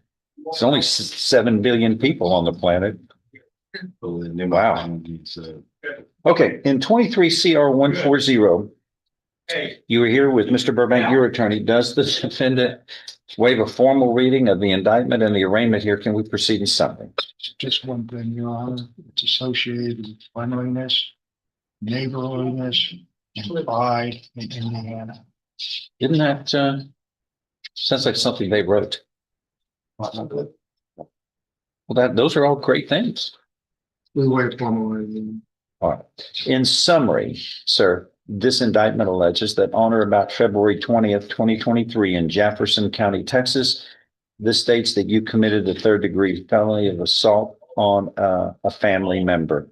It's only 7 billion people on the planet. Wow. Okay, in 23 CR 140, you were here with Mr. Burbank, your attorney. Does the defendant waive a formal reading of the indictment and the arraignment here? Can we proceed in summary? Just one thing, Your Honor. It's associated with friendliness, neighborliness, and pride in Indiana. Isn't that, sounds like something they wrote. Well, those are all great things. We wait formal reading. All right. In summary, sir, This indictment alleges that on or about February 20th, 2023 in Jefferson County, Texas, this states that you committed a third-degree felony of assault on a family member.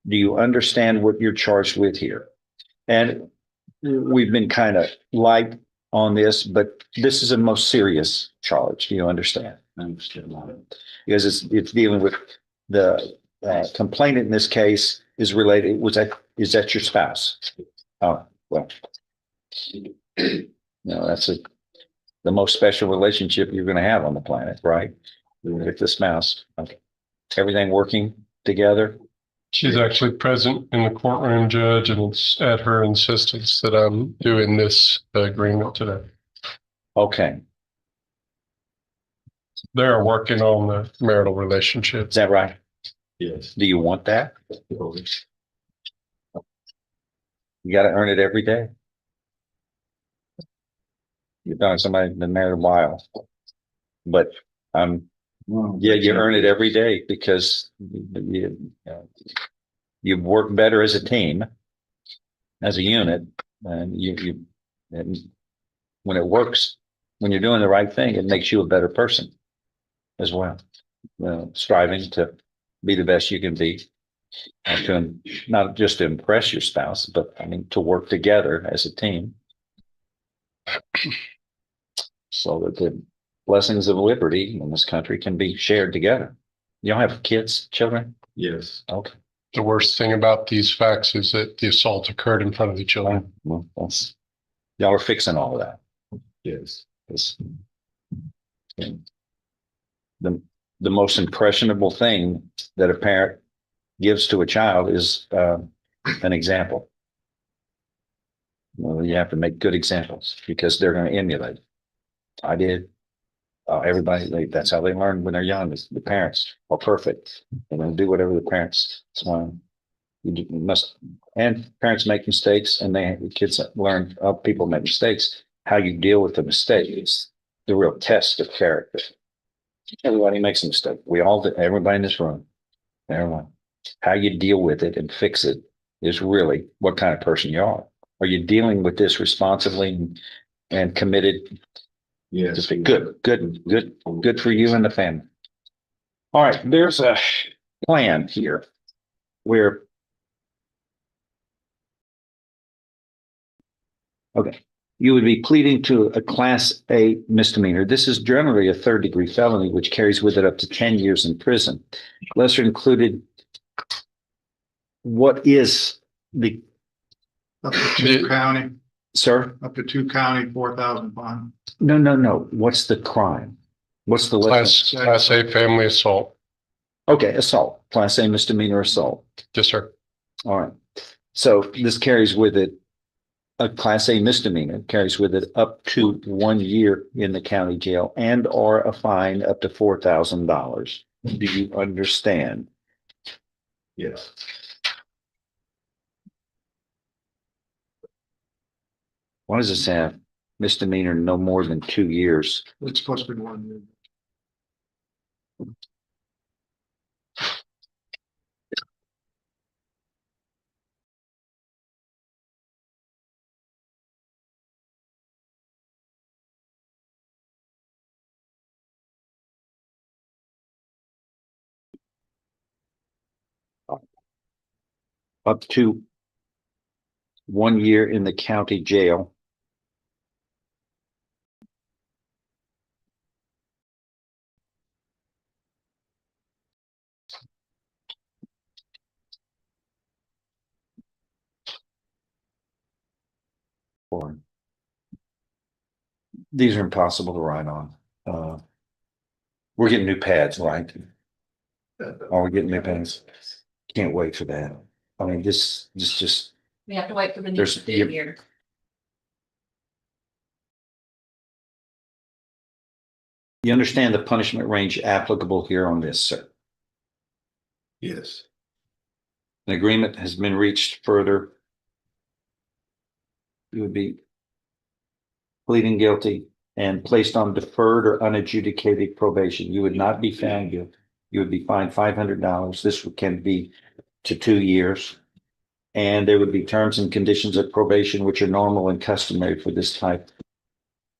Do you understand what you're charged with here? And we've been kind of light on this, but this is a most serious charge. Do you understand? I understand. Because it's dealing with the complainant in this case is related, is that your spouse? Oh, well. No, that's the most special relationship you're going to have on the planet, right? With the spouse. Okay. Everything working together? She's actually present in the courtroom, Judge, and it's at her insistence that I'm doing this agreement today. Okay. They're working on the marital relationship. Is that right? Yes. Do you want that? You got to earn it every day. You're talking to somebody that's been married a while, but yeah, you earn it every day because you work better as a team, as a unit, and and when it works, when you're doing the right thing, it makes you a better person as well. Striving to be the best you can be, to not just to impress your spouse, but I mean to work together as a team, so that the blessings of liberty in this country can be shared together. You don't have kids, children? Yes. Okay. The worst thing about these facts is that the assault occurred in front of the children. Well, y'all are fixing all of that. Yes. The most impressionable thing that a parent gives to a child is an example. Well, you have to make good examples because they're going to emulate. I did. Everybody, that's how they learn when they're young. Is the parents are perfect. They're going to do whatever the parents want. You must, and parents make mistakes, and the kids learn. People make mistakes. How you deal with the mistake is the real test of character. Everybody makes a mistake. We all do. Everybody in this room. Everyone. How you deal with it and fix it is really what kind of person you are. Are you dealing with this responsibly and committed? Yes. Good for you and the family. All right. There's a plan here where, okay, you would be pleading to a Class A misdemeanor. This is generally a third-degree felony, which carries with it up to 10 years in prison. Lesser included, what is the... Up to 2 county, Sir? up to 2 county, 4,000 fine. No. What's the crime? What's the Class A family assault. Okay, assault, Class A misdemeanor assault. Yes, sir. All right. So this carries with it a Class A misdemeanor, carries with it up to 1 year in the county jail and or a fine up to $4,000. Do you understand? Yes. Why does this have misdemeanor no more than 2 years? It's supposed to be 1 year. Up to 1 year in the county jail. Or these are impossible to write on. We're getting new pads, right? Are we getting new pads? Can't wait for that. I mean, this just. We have to wait for the new There's- student year. You understand the punishment range applicable here on this, sir? Yes. An agreement has been reached further. You would be pleading guilty and placed on deferred or unadjudicated probation. You would not be found guilty. You would be fined $500. This can be to 2 years. And there would be terms and conditions of probation, which are normal and customary for this type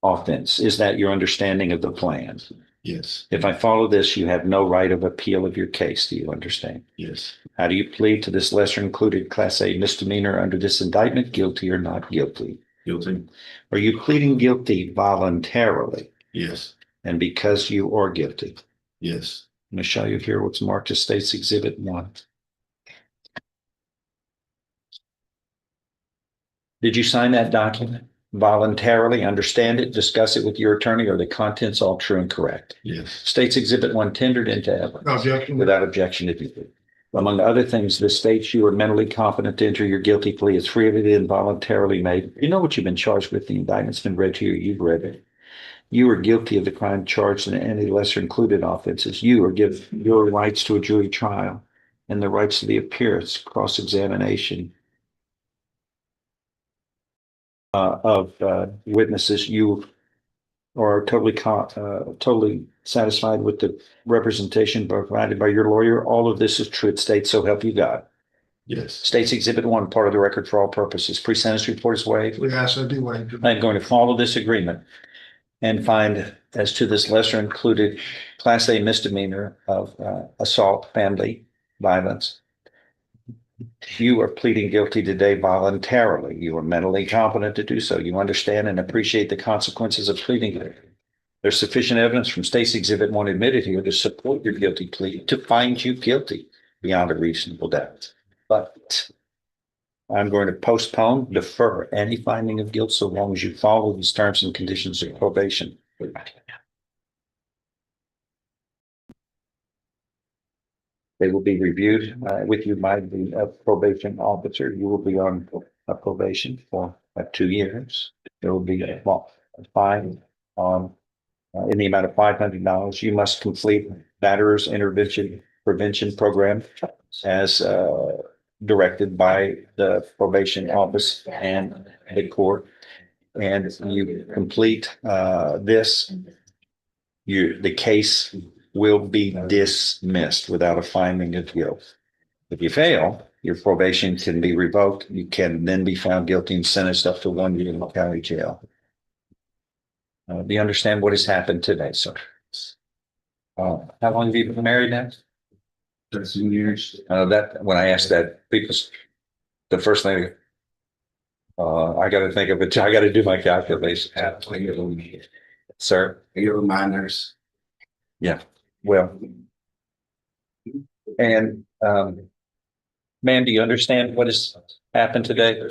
of offense. Is that your understanding of the plan? Yes, If I follow this, you have no right of appeal of your case. Do you understand? yes, How do you plead to this lesser included Class A misdemeanor under this indictment? Guilty or not guilty? guilty. Are you pleading guilty voluntarily? Yes, And because you are guilty? yes. I'm going to show you here what's marked as State's Exhibit 1. Did you sign that document voluntarily, understand it, discuss it with your attorney? Are the contents all true and correct? Yes. State's Exhibit 1 tendered into evidence. Objection. Without objection, if you please. Among other things, this states you are mentally competent to enter your guilty plea. It's freely and voluntarily made. You know what you've been charged with. The indictment's been read to you. You've read it. You are guilty of the crime charged in any lesser included offenses. You are give your rights to a jury trial and the rights to the appearance, cross-examination of witnesses. You are totally satisfied with the representation provided by your lawyer. All of this is true. It states, so help you God. Yes. States Exhibit 1, part of the record for all purposes. Pre-sentence report is waived. Yes, I do waive. I'm going to follow this agreement and find as to this lesser included Class A misdemeanor of assault, family violence. You are pleading guilty today voluntarily. You are mentally competent to do so. You understand and appreciate the consequences of pleading guilty. There's sufficient evidence from State's Exhibit 1 admitted here to support your guilty plea to find you guilty beyond a reasonable doubt. But I'm going to postpone, defer any finding of guilt so long as you follow these terms and conditions of probation. They will be reviewed with you by the probation officer. You will be on probation for 2 years. There will be a fine on in the amount of $500. You must complete batterers intervention prevention program as directed by the probation office and the court. And you complete this, the case will be dismissed without a finding of guilt. If you fail, your probation can be revoked. You can then be found guilty and sentenced up to 1 year in the county jail. Do you understand what has happened today, sir? How long have you been married now? 13 years. That when I asked that, people, the first thing, I got to think of it. I got to do my calculation. Sir, Your reminders. yeah. Well, and ma'am, do you understand what has happened today?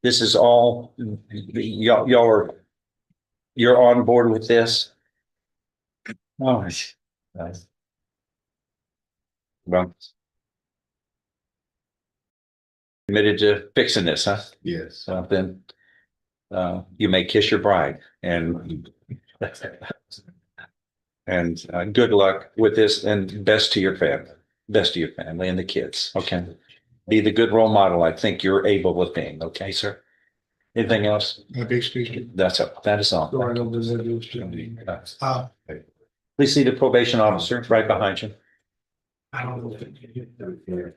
This is all y'all are. You're on board with this. Oh, nice. Well, committed to fixing this, huh? Yes. Then you may kiss your bride and good luck with this and best to your family and the kids. Okay. Be the good role model I think you're able of being. Okay, sir. Anything else? That is all. Uh, Please see the probation officer right behind you. I don't know.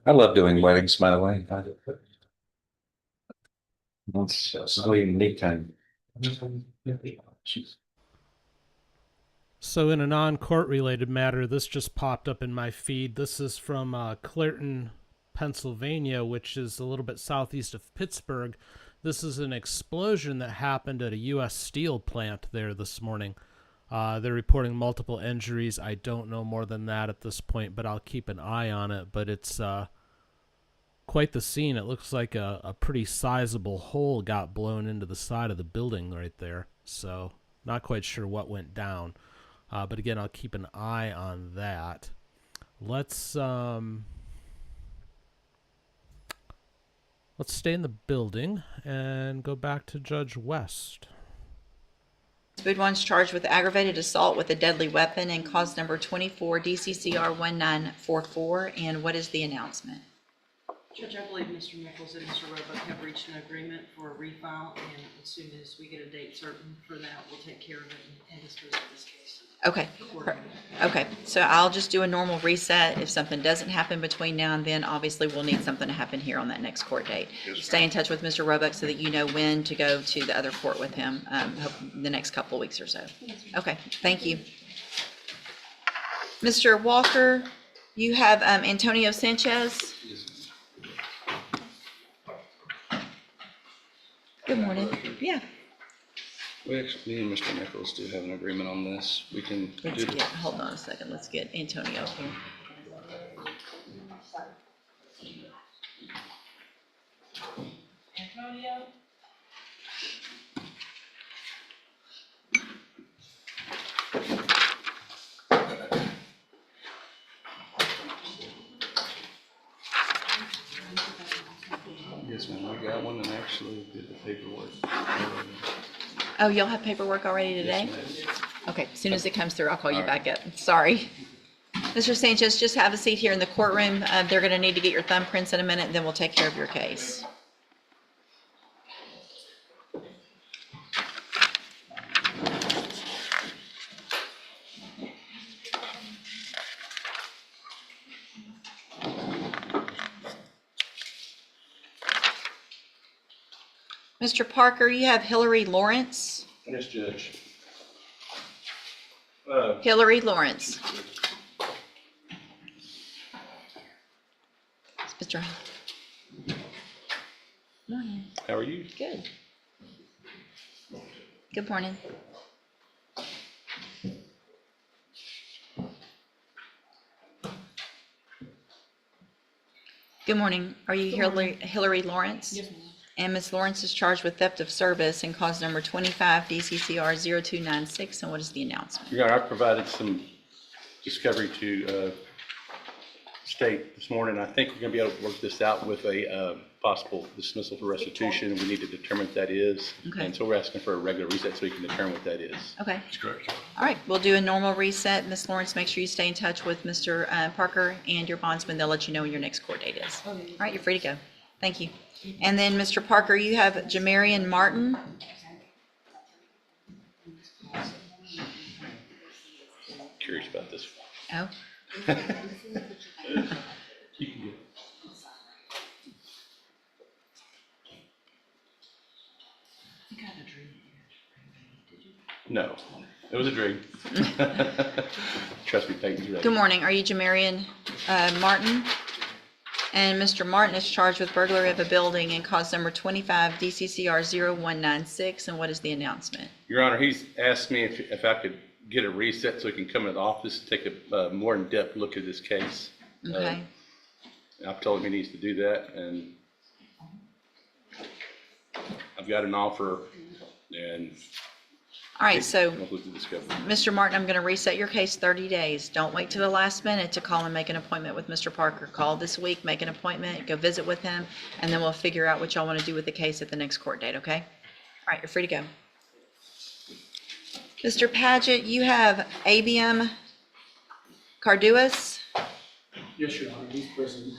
I love doing weddings, by the way. It's a really unique time. So in a non-court related matter, this just popped up in my feed. This is from Clayton, Pennsylvania, which is a little bit southeast of Pittsburgh. This is an explosion that happened at a U.S. steel plant there this morning. They're reporting multiple injuries. I don't know more than that at this point, but I'll keep an eye on it. But it's quite the scene. It looks like a pretty sizable hole got blown into the side of the building right there. So not quite sure what went down. But again, I'll keep an eye on that. Let's stay in the building and go back to Judge West. Boudin's charged with aggravated assault with a deadly weapon and cause number 24 DCCR 1944. And what is the announcement? Judge, I believe Mr. Nichols and Mr. Roebuck have reached an agreement for a refile, and as soon as we get a date certain for that, we'll take care of it and dispose of this case. Okay, okay, so I'll just do a normal reset. If something doesn't happen between now and then, obviously we'll need something to happen here on that next court date. Stay in touch with Mr. Roebuck so that you know when to go to the other court with him, the next couple of weeks or so. Okay, thank you. Mr. Walker, you have Antonio Sanchez. Good morning. Yeah. We actually, me and Mr. Nichols do have an agreement on this. We can Let's do get, hold on a second. Let's get Antonio here. Antonio? Yes, ma'am, we got one and actually did the paperwork. Oh, you'll have paperwork already today? Okay, as soon as it comes through, I'll call you back up. Sorry. Mr. Sanchez, just have a seat here in the courtroom. They're going to need to get your thumbprints in a minute, and then we'll take care of your case. Mr. Parker, you have Hillary Lawrence. Yes, Judge. Hillary Lawrence. Mr. Morning. How are you? Good. Good morning. Good morning. Are you Hillary Lawrence? Yes, ma'am. And Ms. Lawrence is charged with theft of service and cause number 25 DCCR 0296. And what is the announcement? Your Honor, I provided some discovery to state this morning. I think we're going to be able to work this out with a possible dismissal for restitution. We need to determine what that is. Okay. And so we're asking for a regular reset so we can determine what that is. Okay. That's correct. All right. We'll do a normal reset. Ms. Lawrence, make sure you stay in touch with Mr. Parker and your bondsman. They'll let you know when your next court date is. All right. You're free to go. Thank you. And then, Mr. Parker, you have Jamarian Martin. Curious about this. Oh. You can do it. No, it was a dream. Trust me, Peyton's ready. Good morning. Are you Jamarian Martin? And Mr. Martin is charged with burglary of a building and cause number 25 DCCR 0196. And what is the announcement? Your Honor, he's asked me if I could get a reset so he can come into the office, take a more in-depth look at this case. Okay. I've told him he needs to do that, and I've got an offer, and All right. So, I'll look at the discovery. Mr. Martin, I'm going to reset your case 30 days. Don't wait to the last minute to call and make an appointment with Mr. Parker. Call this week, make an appointment, go visit with him, and then we'll figure out what y'all want to do with the case at the next court date, okay? All right, you're free to go. Mr. Paget, you have ABM Carduas. Yes, Your Honor, he's present.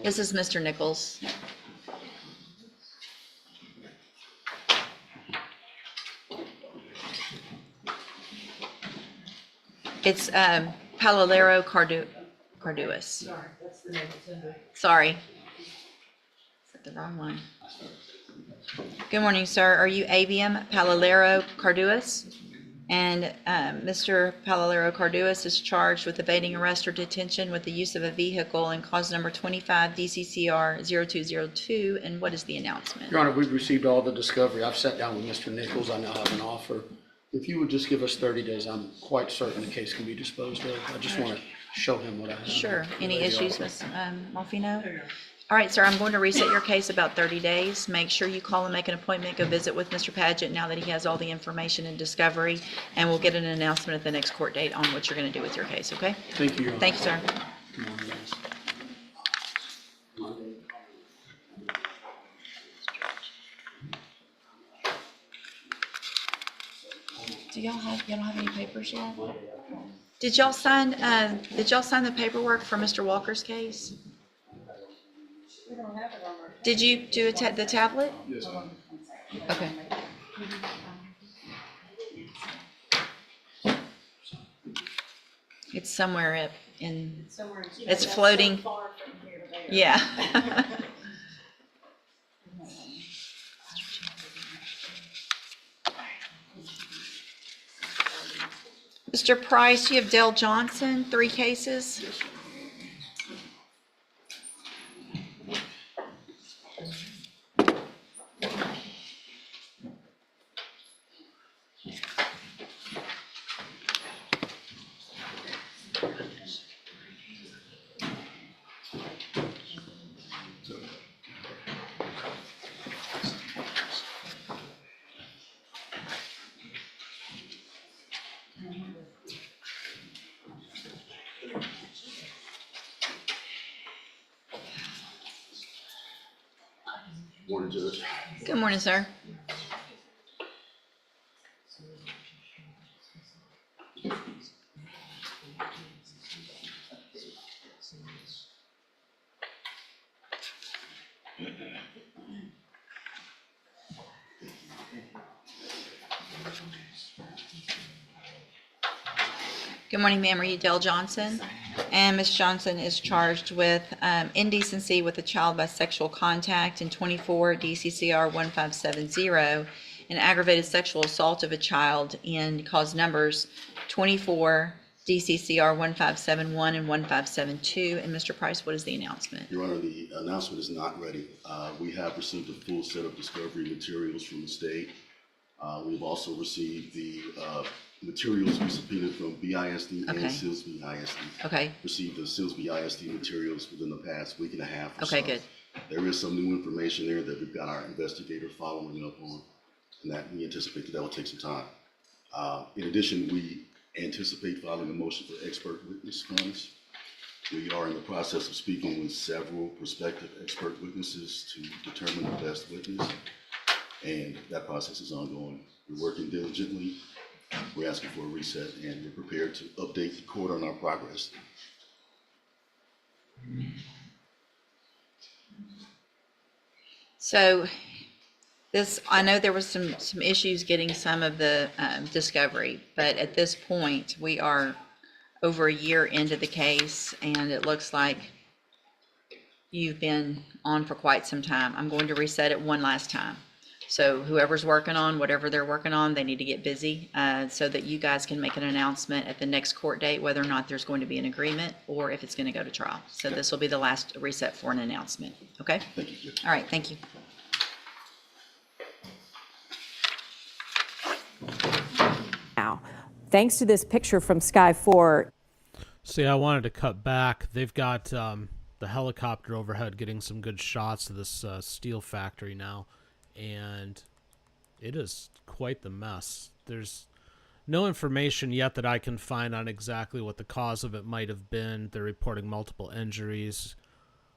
This is Mr. Nichols. It's Palolero Carduas. Sorry, that's the name it's under. Sorry. Is that the wrong one? Good morning, sir. Are you ABM Palolero Carduas? And Mr. Palolero Carduas is charged with evading arrest or detention with the use of a vehicle and cause number 25 DCCR 0202. And what is the announcement? Your Honor, we've received all the discovery. I've sat down with Mr. Nichols. I now have an offer. If you would just give us 30 days, I'm quite certain the case can be disposed of. I just want to show him what I have. Sure. Any issues, Ms. Malfino? All right, sir, I'm going to reset your case about 30 days. Make sure you call and make an appointment. Go visit with Mr. Paget now that he has all the information and discovery, and we'll get an announcement at the next court date on what you're going to do with your case, okay? Thank you, Your Honor. Thank you, sir. Come on, guys. Do y'all don't have any papers yet? Did y'all sign the paperwork for Mr. Walker's case? Did you do the tablet? Yes. Okay. It's somewhere in, it's floating. Yeah. Mr. Price, you have Dell Johnson, 3 cases. Morning, Judge. Good morning, sir. Good morning, ma'am. Are you Dell Johnson? And Ms. Johnson is charged with indecency with a child by sexual contact in 24 DCCR 1570 and aggravated sexual assault of a child in cause numbers 24 DCCR 1571 and 1572. And Mr. Price, what is the announcement? Your Honor, the announcement is not ready. We have received a full set of discovery materials from the state. We've also received the materials we subpoenaed from BISD and SILSB ISD. Okay. Received the SILSB ISD materials within the past week and a half or Okay, so. good. There is some new information there that we've got our investigator following up on, and that we anticipate that will take some time. In addition, we anticipate filing a motion for expert witness funds. We are in the process of speaking with several prospective expert witnesses to determine the best witness, and that process is ongoing. We're working diligently. We're asking for a reset, and we're prepared to update the court on our progress. So this, I know there was some issues getting some of the discovery, but at this point, we are over a year into the case, and it looks like you've been on for quite some time. I'm going to reset it one last time. So whoever's working on whatever they're working on, they need to get busy so that you guys can make an announcement at the next court date, whether or not there's going to be an agreement or if it's going to go to trial. So this will be the last reset for an announcement. Okay? Thank you. All right. Thank you. Now, thanks to this picture from Sky 4. See, I wanted to cut back. They've got the helicopter overhead getting some good shots of this steel factory now. And it is quite the mess. There's no information yet that I can find on exactly what the cause of it might have been. They're reporting multiple injuries.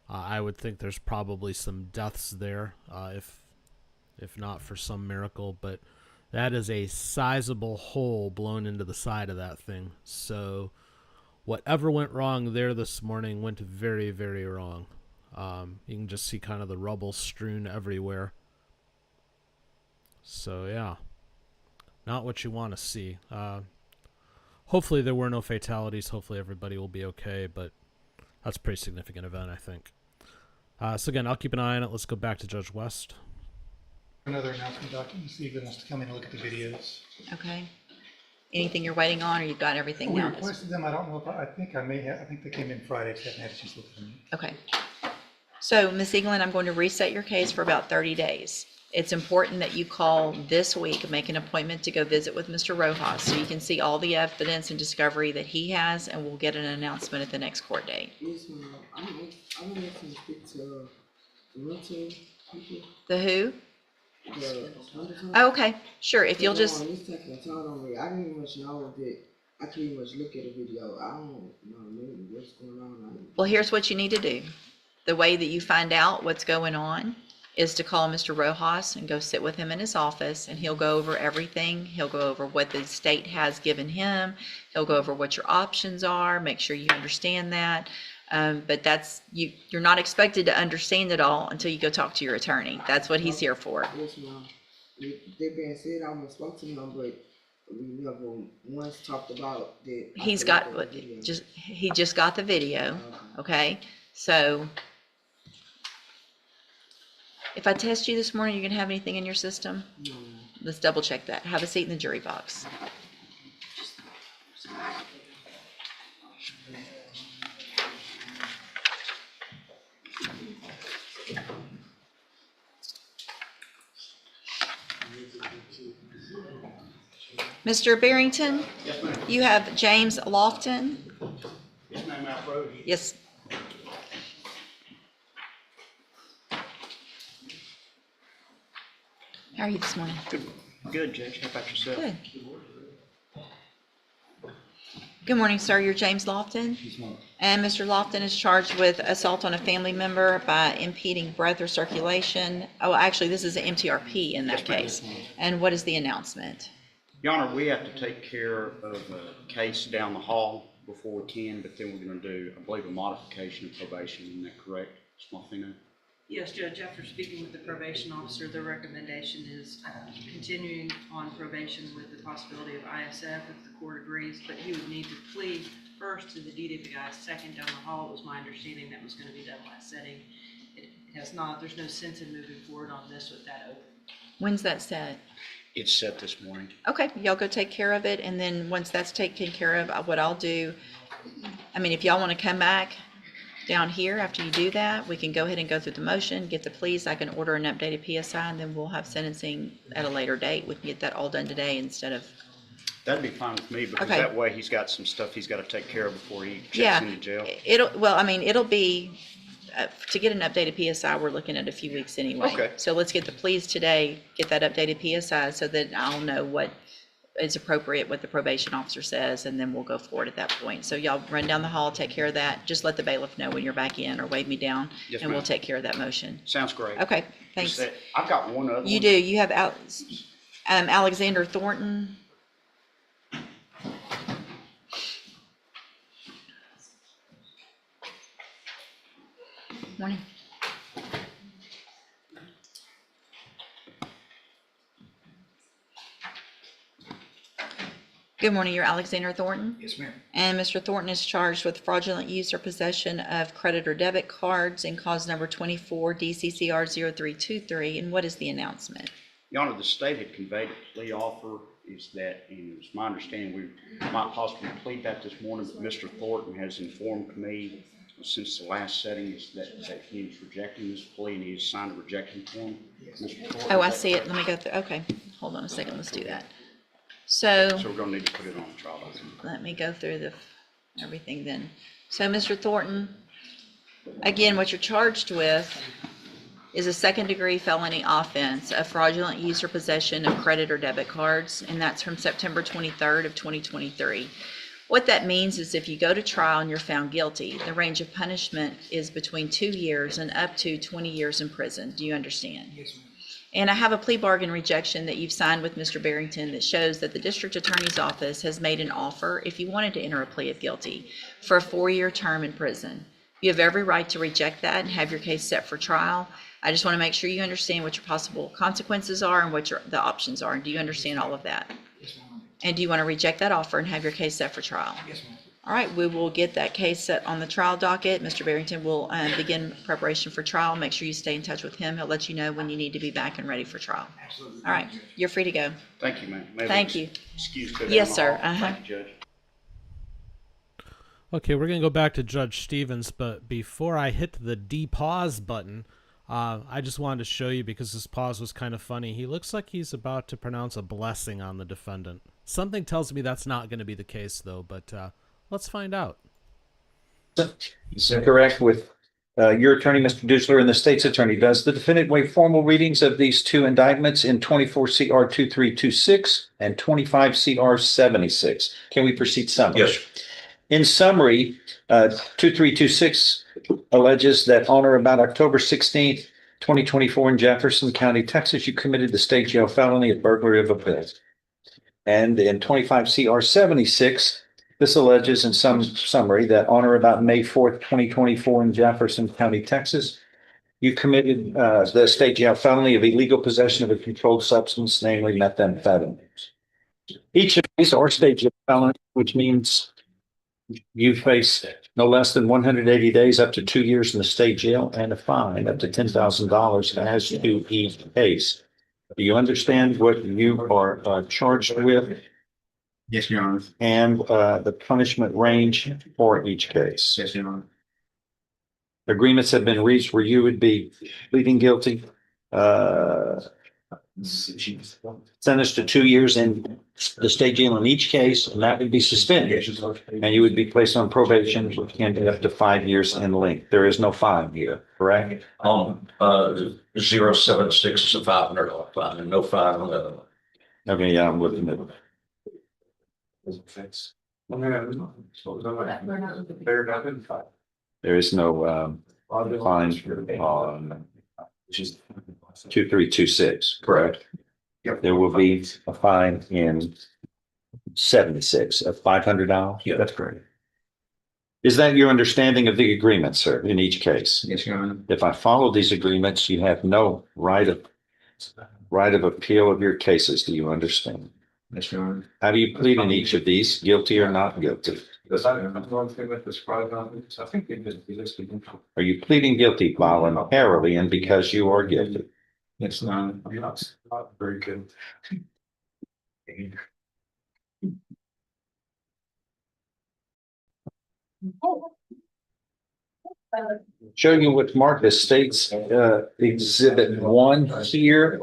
I would think there's probably some deaths there, if not for some miracle. But that is a sizable hole blown into the side of that thing. So whatever went wrong there this morning went very, very wrong. You can just see kind of the rubble strewn everywhere. So yeah, not what you want to see. Hopefully there were no fatalities. Hopefully everybody will be okay, but that's a pretty significant event, I think. So again, I'll keep an eye on it. Let's go back to Judge West. Another announcement document, Stephen has to come in and look at the videos. Okay. Anything you're waiting on, or you've got everything We now? requested them, I don't know if, I think they came in Friday, just haven't had a chance to look at them. Okay. So, Ms. Eaglin, I'm going to reset your case for about 30 days. It's important that you call this week, make an appointment to go visit with Mr. Rojas so you can see all the evidence and discovery that he has, and we'll get an announcement at the next court date. Yes, ma'am. I'm going to speak to the Middleton people. The who? The Middleton. Oh, okay, sure. If you'll just. He's taking a turn on me. I didn't even much know that. I couldn't even much look at the video. I don't know maybe what's going on. Well, here's what you need to do. The way that you find out what's going on is to call Mr. Rojas and go sit with him in his office, and he'll go over everything. He'll go over what the state has given him. He'll go over what your options are, make sure you understand that. But that's, you're not expected to understand it all until you go talk to your attorney. That's what he's here for. Yes, ma'am. That being said, I almost spoke to him, but we never once talked about that. He's got, he just got the video, okay? So if I test you this morning, you're gonna have anything in your system? No. Let's double check that. Have a seat in the jury box. Mr. Barrington? Yes, ma'am. You have James Lofton? Yes, ma'am, Mount Road. Yes. How are you this morning? Good, Judge. How about yourself? Good. Good morning, sir. You're James Lofton? And Mr. Lofton is charged with assault on a family member by impeding breath or circulation. Oh, actually, this is an MTRP in that case. And what is the announcement? Your Honor, we have to take care of a case down the hall before we can, but then we're going to do, I believe, a modification of probation. Isn't that correct, Ms. Martino? Yes, Judge, after speaking with the probation officer, the recommendation is continuing on probation with the possibility of ISF if the court agrees, but he would need to plead first to the DWI, second down the hall. It was my understanding that was going to be done last setting. It has not. There's no sense in moving forward on this with that open. When's that set? It's set this morning. Okay, y'all go take care of it, and then once that's taken care of, what I'll do, I mean, if y'all want to come back down here after you do that, we can go ahead and go through the motion, get the pleas. I can order an updated PSI, and then we'll have sentencing at a later date. We can get that all done today instead of. That'd be fine with me, because Okay. that way he's got some stuff he's got to take care of before he Yeah, checks into jail. It'll be, to get an updated PSI, we're looking at a few weeks anyway. Okay. So let's get the pleas today, get that updated PSI so that I'll know what is appropriate, what the probation officer says, and then we'll go forward at that point. So y'all run down the hall, take care of that. Just let the bailiff know when you're back in or wave me down, Yes, and we'll ma'am. take care of that motion. Sounds great. Okay, thanks. I've got one other You one. do, you have Alexander Thornton. Morning. Good morning, you're Alexander Thornton? Yes, ma'am. And Mr. Thornton is charged with fraudulent use or possession of credit or debit cards in cause number 24 DCCR 0323. And what is the announcement? Your Honor, the state had conveyed a plea offer. Is that, and it's my understanding, we might possibly plead that this morning, but Mr. Thornton has informed me since the last setting is that he is rejecting this plea, and he's signed a rejection form. Mr. Thornton, Oh, I is that see it. correct? Let me go through. Okay, hold on a second. Let's do that. So So we're gonna need to put it on the trial document. let me go through everything then. So Mr. Thornton, again, what you're charged with is a second-degree felony offense of fraudulent use or possession of credit or debit cards, and that's from September 23rd of 2023. What that means is if you go to trial and you're found guilty, the range of punishment is between 2 years and up to 20 years in prison. Do you understand? Yes, ma'am. And I have a plea bargain rejection that you've signed with Mr. Barrington that shows that the district attorney's office has made an offer, if you wanted to enter a plea of guilty, for a 4-year term in prison. You have every right to reject that and have your case set for trial. I just want to make sure you understand what your possible consequences are and what the options are. Do you understand all of that? Yes, ma'am. And do you want to reject that offer and have your case set for trial? Yes, ma'am. All right, we will get that case set on the trial docket. Mr. Barrington will begin preparation for trial. Make sure you stay in touch with him. He'll let you know when you need to be back and ready for trial. Absolutely. All right, you're free to go. Thank you, ma'am. May I Thank you. Excuse me. Yes, sir. Thank you, Judge. Okay, we're going to go back to Judge Stevens, but before I hit the depause button, I just wanted to show you, because this pause was kind of funny. He looks like he's about to pronounce a blessing on the defendant. Something tells me that's not going to be the case, though, but let's find out. Is that correct with your attorney, Mr. Dusler, and the state's attorney? Does the defendant waive formal readings of these two indictments in 24 CR 2326 and 25 CR 76? Can we proceed summary? Yes. In summary, 2326 alleges that on or about October 16th, 2024 in Jefferson County, Texas, you committed the state jail felony of burglary of a building. And in 25 CR 76, This alleges in some summary that on or about May 4th, 2024 in Jefferson County, Texas, you committed the state jail felony of illegal possession of a controlled substance, namely methamphetamine. Each of these are state jail felonies, which means you face no less than 180 days up to 2 years in the state jail and a fine up to $10,000 as to each case. Do you understand what you are charged with? Yes, Your Honor. And the punishment range for each case? Yes, Your Honor. Agreements have been reached where you would be pleading guilty, sentenced to 2 years in the state jail in each case, and that would be suspended. And you would be placed on probation, which can be up to 5 years in length. There is no fine here, correct? 076 is a $500 fine and no fine on the other one. Okay, yeah, I'm looking at it. There is no fine on 2326, correct? Yep. There will be a fine in 76 of $500. Yeah, that's correct. Is that your understanding of the agreement, sir, in each case? Yes, Your Honor. If I follow these agreements, you have no right of appeal of your cases. Do you understand? Yes, Your Honor. How do you plead in each of these, guilty or not guilty? Are you pleading guilty voluntarily and because you are guilty? Yes, Your Honor. Very good. Showing you what's marked as states exhibit 1 here.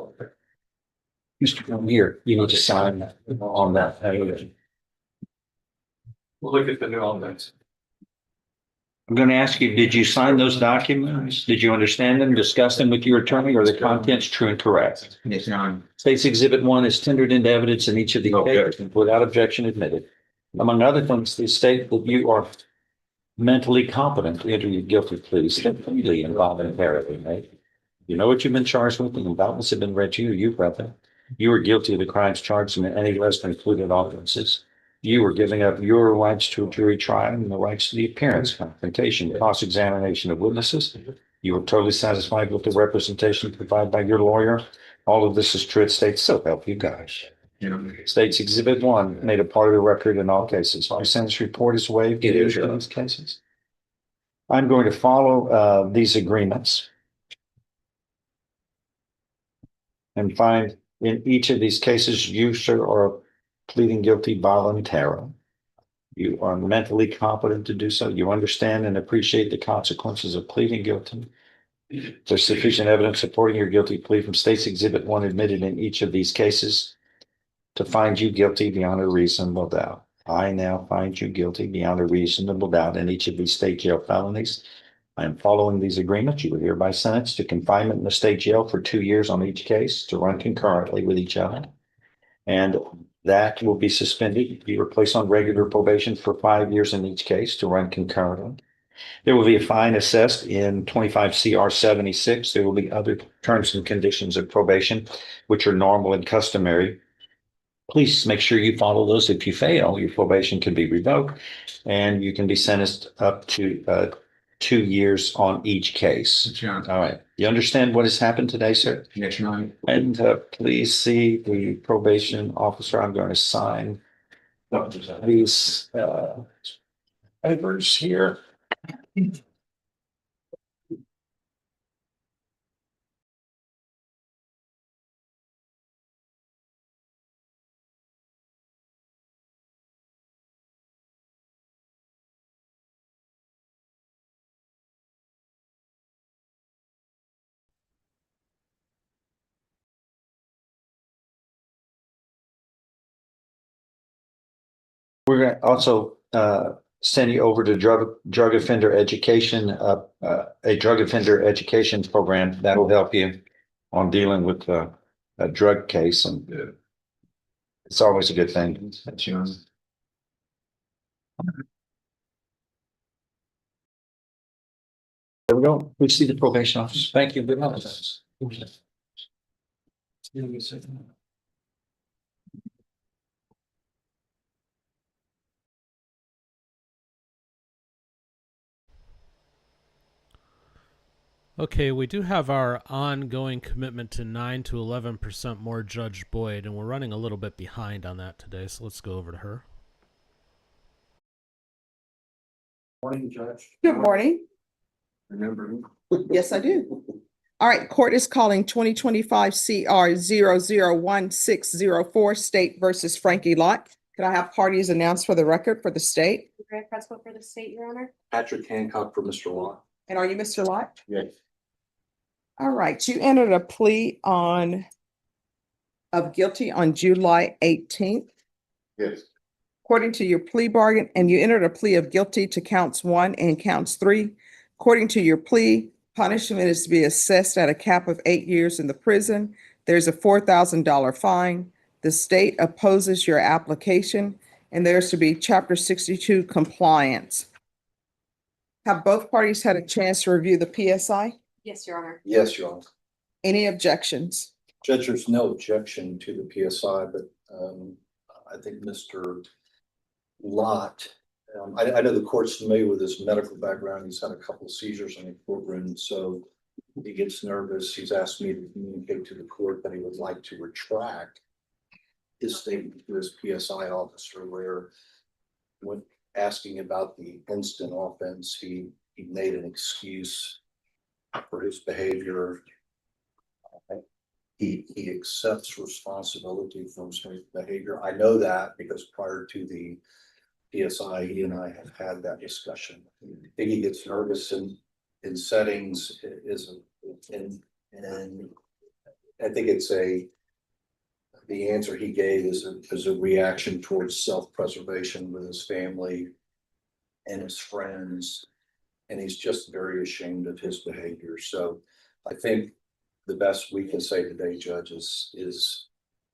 Mr. From here, you need to sign on that. We'll look at the new elements. I'm going to ask you, did you sign those documents? Did you understand them, discuss them with your attorney? Or the contents true and correct? Yes, Your Honor. States exhibit 1 is tendered into evidence in each of the cases without objection admitted. Among other things, the state that you are mentally competent to enter your guilty pleas freely and voluntarily, right? You know what you've been charged with, and the indictments have been read to you. You've read them. You were guilty of the crimes charged in any less than included offenses. You were giving up your rights to a jury trial and the rights to the appearance, confrontation, cross-examination of witnesses. You were totally satisfied with the representation provided by your lawyer. All of this is true at state, so help you guys. States exhibit 1 made a part of the record in all cases. Our sentence report is waived in each of these cases. I'm going to follow these agreements and find in each of these cases, you, sir, are pleading guilty voluntarily. You are mentally competent to do so. You understand and appreciate the consequences of pleading guilty. There's sufficient evidence supporting your guilty plea from States Exhibit 1 admitted in each of these cases to find you guilty beyond a reasonable doubt. I now find you guilty beyond a reasonable doubt in each of these state jail felonies. I am following these agreements. You are hereby sentenced to confinement in the state jail for 2 years on each case to run concurrently with each other. And that will be suspended. Be replaced on regular probation for 5 years in each case to run concurrently. There will be a fine assessed in 25 CR 76. There will be other terms and conditions of probation, which are normal and customary. Please make sure you follow those. If you fail, your probation can be revoked and you can be sentenced up to 2 years on each case. All right. You understand what has happened today, sir? Yes, Your Honor. And please see the probation officer. I'm going to sign these papers here. We're going to also send you over to drug offender education, a drug offender education program that will help you on dealing with a drug case, and it's always a good thing. That's Your Honor. There we go. We see the probation officer. Thank you. Good night. Okay, we do have our ongoing commitment to 9 to 11% more Judge Boyd, and we're running a little bit behind on that today, so let's go over to her. Morning, Judge. Good morning. Remember me? Yes, I do. All right, court is calling 2025 CR 001604 State versus Frankie Lott. Could I have parties announced for the record for the state? Grant Principal for the state, Your Honor. Patrick Hancock for Mr. Lott. And are you Mr. Lott? Yes. All right, you entered a plea of guilty on July 18th. Yes. According to your plea bargain, and you entered a plea of guilty to counts 1 and counts 3. According to your plea, punishment is to be assessed at a cap of 8 years in the prison. There's a $4,000 fine. The state opposes your application, and there's to be Chapter 62 compliance. Have both parties had a chance to review the PSI? Yes, Your Honor. Yes, Your Honor. Any objections? Judge, there's no objection to the PSI, but I think Mr. Lott, I know the court's familiar with his medical background. He's had a couple of seizures in the courtroom, so he gets nervous. He's asked me to communicate to the court that he would like to retract his statement to his PSI officer, where when asking about the instant offense, he made an excuse for his behavior. He accepts responsibility for his behavior. I know that because prior to the PSI, he and I have had that discussion. I think he gets nervous in settings and I think it's the answer he gave is a reaction towards self-preservation with his family and his friends. And he's just very ashamed of his behavior. So I think the best we can say today, Judge, is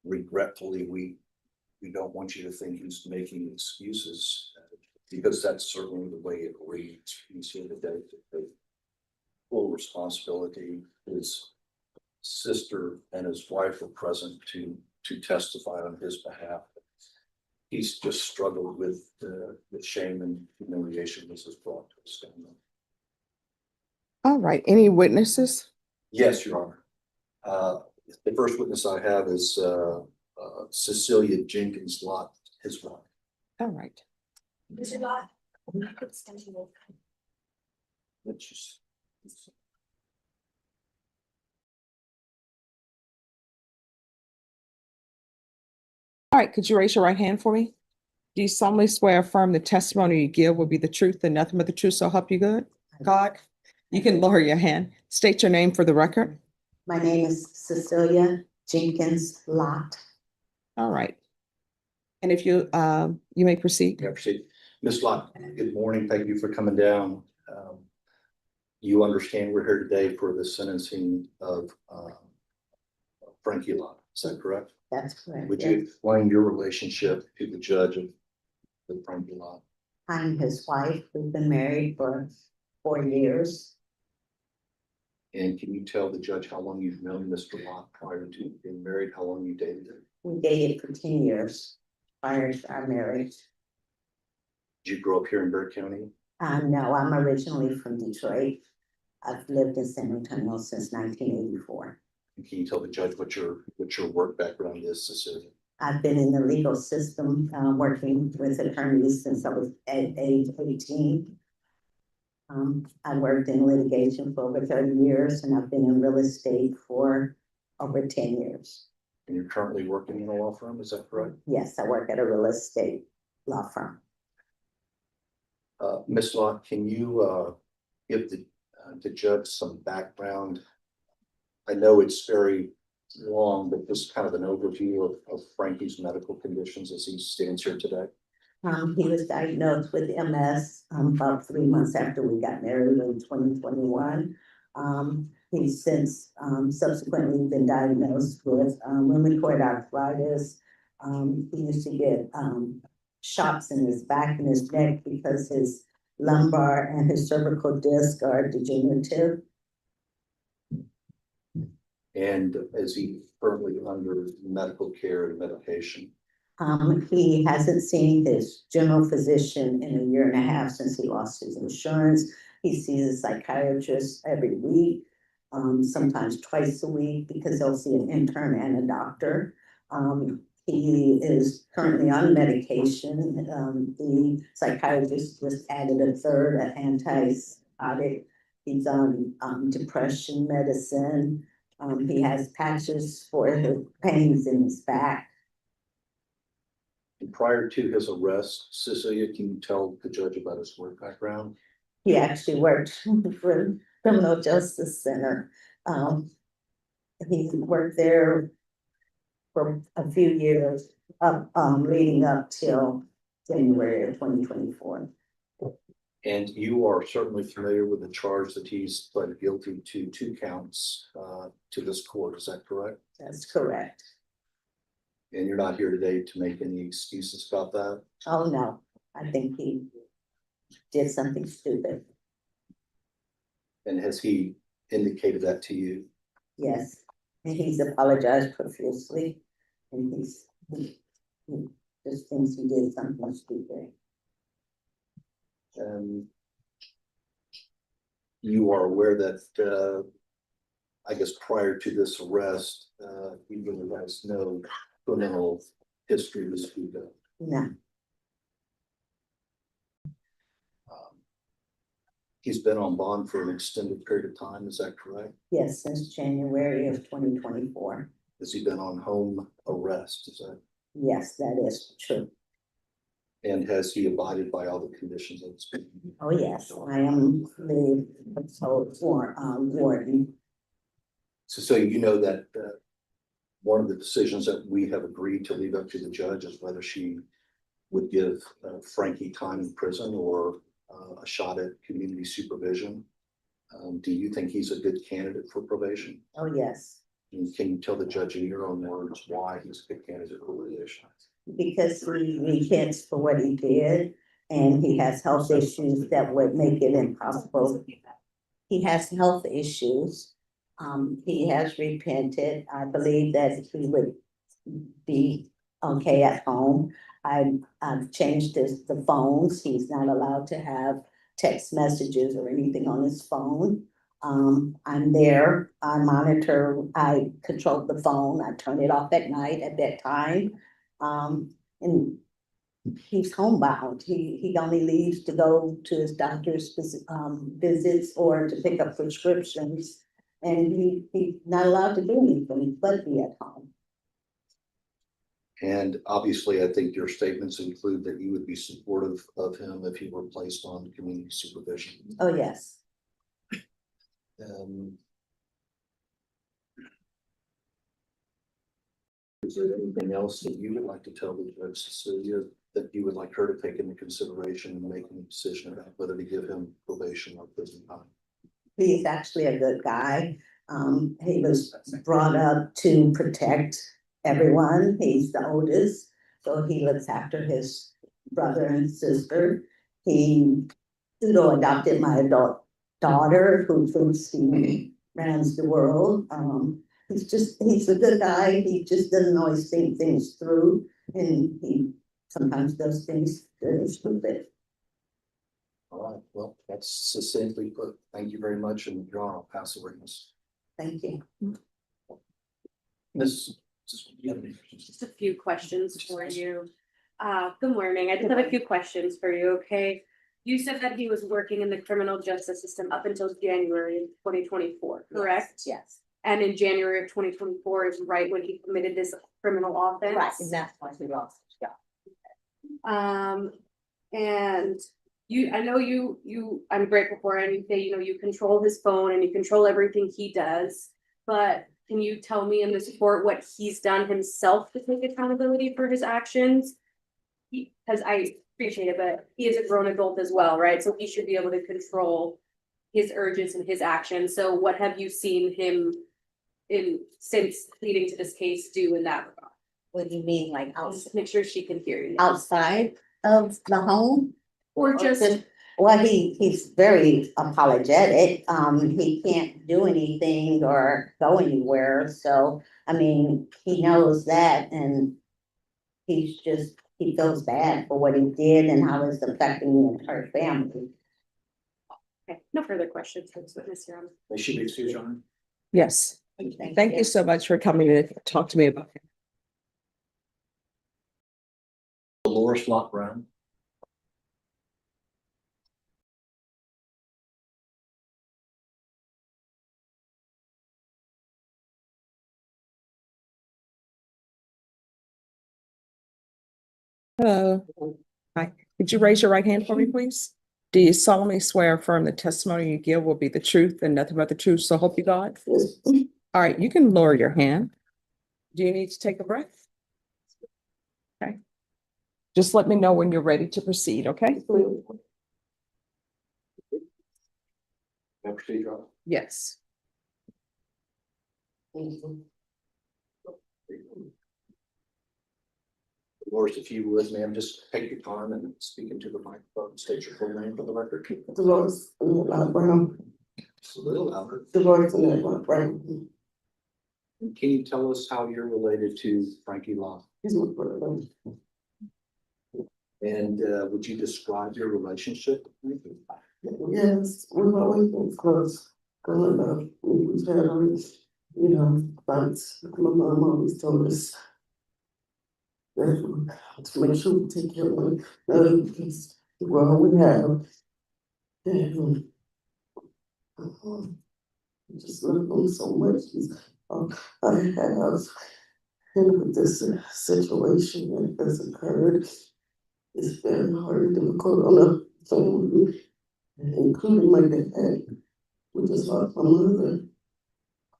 regretfully, we don't want you to think he's making excuses, because that's certainly the way it reads. You see today, the full responsibility. His sister and his wife were present to testify on his behalf. He's just struggled with the shame and humiliation this has brought to his family. All right, any witnesses? Yes, Your Honor. The first witness I have is Cecilia Jenkins Lott, his wife. All right. Mr. Lott. Let's just. All right, could you raise your right hand for me? Do you solemnly swear or affirm the testimony you give will be the truth and nothing but the truth, so help you good? God? You can lower your hand. State your name for the record. My name is Cecilia Jenkins Lott. All right. And if you may proceed. Yeah, proceed. Ms. Lott, good morning. Thank you for coming down. You understand we're here today for the sentencing of Frankie Lott. Is that correct? That's correct. Would you explain your relationship to the judge of Frankie Lott? I'm his wife. We've been married for 4 years. And can you tell the judge how long you've known Mr. Lott prior to being married? How long you dated him? We dated for 10 years prior to our marriage. Did you grow up here in Bexar County? No, I'm originally from Detroit. I've lived in San Antonio since 1984. And can you tell the judge what your work background is, Cecilia? I've been in the legal system, working with attorneys since I was at age 18. I worked in litigation for over 30 years, and I've been in real estate for over 10 years. And you're currently working in a law firm, is that correct? Yes, I work at a real estate law firm. Ms. Lott, can you give the judge some background? I know it's very long, but just kind of an overview of Frankie's medical conditions as he stands here today. He was diagnosed with MS about 3 months after we got married in 2021. He's since subsequently been diagnosed with rheumatoid arthritis. He used to get shocks in his back and his neck because his lumbar and his cervical disc are degenerative. And is he currently under medical care and medication? He hasn't seen his general physician in 1.5 years since he lost his insurance. He sees a psychiatrist every week. sometimes twice a week because they'll see an intern and a doctor. He is currently on medication. The psychiatrist just added a third, an antipsychotic. He's on depression medicine. He has patches for his pains in his back. And prior to his arrest, Cecilia, can you tell the judge about his work background? He actually worked for the Criminal Justice Center. He worked there for a few years, leading up till January of 2024. And you are certainly familiar with the charge that he's pled guilty to 2 counts to this court, is that correct? That's correct. And you're not here today to make any excuses about that? Oh, no, I think he did something stupid. And has he indicated that to you? Yes, and he's apologized profusely, and he just thinks he did something stupid. You are aware that, I guess prior to this arrest, you really has no criminal history to speak of. No, He's been on bond for an extended period of time, is that correct? yes, since January of 2024. Has he been on home arrest, is that? Yes, that is true. And has he abided by all the conditions of his? Oh, yes, I am the warden. So you know that one of the decisions that we have agreed to leave up to the judge is whether she would give Frankie time in prison or a shot at community supervision. Do you think he's a good candidate for probation? Oh, yes, And can you tell the judge in your own words why he's a good candidate for probation? because he repents for what he did, and he has health issues that would make it impossible. He has health issues. He has repented. I believe that he would be okay at home. I've changed the phones. He's not allowed to have text messages or anything on his phone. I'm there. I monitor. I control the phone. I turn it off at night at bedtime. And he's homebound. He only leaves to go to his doctor's visits or to pick up prescriptions. And he's not allowed to do anything but be at home. And obviously, I think your statements include that you would be supportive of him if he were placed on community supervision. Oh, yes. Is there anything else that you would like to tell the judge, Cecilia, that you would like her to take into consideration in making a decision about whether to give him probation or prison time? He's actually a good guy. He was brought up to protect everyone. He's the oldest, so he looks after his brother and sister. He pseudo adopted my adult daughter, who thinks he runs the world. He's a good guy. He just doesn't always think things through, and he sometimes does things that are stupid. All right, well, that's succinctly put. Thank you very much, and Your Honor, I'll pass the witness. Thank you. Miss, do you have any questions? Just a few questions for you. Good morning. I just have a few questions for you, okay? You said that he was working in the criminal justice system up until January of 2024, correct? Yes. And in January of 2024 is right when he committed this criminal offense? Right, and that's why he lost his job. And I know I'm grateful for it, and you say, you control his phone and you control everything he does, but can you tell me in this report what he's done himself to take accountability for his actions? Because I appreciate it, but he is a grown adult as well, right? So he should be able to control his urges and his actions. So what have you seen him since leading to this case do in that regard? What do you mean, like Just make sure she can hear you. outside of the home? Or just, Well, he's very apologetic. He can't do anything or go anywhere. So, I mean, he knows that, and he feels bad for what he did and how it's affecting the entire family. okay, no further questions. Let's witness, Your Honor. May she be excused, Your Honor? Yes. Thank you so much for coming to talk to me about it. Dolores Locke Brown. Hello. Hi. Could you raise your right hand for me, please? Do you solemnly swear or affirm the testimony you give will be the truth and nothing but the truth, so help you God? All right, you can lower your hand. Do you need to take a breath? Okay. Just let me know when you're ready to proceed, okay? Yes. Dolores, if you would, ma'am, just take your time and speak into the microphone, state your full name for the record. Dolores Brown. Just a little louder. Dolores Brown. Can you tell us how you're related to Frankie Locke? He's my brother. And would you describe your relationship? Yes, we've always been close. Growing up, we've had our, fights. My mom always told us that to make sure we take care of one another because we're all we have. And I just love him so much. I have handled this situation that has occurred. It's very hard and difficult on a family, including my dad. We just lost my mother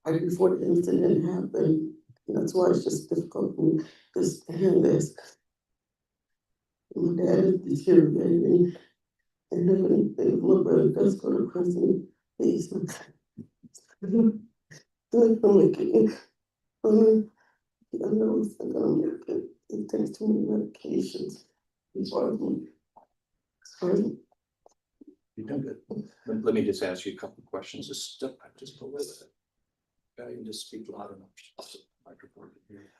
right before the incident happened. And that's why it's just difficult for me to stand this. My dad is deteriorating, and if anything, my brother does go to prison. He's not making it. I know he's not gonna make it. He takes too many medications. As far as You've done good. Let me just ask you a couple of questions. Just step back just a little bit. Okay, and just speak loud enough. Microphone here.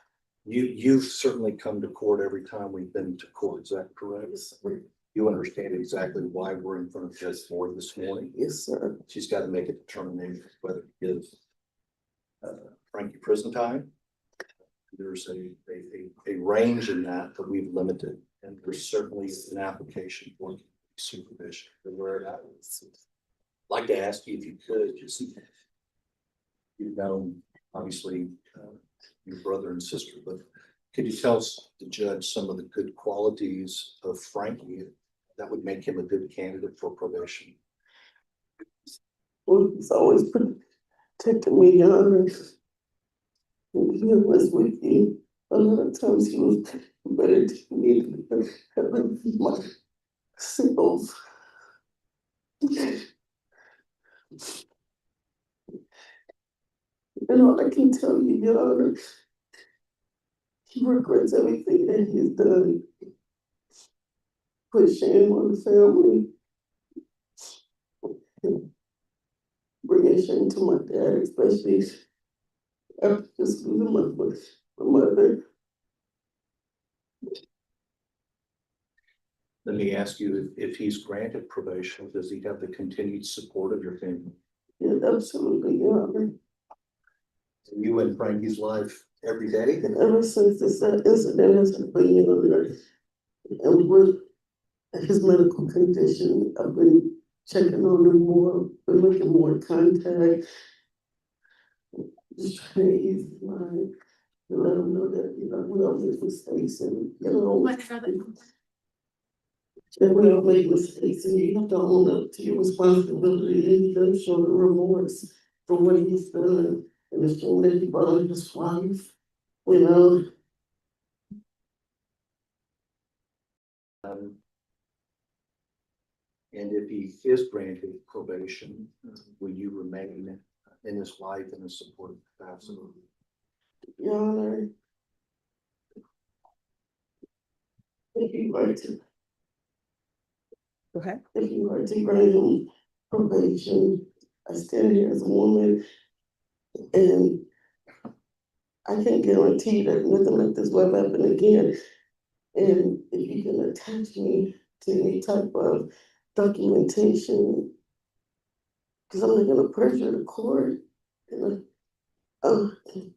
You've certainly come to court every time we've been to court. Is that correct? Yes, sir. You understand exactly why we're in front of Judge Ford this morning. Yes, sir. She's got to make a determination whether to give Frankie prison time. There's a range in that we've limited, and there's certainly an application for supervision. Where that is. I'd like to ask you if you could just, you've known obviously your brother and sister, but could you tell the judge some of the good qualities of Frankie that would make him a good candidate for probation? Well, he's always protecting me, and he was with me. A lot of times he was better to me than my siblings. And all I can tell you, Your Honor, he regrets everything that he's done. Put shame on the family. Bringing shame to my dad, especially after just losing my mother. Let me ask you, if he's granted probation, does he have the continued support of your family? Yeah, absolutely, Your Honor. You in Frankie's life every day? And ever since this incident has been, Your Honor, and with his medical condition, I've been checking on him more, been making more contact. Just trying to ease his mind, to let him know that, we all make mistakes and, that we all make mistakes and you have to own up to your responsibility, and he does show the remorse for what he's done and the shame that he brought on his wife, And if he is granted probation, will you remain in his life in a supportive capacity? Your Honor, if you were to, Go ahead. if you were to grant him probation, I stand here as a woman, and I can't guarantee that nothing like this will happen again. And if you can attach me to any type of documentation, because I'm not gonna perjure the court, and I can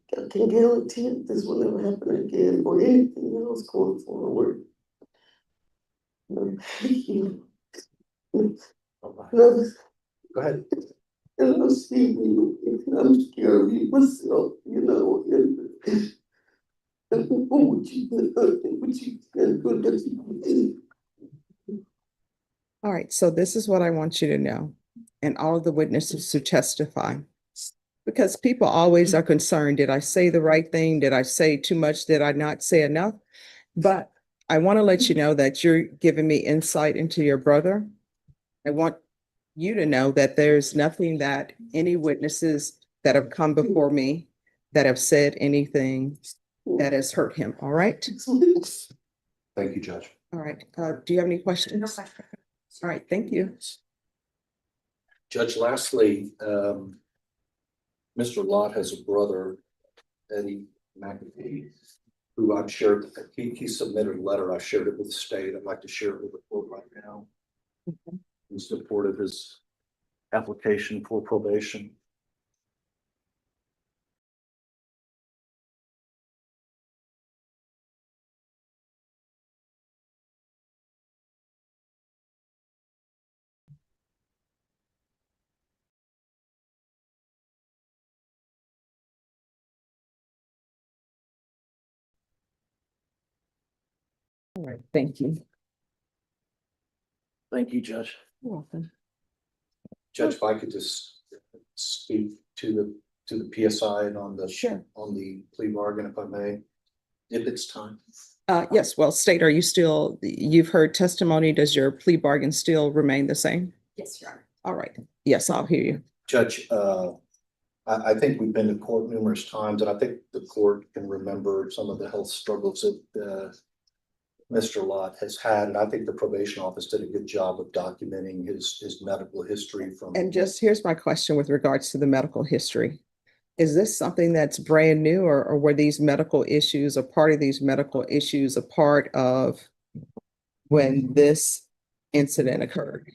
guarantee it, this will never happen again or anything else going forward. Thank you. Go ahead. And I'm speaking, I'm scared of you myself, you know, and what you can do. All right, so this is what I want you to know, and all of the witnesses to testify. Because people always are concerned, did I say the right thing? Did I say too much? Did I not say enough? But I want to let you know that you're giving me insight into your brother. I want you to know that there's nothing that any witnesses that have come before me that have said anything that has hurt him, all right? Thank you, Judge. All right, do you have any questions? All right, thank you. Judge, lastly, Mr. Lott has a brother, Eddie McNally, who I've shared, he submitted a letter. I shared it with the state. I'd like to share it with the court right now. In support of his application for probation. All right, thank you. Thank you, Judge. You're welcome. Judge, if I could just speak to the PSI and on the on the plea bargain, if I may, if it's time. Yes, well, State, are you still, you've heard testimony, does your plea bargain still remain the same? Yes, Your Honor. All right, yes, I'll hear you. Judge, I think we've been to court numerous times, and I think the court can remember some of the health struggles that Mr. Lott has had, and I think the probation office did a good job of documenting his medical history from. And just, here's my question with regards to the medical history. Is this something that's brand new, or were these medical issues, a part of these medical issues, a part of when this incident occurred?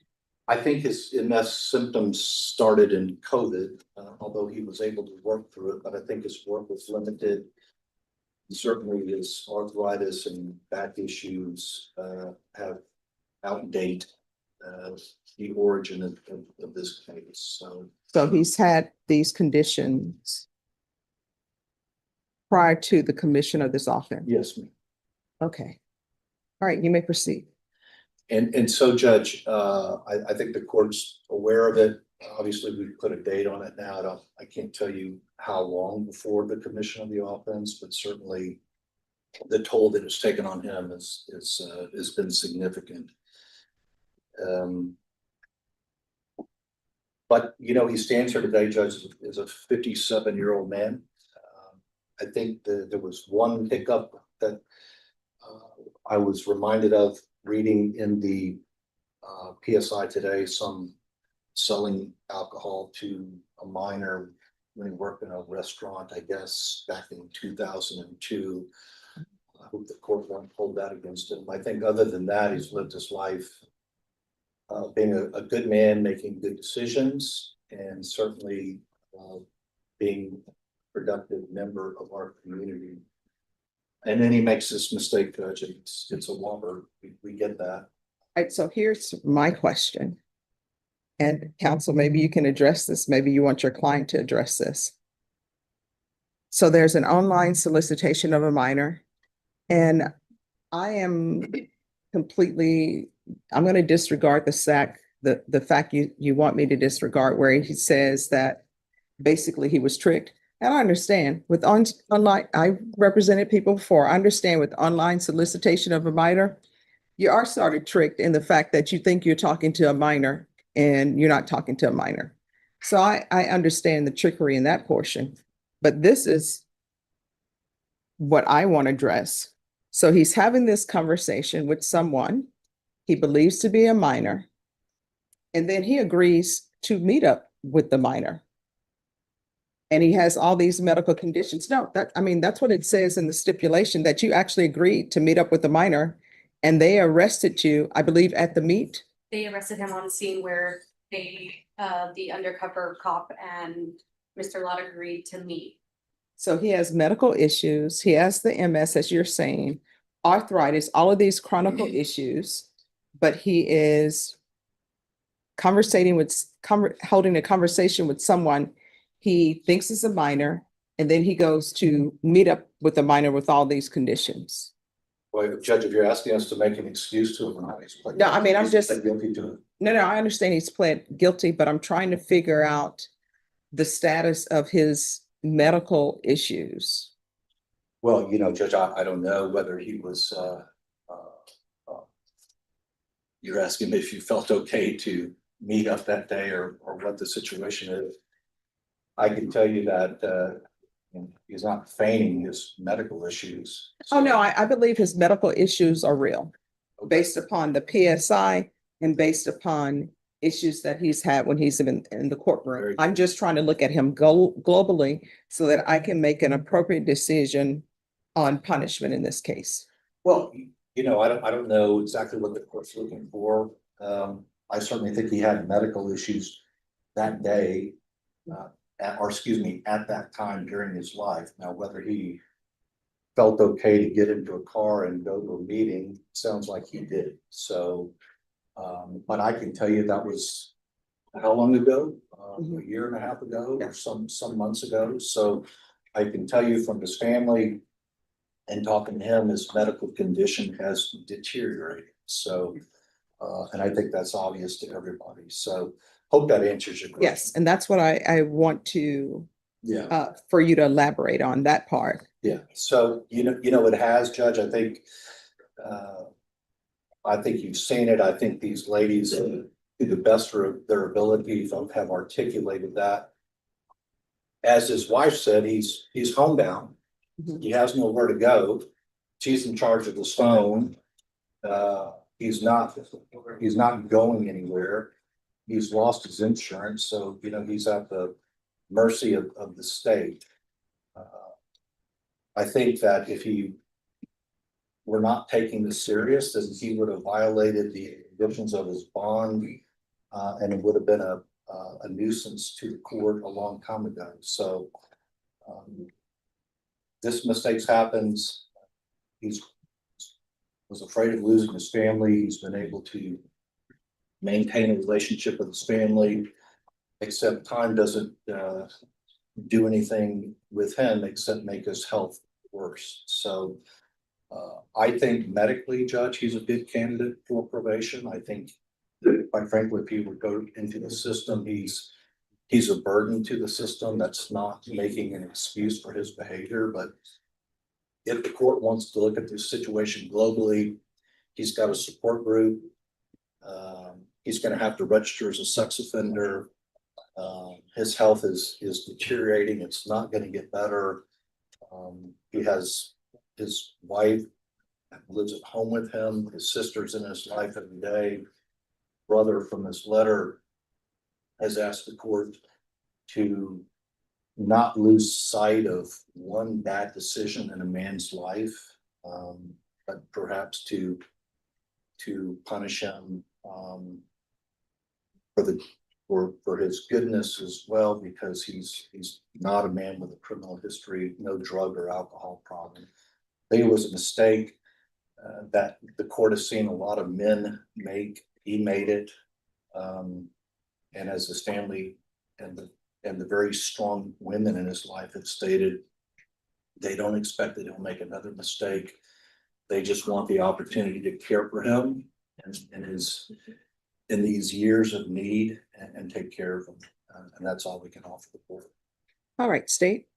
I think his MS symptoms started in COVID, although he was able to work through it, but I think his work was limited. Certainly his arthritis and back issues have outdate the origin of this case. So he's had these conditions prior to the commission of this offense? Yes, ma'am. Okay. All right, you may proceed. And so, Judge, I think the court's aware of it. Obviously, we've put a date on it now. I can't tell you how long before the commission of the offense, but certainly the toll that it's taken on him has been significant. But, you know, he stands here today, Judge, as a 57-year-old man. I think there was one hiccup that I was reminded of reading in the PSI today, some selling alcohol to a minor when he worked in a restaurant, I guess, back in 2002. I hope the court won't hold that against him. I think other than that, he's lived his life being a good man, making good decisions, and certainly being a productive member of our community. And then he makes this mistake, Judge. It's a whopper. We get that. All right, so here's my question. And counsel, maybe you can address this. Maybe you want your client to address this. So there's an online solicitation of a minor, and I am completely, I'm going to disregard the fact you want me to disregard, where he says that basically he was tricked. And I understand with online, I represented people before. I understand with online solicitation of a minor, you are sort of tricked in the fact that you think you're talking to a minor and you're not talking to a minor. So I understand the trickery in that portion, but this is what I want to address. So he's having this conversation with someone he believes to be a minor, and then he agrees to meet up with the minor. And he has all these medical conditions. No, that's what it says in the stipulation, that you actually agreed to meet up with the minor, and they arrested you, I believe, at the meet. They arrested him on the scene where the undercover cop and Mr. Lott agreed to meet. So he has medical issues. He has the MS, as you're saying, arthritis, all of these chronic issues, but he is holding a conversation with someone he thinks is a minor, and then he goes to meet up with a minor with all these conditions. Well, Judge, if you're asking us to make an excuse to him, No, I mean, I'm just, guilty to it. no, I understand he's pled guilty, but I'm trying to figure out the status of his medical issues. Well, Judge, I don't know whether he was, you're asking me if you felt okay to meet up that day or what the situation is. I can tell you that, he's not feigning his medical issues. Oh, no, I believe his medical issues are real, based upon the PSI and based upon issues that he's had when he's in the courtroom. I'm just trying to look at him globally so that I can make an appropriate decision on punishment in this case. Well, I don't know exactly what the court's looking for. I certainly think he had medical issues that day, at that time during his life. Now, whether he felt okay to get into a car and go to a meeting, sounds like he did. So, but I can tell you that was how long ago? A year and a half ago, or some months ago. So I can tell you from his family and talking to him, his medical condition has deteriorated. So, and I think that's obvious to everybody. So hope that answers your question. Yes, and that's what I want to, for you to elaborate on that part. Yeah, so, it has, Judge, I think you've seen it. I think these ladies, to the best of their ability, have articulated that. As his wife said, he's homebound. He has nowhere to go. She's in charge of his phone. He's not going anywhere. He's lost his insurance, so, he's at the mercy of the state. I think that if he were not taking this serious, then he would have violated the conditions of his bond, and it would have been a nuisance to the court a long time ago. So, this mistake happens. Was afraid of losing his family. He's been able to maintain a relationship with his family, except time doesn't do anything with him except make his health worse. So I think medically, Judge, he's a good candidate for probation. I think, quite frankly, if he would go into the system, he's a burden to the system. That's not making an excuse for his behavior, but if the court wants to look at this situation globally, he's got a support group. He's going to have to register as a sex offender. His health is deteriorating. It's not going to get better. He has his wife lives at home with him. His sister's in his life every day. Brother, from this letter, has asked the court to not lose sight of one bad decision in a man's life, but perhaps to punish him for his goodness as well, because he's not a man with a criminal history, no drug or alcohol problem. I think it was a mistake that the court has seen a lot of men make. He made it, and as his family and the very strong women in his life have stated, they don't expect that he'll make another mistake. They just want the opportunity to care for him in these years of need and take care of him. And that's all we can offer the court. All right, state.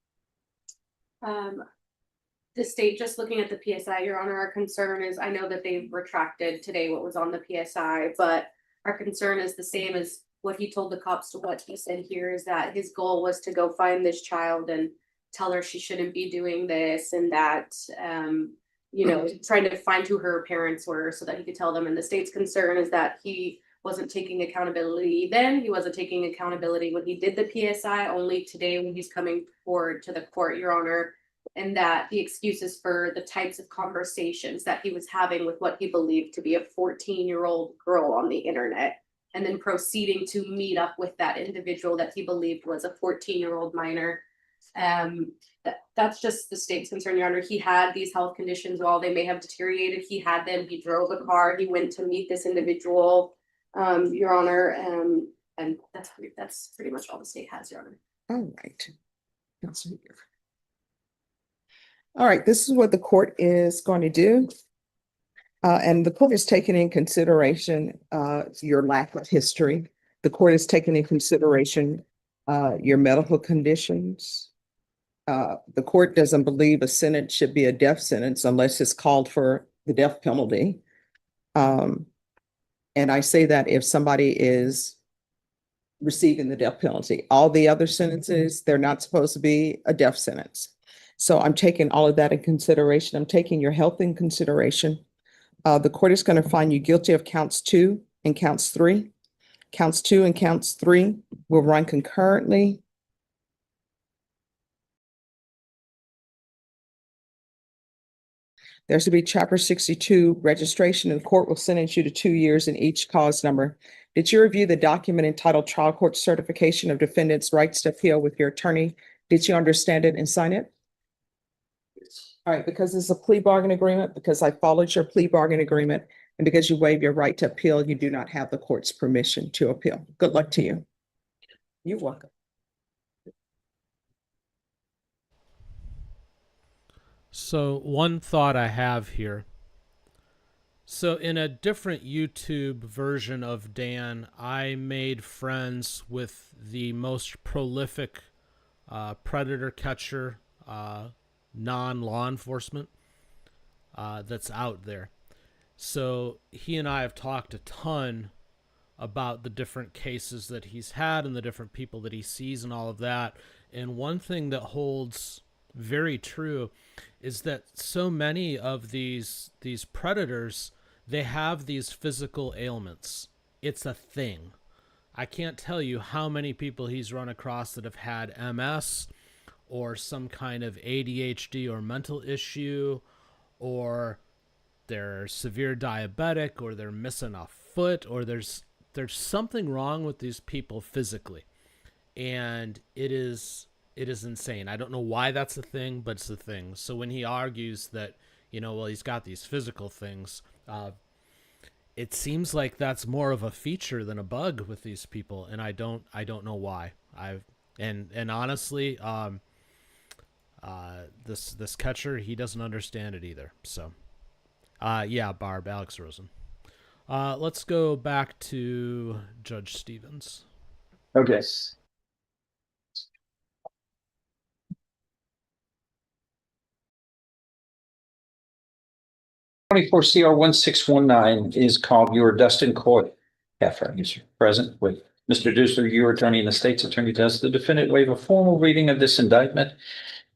The state, just looking at the PSI, Your Honor, our concern is, I know that they've retracted today what was on the PSI, but our concern is the same as what he told the cops to what he said here, is that his goal was to go find this child and tell her she shouldn't be doing this and that, trying to find who her parents were so that he could tell them. And the state's concern is that he wasn't taking accountability then. He wasn't taking accountability when he did the PSI, only today when he's coming forward to the court, Your Honor. And that the excuses for the types of conversations that he was having with what he believed to be a 14-year-old girl on the internet, and then proceeding to meet up with that individual that he believed was a 14-year-old minor. That's just the state's concern, Your Honor. He had these health conditions. While they may have deteriorated, he had them. He drove a car. He went to meet this individual, Your Honor. And that's pretty much all the state has, Your Honor. All right. All right, this is what the court is going to do. And the court is taking in consideration your lack of history. The court is taking in consideration your medical conditions. The court doesn't believe a sentence should be a death sentence unless it's called for the death penalty. And I say that if somebody is receiving the death penalty, all the other sentences, they're not supposed to be a death sentence. So I'm taking all of that in consideration. I'm taking your health in consideration. The court is going to find you guilty of counts 2 and counts 3. Counts 2 and counts 3 will run concurrently. There should be Chapter 62 registration, and the court will sentence you to 2 years in each cause number. Did you review the document entitled Trial Court Certification of Defendant's Rights to Appeal with your attorney? Did you understand it and sign it? All right, because it's a plea bargain agreement, because I followed your plea bargain agreement, and because you waive your right to appeal, you do not have the court's permission to appeal. Good luck to you. You're welcome. So one thought I have here. So in a different YouTube version of Dan, I made friends with the most prolific predator catcher, non-law enforcement that's out there. So he and I have talked a ton about the different cases that he's had and the different people that he sees and all of that. And one thing that holds very true is that so many of these predators, they have these physical ailments. It's a thing. I can't tell you how many people he's run across that have had MS or some kind of ADHD or mental issue, or they're severe diabetic, or they're missing a foot, or there's something wrong with these people physically. And it is insane. I don't know why that's a thing, but it's a thing. So when he argues that, well, he's got these physical things, it seems like that's more of a feature than a bug with these people, and I don't know why. And honestly, this catcher, he doesn't understand it either. So, yeah, Barb, Alex Rosen. Let's go back to Judge Stevens. Okay. 24 CR 1619 is called your Dustin Court. Is present with Mr. Dusler, your attorney, and the state's attorney. Does the defendant waive a formal reading of this indictment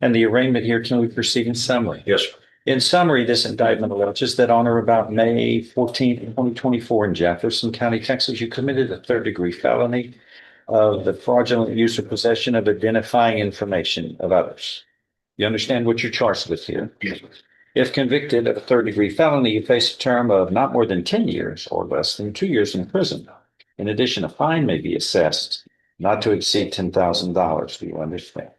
and the arraignment here to proceed in summary? Yes, sir. In summary, this indictment alleges that on or about May 14th, 2024 in Jefferson County, Texas, you committed a third-degree felony of the fraudulent use or possession of identifying information of others. You understand what you're charged with here? Yes, sir. If convicted of a third-degree felony, you face a term of not more than 10 years or less than 2 years in prison. In addition, a fine may be assessed not to exceed $10,000. Do you understand?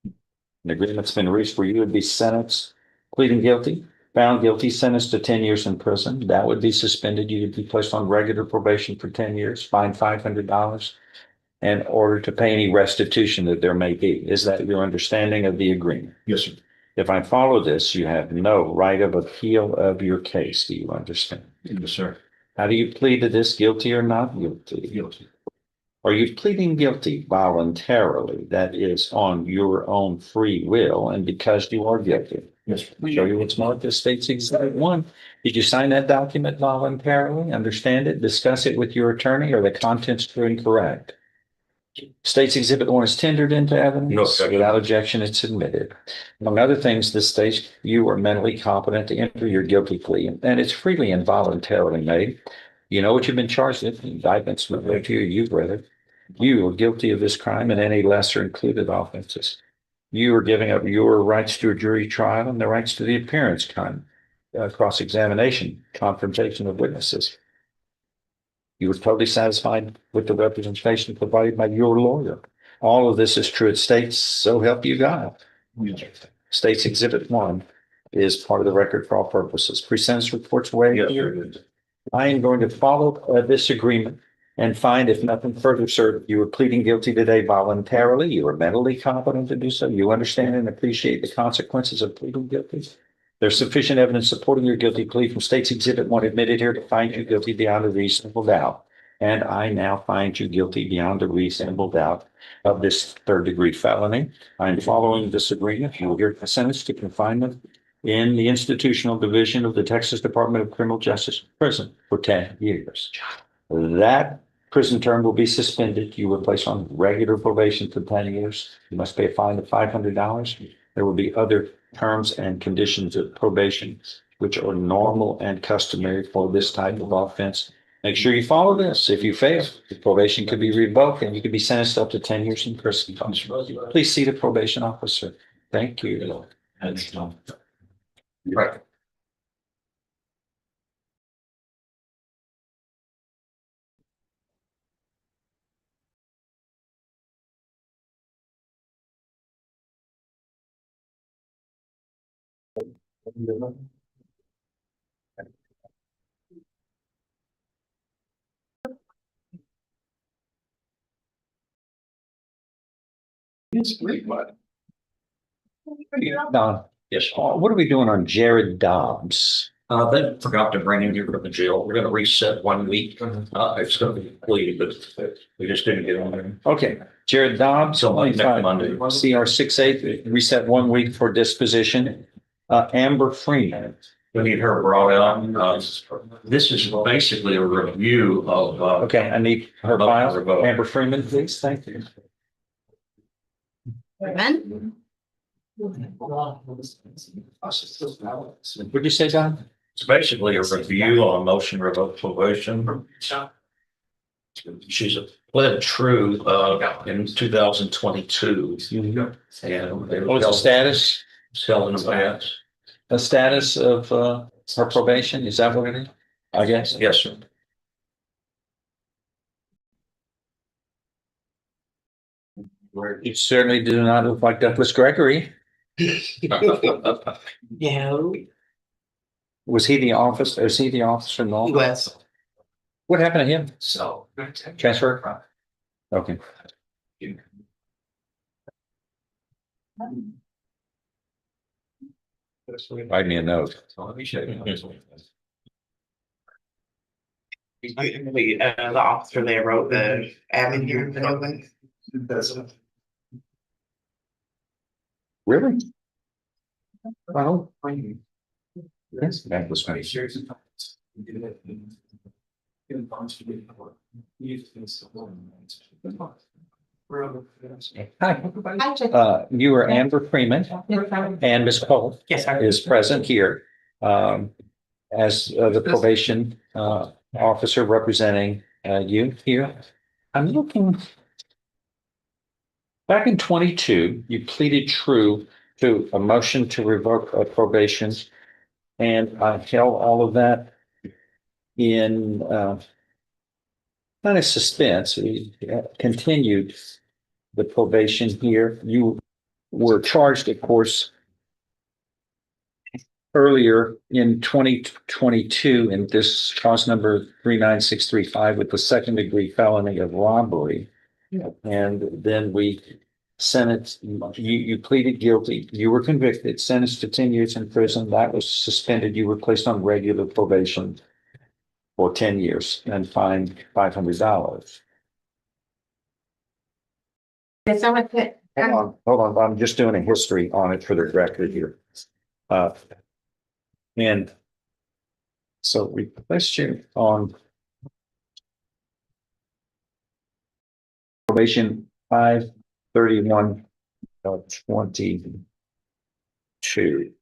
An agreement's been reached where you would be sentenced, pleading guilty, found guilty, sentenced to 10 years in prison. That would be suspended. You would be placed on regular probation for 10 years, fined $500, in order to pay any restitution that there may be. Is that your understanding of the agreement? Yes, sir. If I follow this, you have no right of appeal of your case. Do you understand? Yes, sir. How do you plead to this, guilty or not guilty? Guilty. Are you pleading guilty voluntarily? That is on your own free will and because you are guilty? Yes, sir. Show you what's marked as State's Exhibit 1. Did you sign that document voluntarily? Understand it? Discuss it with your attorney? Or the contents true and correct? State's Exhibit 1 is tendered into evidence. No objection. Without objection, it's admitted. Among other things, this states you are mentally competent to enter your guilty plea, and it's freely and voluntarily made. You know what you've been charged with. The indictment's read to you. You've read it. You are guilty of this crime and any lesser included offenses. You are giving up your rights to a jury trial and the rights to the appearance, cross-examination, confrontation of witnesses. You were totally satisfied with the representation provided by your lawyer. All of this is true. It states, so help you God. States Exhibit 1 is part of the record for all purposes. Pre-sentence reports waived here. I am going to follow this agreement and find, if nothing further, sir, you are pleading guilty today voluntarily. You are mentally competent to do so. You understand and appreciate the consequences of pleading guilty. There's sufficient evidence supporting your guilty plea from State's Exhibit 1 admitted here to find you guilty beyond a reasonable doubt. And I now find you guilty beyond a reasonable doubt of this third-degree felony. I'm following this agreement. You will hear sentenced to confinement in the institutional division of the Texas Department of Criminal Justice prison for 10 years. That prison term will be suspended. You were placed on regular probation for 10 years. You must pay a fine of $500. There will be other terms and conditions of probation, which are normal and customary for this type of offense. Make sure you follow this. If you fail, the probation could be revoked and you could be sentenced up to 10 years in prison. Please see the probation officer. Thank you. Right. Don, yes. What are we doing on Jared Dobbs? They forgot to bring him here from the jail. We're gonna reset 1 week. It's gonna be completed, but we just didn't get on there. Okay, Jared Dobbs, So next Monday. CR 68, reset 1 week for disposition. Amber Freeman. We need her brought out. This is basically a review of. Okay, I need her file. Amber Freeman, please. Thank you. Amen. What'd you say, Don? It's basically a review on a motion revoke probation. She's pled true in 2022. And What's the status? Held in abeyance. The status of her probation? Is that what it is? I guess. Yes, sir. You certainly do not look like Douglas Gregory. Yeah. Was he the officer? Is he the officer in law? Yes. What happened to him? So. Transfer? Okay. Write me a note. The officer there wrote the admin here for nobody. Really? Well, yes, that was me. Hi. You are Amber Freeman and Ms. Cole. Yes, sir. Is present here as the probation officer representing you here. I'm looking. Back in 22, you pleaded true to a motion to revoke probation, and I held all of that in kind of suspense. We continued the probation here. You were charged, of course, earlier in 2022 in this cause number 39635 with the second-degree felony of robbery. And then we sentenced, you pleaded guilty, you were convicted, sentenced to 10 years in prison. That was suspended. You were placed on regular probation for 10 years and fined $500. Hold on. I'm just doing a history on it for the record here. And so we placed you on probation 5/31/22.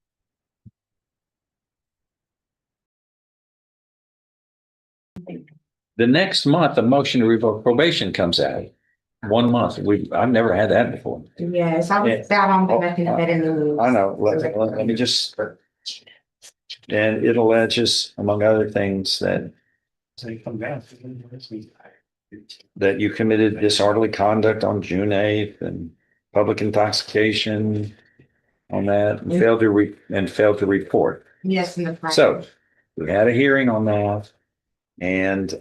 The next month, a motion to revoke probation comes out. 1 month. I've never had that before. Yes, I was down on the back of that in the loop. I know. Let me just. And it alleges, among other things, that that you committed disorderly conduct on June 8th and public intoxication on that and failed to report. Yes, in the. So we had a hearing on that and,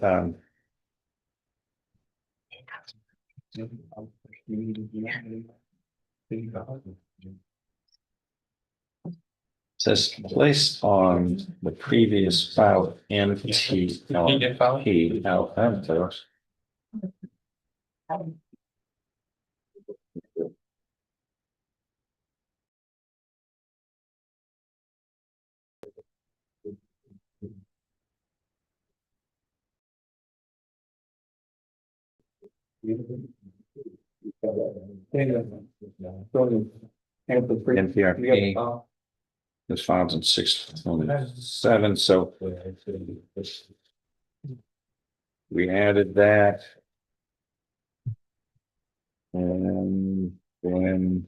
says placed on the previous file MTLP. Now, NPRP was filed in 6/7, so we added that. And then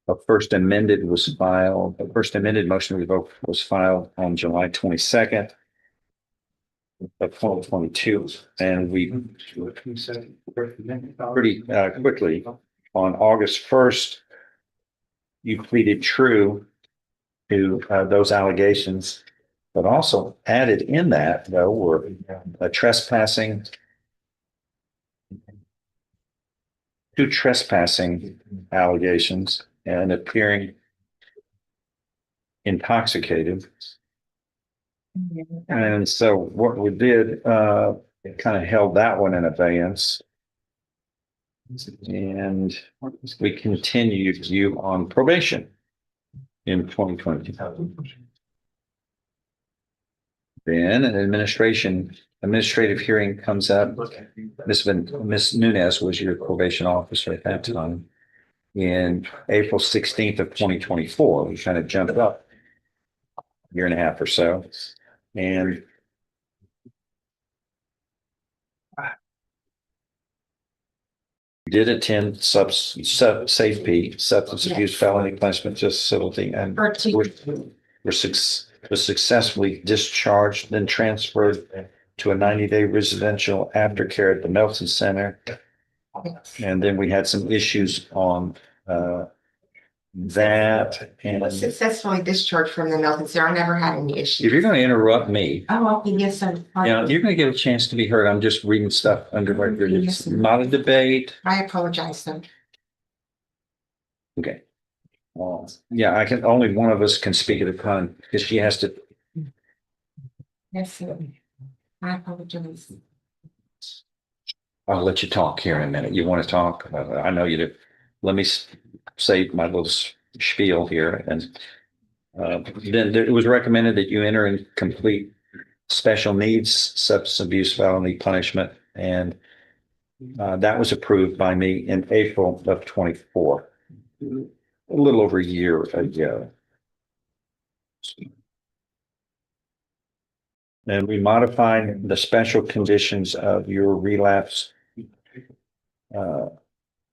a first amended motion to revoke was filed on July 22nd of 2022, and we pretty quickly on August 1st, you pleaded true to those allegations, but also added in that though were trespassing allegations and appearing intoxicated. And so what we did, kind of held that one in abeyance. And we continued you on probation in 2020. Then an administrative hearing comes up. Miss Nunez was your probation officer at that time. In April 16th of 2024, we kind of jumped up a year and a half or so. And did attend substance abuse felony punishment facility and was successfully discharged, then transferred to a 90-day residential aftercare at the Middleton Center. And then we had some issues on that. And Was successfully discharged from the Middleton Center. I never had any issues. if you're going to interrupt me, Oh, okay, yes, sir. you're going to get a chance to be heard. I'm just reading stuff under record. It's not a debate. I apologize, sir. Okay. Well, yeah, only one of us can speak at a time because she has to. Yes, sir. I apologize. I'll let you talk here in a minute. You want to talk? I know you do. Let me say my little spiel here. And then it was recommended that you enter and complete special needs substance abuse felony punishment. And that was approved by me in April of 24, a little over a year ago. And we modified the special conditions of your relapse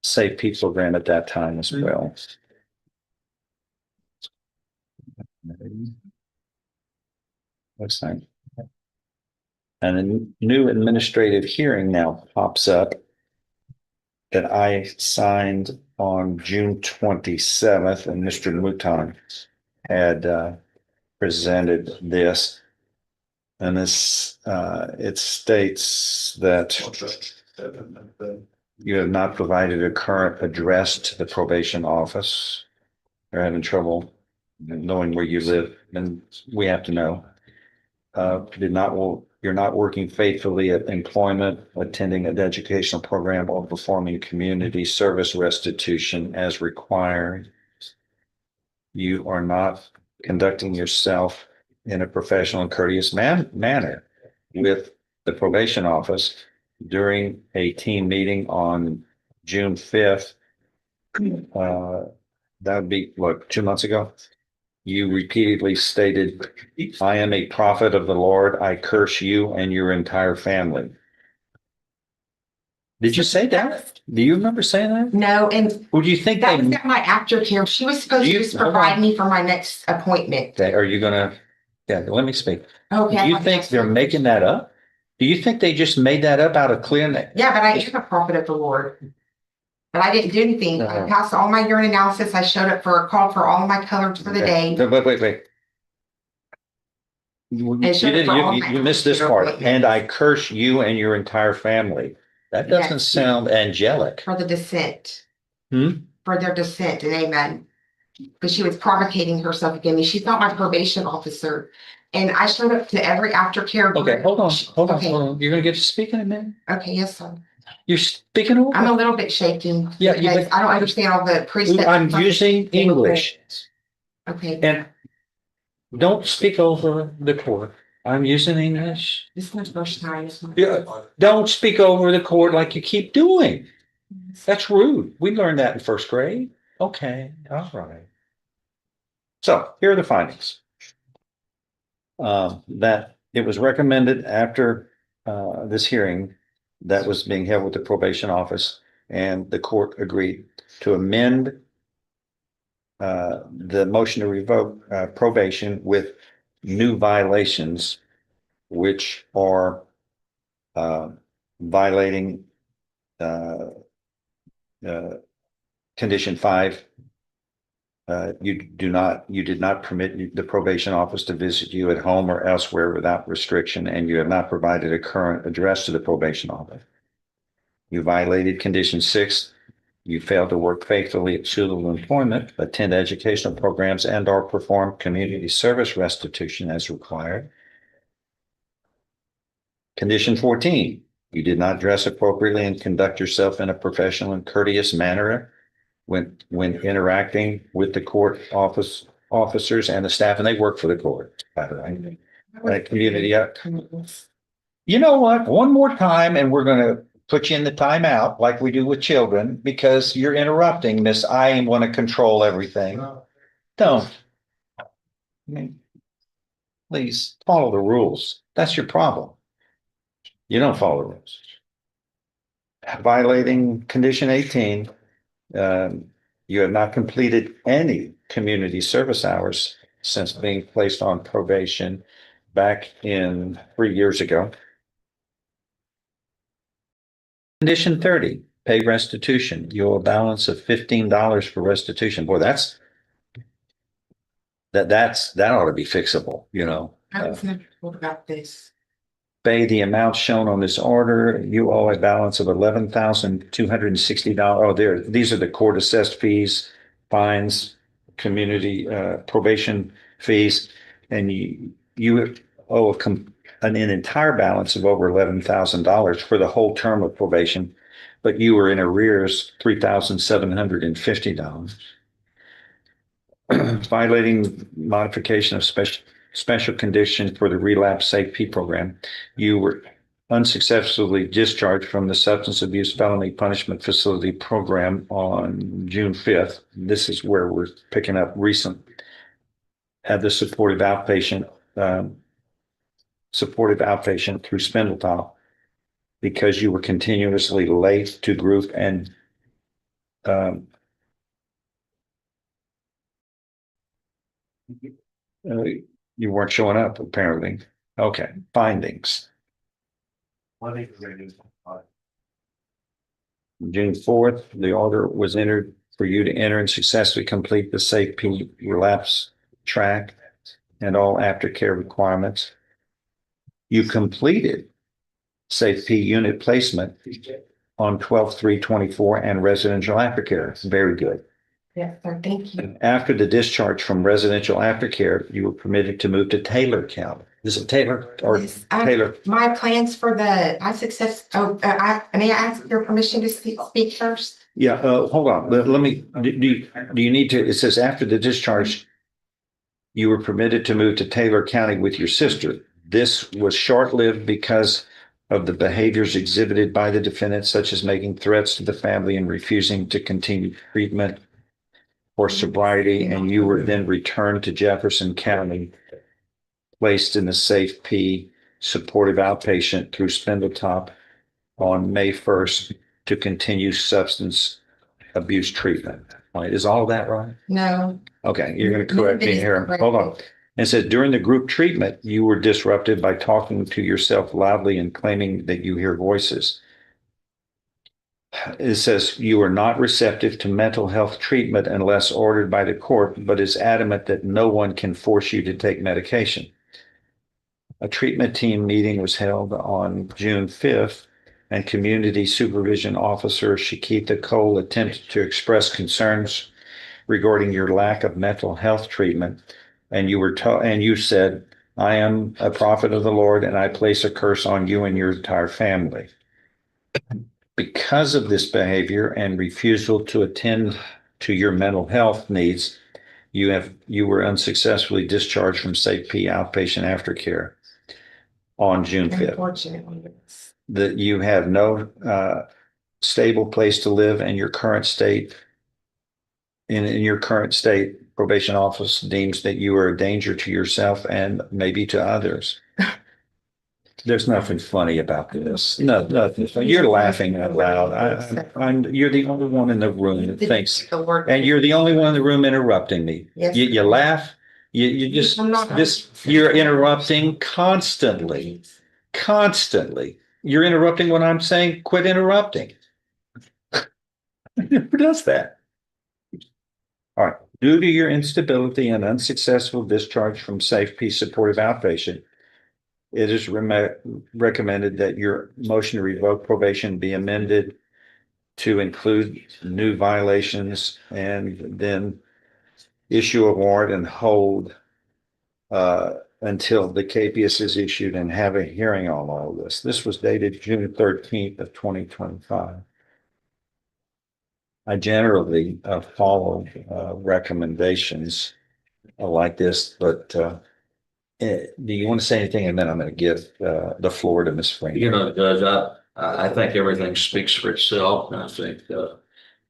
safe P program at that time as well. What's that? And a new administrative hearing now pops up that I signed on June 27th, and Mr. Middleton had presented this. And this, it states that you have not provided a current address to the probation office. They're having trouble knowing where you live, and we have to know. You're not working faithfully at employment, attending an educational program, or performing community service restitution as required. You are not conducting yourself in a professional and courteous manner with the probation office during a team meeting on June 5th. That would be, 2 months ago? You repeatedly stated, "I am a prophet of the Lord. I curse you and your entire family." Did you say that? Do you remember saying that? No, and Who do you think that was at my aftercare. She was supposed to just provide me for my next appointment. Okay, are you gonna, let me speak. Okay. Do you think they're making that up? Do you think they just made that up out of clear? Yeah, but I am a prophet of the Lord. But I didn't do anything. I passed all my urine analysis. I showed up for a call for all of my colors for the day. Wait. You didn't, you missed this part. And I curse you and your entire family. That doesn't Yes. sound angelic. For the dissent. Hmm? For their dissent and amen. But she was provocating herself against me. She's not my probation officer. And I showed up to every aftercare. Okay, hold on. Okay. You're gonna get to speak in a minute? Okay, yes, sir. You're speaking over? I'm a little bit shaken. Yeah, because I don't understand all the precepts. I'm using English. Okay. And don't speak over the court. I'm using English. This is my first time. Yeah, don't speak over the court like you keep doing. That's rude. We learned that in first grade. Okay, all right. So here are the findings. That it was recommended after this hearing that was being held with the probation office, and the court agreed to amend the motion to revoke probation with new violations, which are violating condition 5. You did not permit the probation office to visit you at home or elsewhere without restriction, and you have not provided a current address to the probation office. You violated condition 6. You failed to work faithfully at suitable employment, attend educational programs, and or perform community service restitution as required. Condition 14. You did not dress appropriately and conduct yourself in a professional and courteous manner when interacting with the court officers and the staff, and they work for the court, by the way. Community. You know what? One more time, and we're going to put you in the timeout like we do with children, because you're interrupting, Miss. I want to control everything. Don't. I mean, please follow the rules. That's your problem. You don't follow the rules. Violating condition 18. You have not completed any community service hours since being placed on probation back in 3 years ago. Condition 30, pay restitution. You owe a balance of $15 for restitution. Boy, that ought to be fixable, you know. I was never told about this. Pay the amount shown on this order. You owe a balance of $11,260. Oh, these are the court assessed fees, fines, community probation fees, and you owe an entire balance of over $11,000 for the whole term of probation, but you were in arrears $3,750. Violating modification of special condition for the relapse safe P program. You were unsuccessfully discharged from the substance abuse felony punishment facility program on June 5th. This is where we're picking up recent. Had the supportive outpatient through Spindletop because you were continuously late to group and you weren't showing up, apparently. Okay, findings. June 4th, the order was entered for you to enter and successfully complete the Safe P relapse track and all aftercare requirements. You completed Safe P unit placement on 12/3/24 and residential aftercare. Very good. Yes, sir. Thank you. After the discharge from residential aftercare, you were permitted to move to Taylor County. Is it Taylor or Taylor? My plans for the may I ask your permission to speak first? Yeah, hold on. Let me, do you need to, it says after the discharge, you were permitted to move to Taylor County with your sister. This was short-lived because of the behaviors exhibited by the defendant, such as making threats to the family and refusing to continue treatment for sobriety, and you were then returned to Jefferson County, placed in the Safe P supportive outpatient through Spindletop on May 1st to continue substance abuse treatment. Right? Is all of that right? No. Okay, you're going to correct me here. Hold on. And said during the group treatment, you were disrupted by talking to yourself loudly and claiming that you hear voices. It says you are not receptive to mental health treatment unless ordered by the court, but is adamant that no one can force you to take medication. A treatment team meeting was held on June 5th, and Community Supervision Officer Shakita Cole attempted to express concerns regarding your lack of mental health treatment. And you said, I am a prophet of the Lord, and I place a curse on you and your entire family. Because of this behavior and refusal to attend to your mental health needs, you were unsuccessfully discharged from Safe P outpatient aftercare on June 5th. Unfortunately. That you have no stable place to live in your current state. In your current state, probation office deems that you are a danger to yourself and maybe to others. There's nothing funny about this. No, nothing. You're laughing out loud. You're the only one in the room that thinks, and you're the only one in the room interrupting me. Yes. You laugh. You just you're interrupting constantly. Constantly. You're interrupting when I'm saying quit interrupting. Who does that? All right. Due to your instability and unsuccessful discharge from Safe P supportive outpatient, it is recommended that your motion to revoke probation be amended to include new violations and then issue a warrant and hold until the capias is issued and have a hearing on all of this. This was dated June 13th of 2025. I generally follow recommendations like this, but do you want to say anything? And then I'm going to give the floor to Ms. Frank. Judge, I think everything speaks for itself. And I think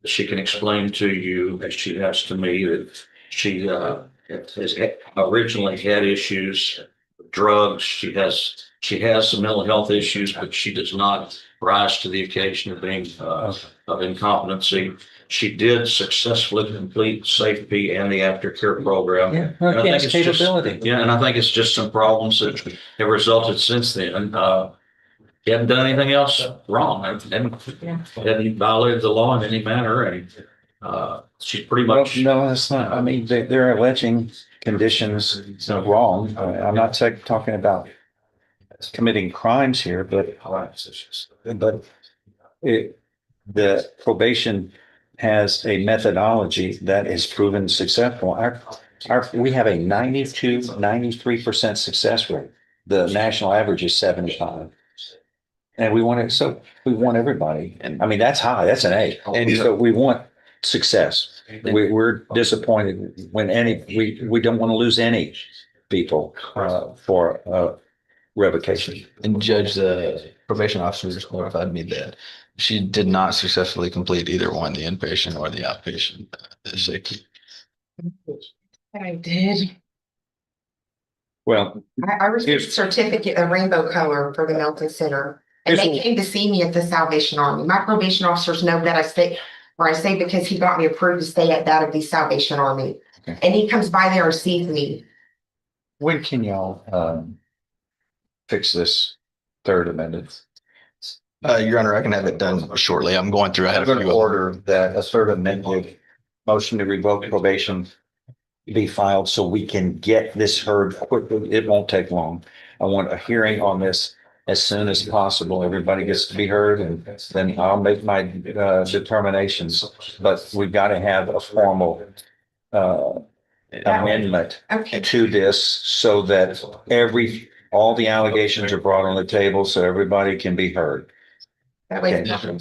she can explain to you, as she has to me, that she has originally had issues with drugs. She has some mental health issues, but she does not rise to the occasion of being of incompetency. She did successfully complete Safe P and the aftercare program. Yeah, and I think capability. And I think it's just some problems that have resulted since then. He hadn't done anything else wrong. Hadn't violated the law in any manner, and she's pretty much. No, that's not. I mean, they're alleging conditions wrong. I'm not talking about committing crimes here, but the probation has a methodology that is proven successful. We have a 93% success rate. The national average is 75. And we want everybody. And I mean, that's high, that's an A. And so we want success. We're disappointed when we don't want to lose any people for revocation. And Judge, the probation officer just notified me that she did not successfully complete either one, the inpatient or the outpatient. I did. Well, I received a certificate of rainbow color for the Middleton Center. And they came to see me at the Salvation Army. My probation officers know that I stay where I stay because he got me approved to stay at that of the Salvation Army. Okay. And he comes by there and sees me. When can y'all fix this third amendment? Your Honor, I can have it done shortly. I'm going through. I had I'm going to order that a third amendment motion to revoke probation be filed so we can get this heard quickly. It won't take long. I want a hearing on this as soon as possible. Everybody gets to be heard, and then I'll make my determinations. But we've got to have a formal amendment to this so that all the allegations are brought on the table so everybody can be heard. That way. Okay.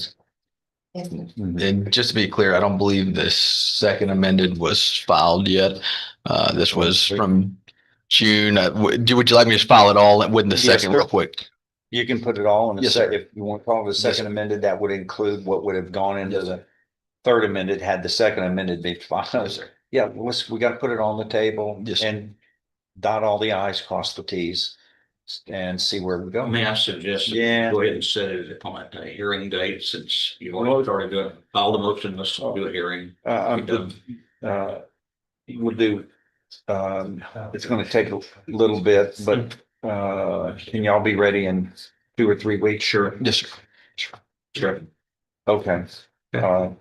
And just to be clear, I don't believe this second amended was filed yet. This was from June. Would you like me to file it all with the second real quick? You can put it all in the Yes, second. If you want to call it the second amended, that would include what would have gone into the third amended had the second amended been filed. Yeah, we got to put it on the table and dot all the i's, cross the t's, and see where we go. May I suggest go ahead and set it on a hearing date since you've already started to file the motion. Let's do a hearing. We'll do It's gonna take a little bit, but, can y'all be ready in 2 or 3 weeks? Sure. Yes, sir. Sure. Okay. Then,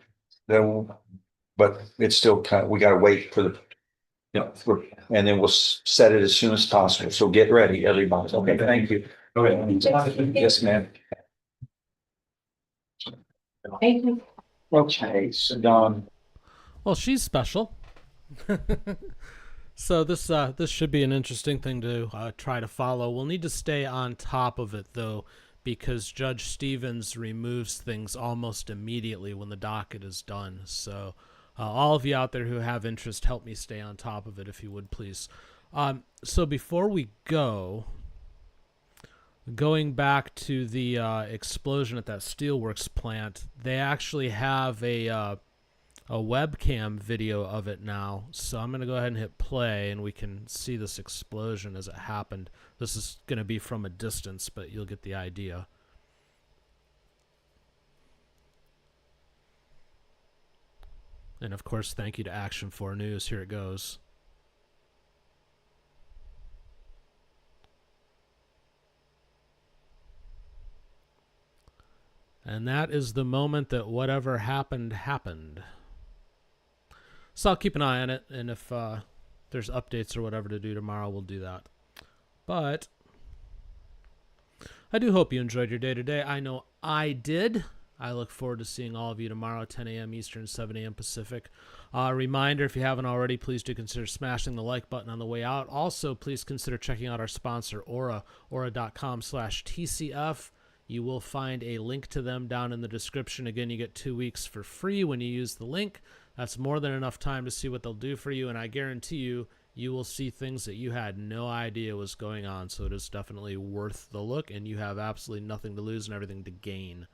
but it's still we gotta wait for the, and then we'll set it as soon as possible. So get ready, everybody. Okay, thank you. Okay. Yes, ma'am. Okay, so Don. Well, she's special. So this should be an interesting thing to try to follow. We'll need to stay on top of it, though, because Judge Stevens removes things almost immediately when the docket is done. So all of you out there who have interest, help me stay on top of it, if you would, please. So before we go, going back to the explosion at that steelworks plant, they actually have a webcam video of it now. So I'm going to go ahead and hit play, and we can see this explosion as it happened. This is going to be from a distance, but you'll get the idea. And of course, thank you to Action 4 News. Here it goes. And that is the moment that whatever happened, happened. So I'll keep an eye on it, and if there's updates or whatever to do tomorrow, we'll do that. But I do hope you enjoyed your day today. I know I did. I look forward to seeing all of you tomorrow at 10 a.m. Eastern, 7 a.m. Pacific. Reminder, if you haven't already, please do consider smashing the like button on the way out. Also, please consider checking out our sponsor, Aura, aura.com/TCF. You will find a link to them down in the description. Again, you get 2 weeks for free when you use the link. That's more than enough time to see what they'll do for you, and I guarantee you, you will see things that you had no idea was going on. So it is definitely worth the look, and you have absolutely nothing to lose and everything to gain.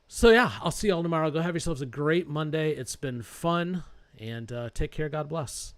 So yeah, I'll see you all tomorrow. Go have yourselves a great Monday. It's been fun, and take care. God bless.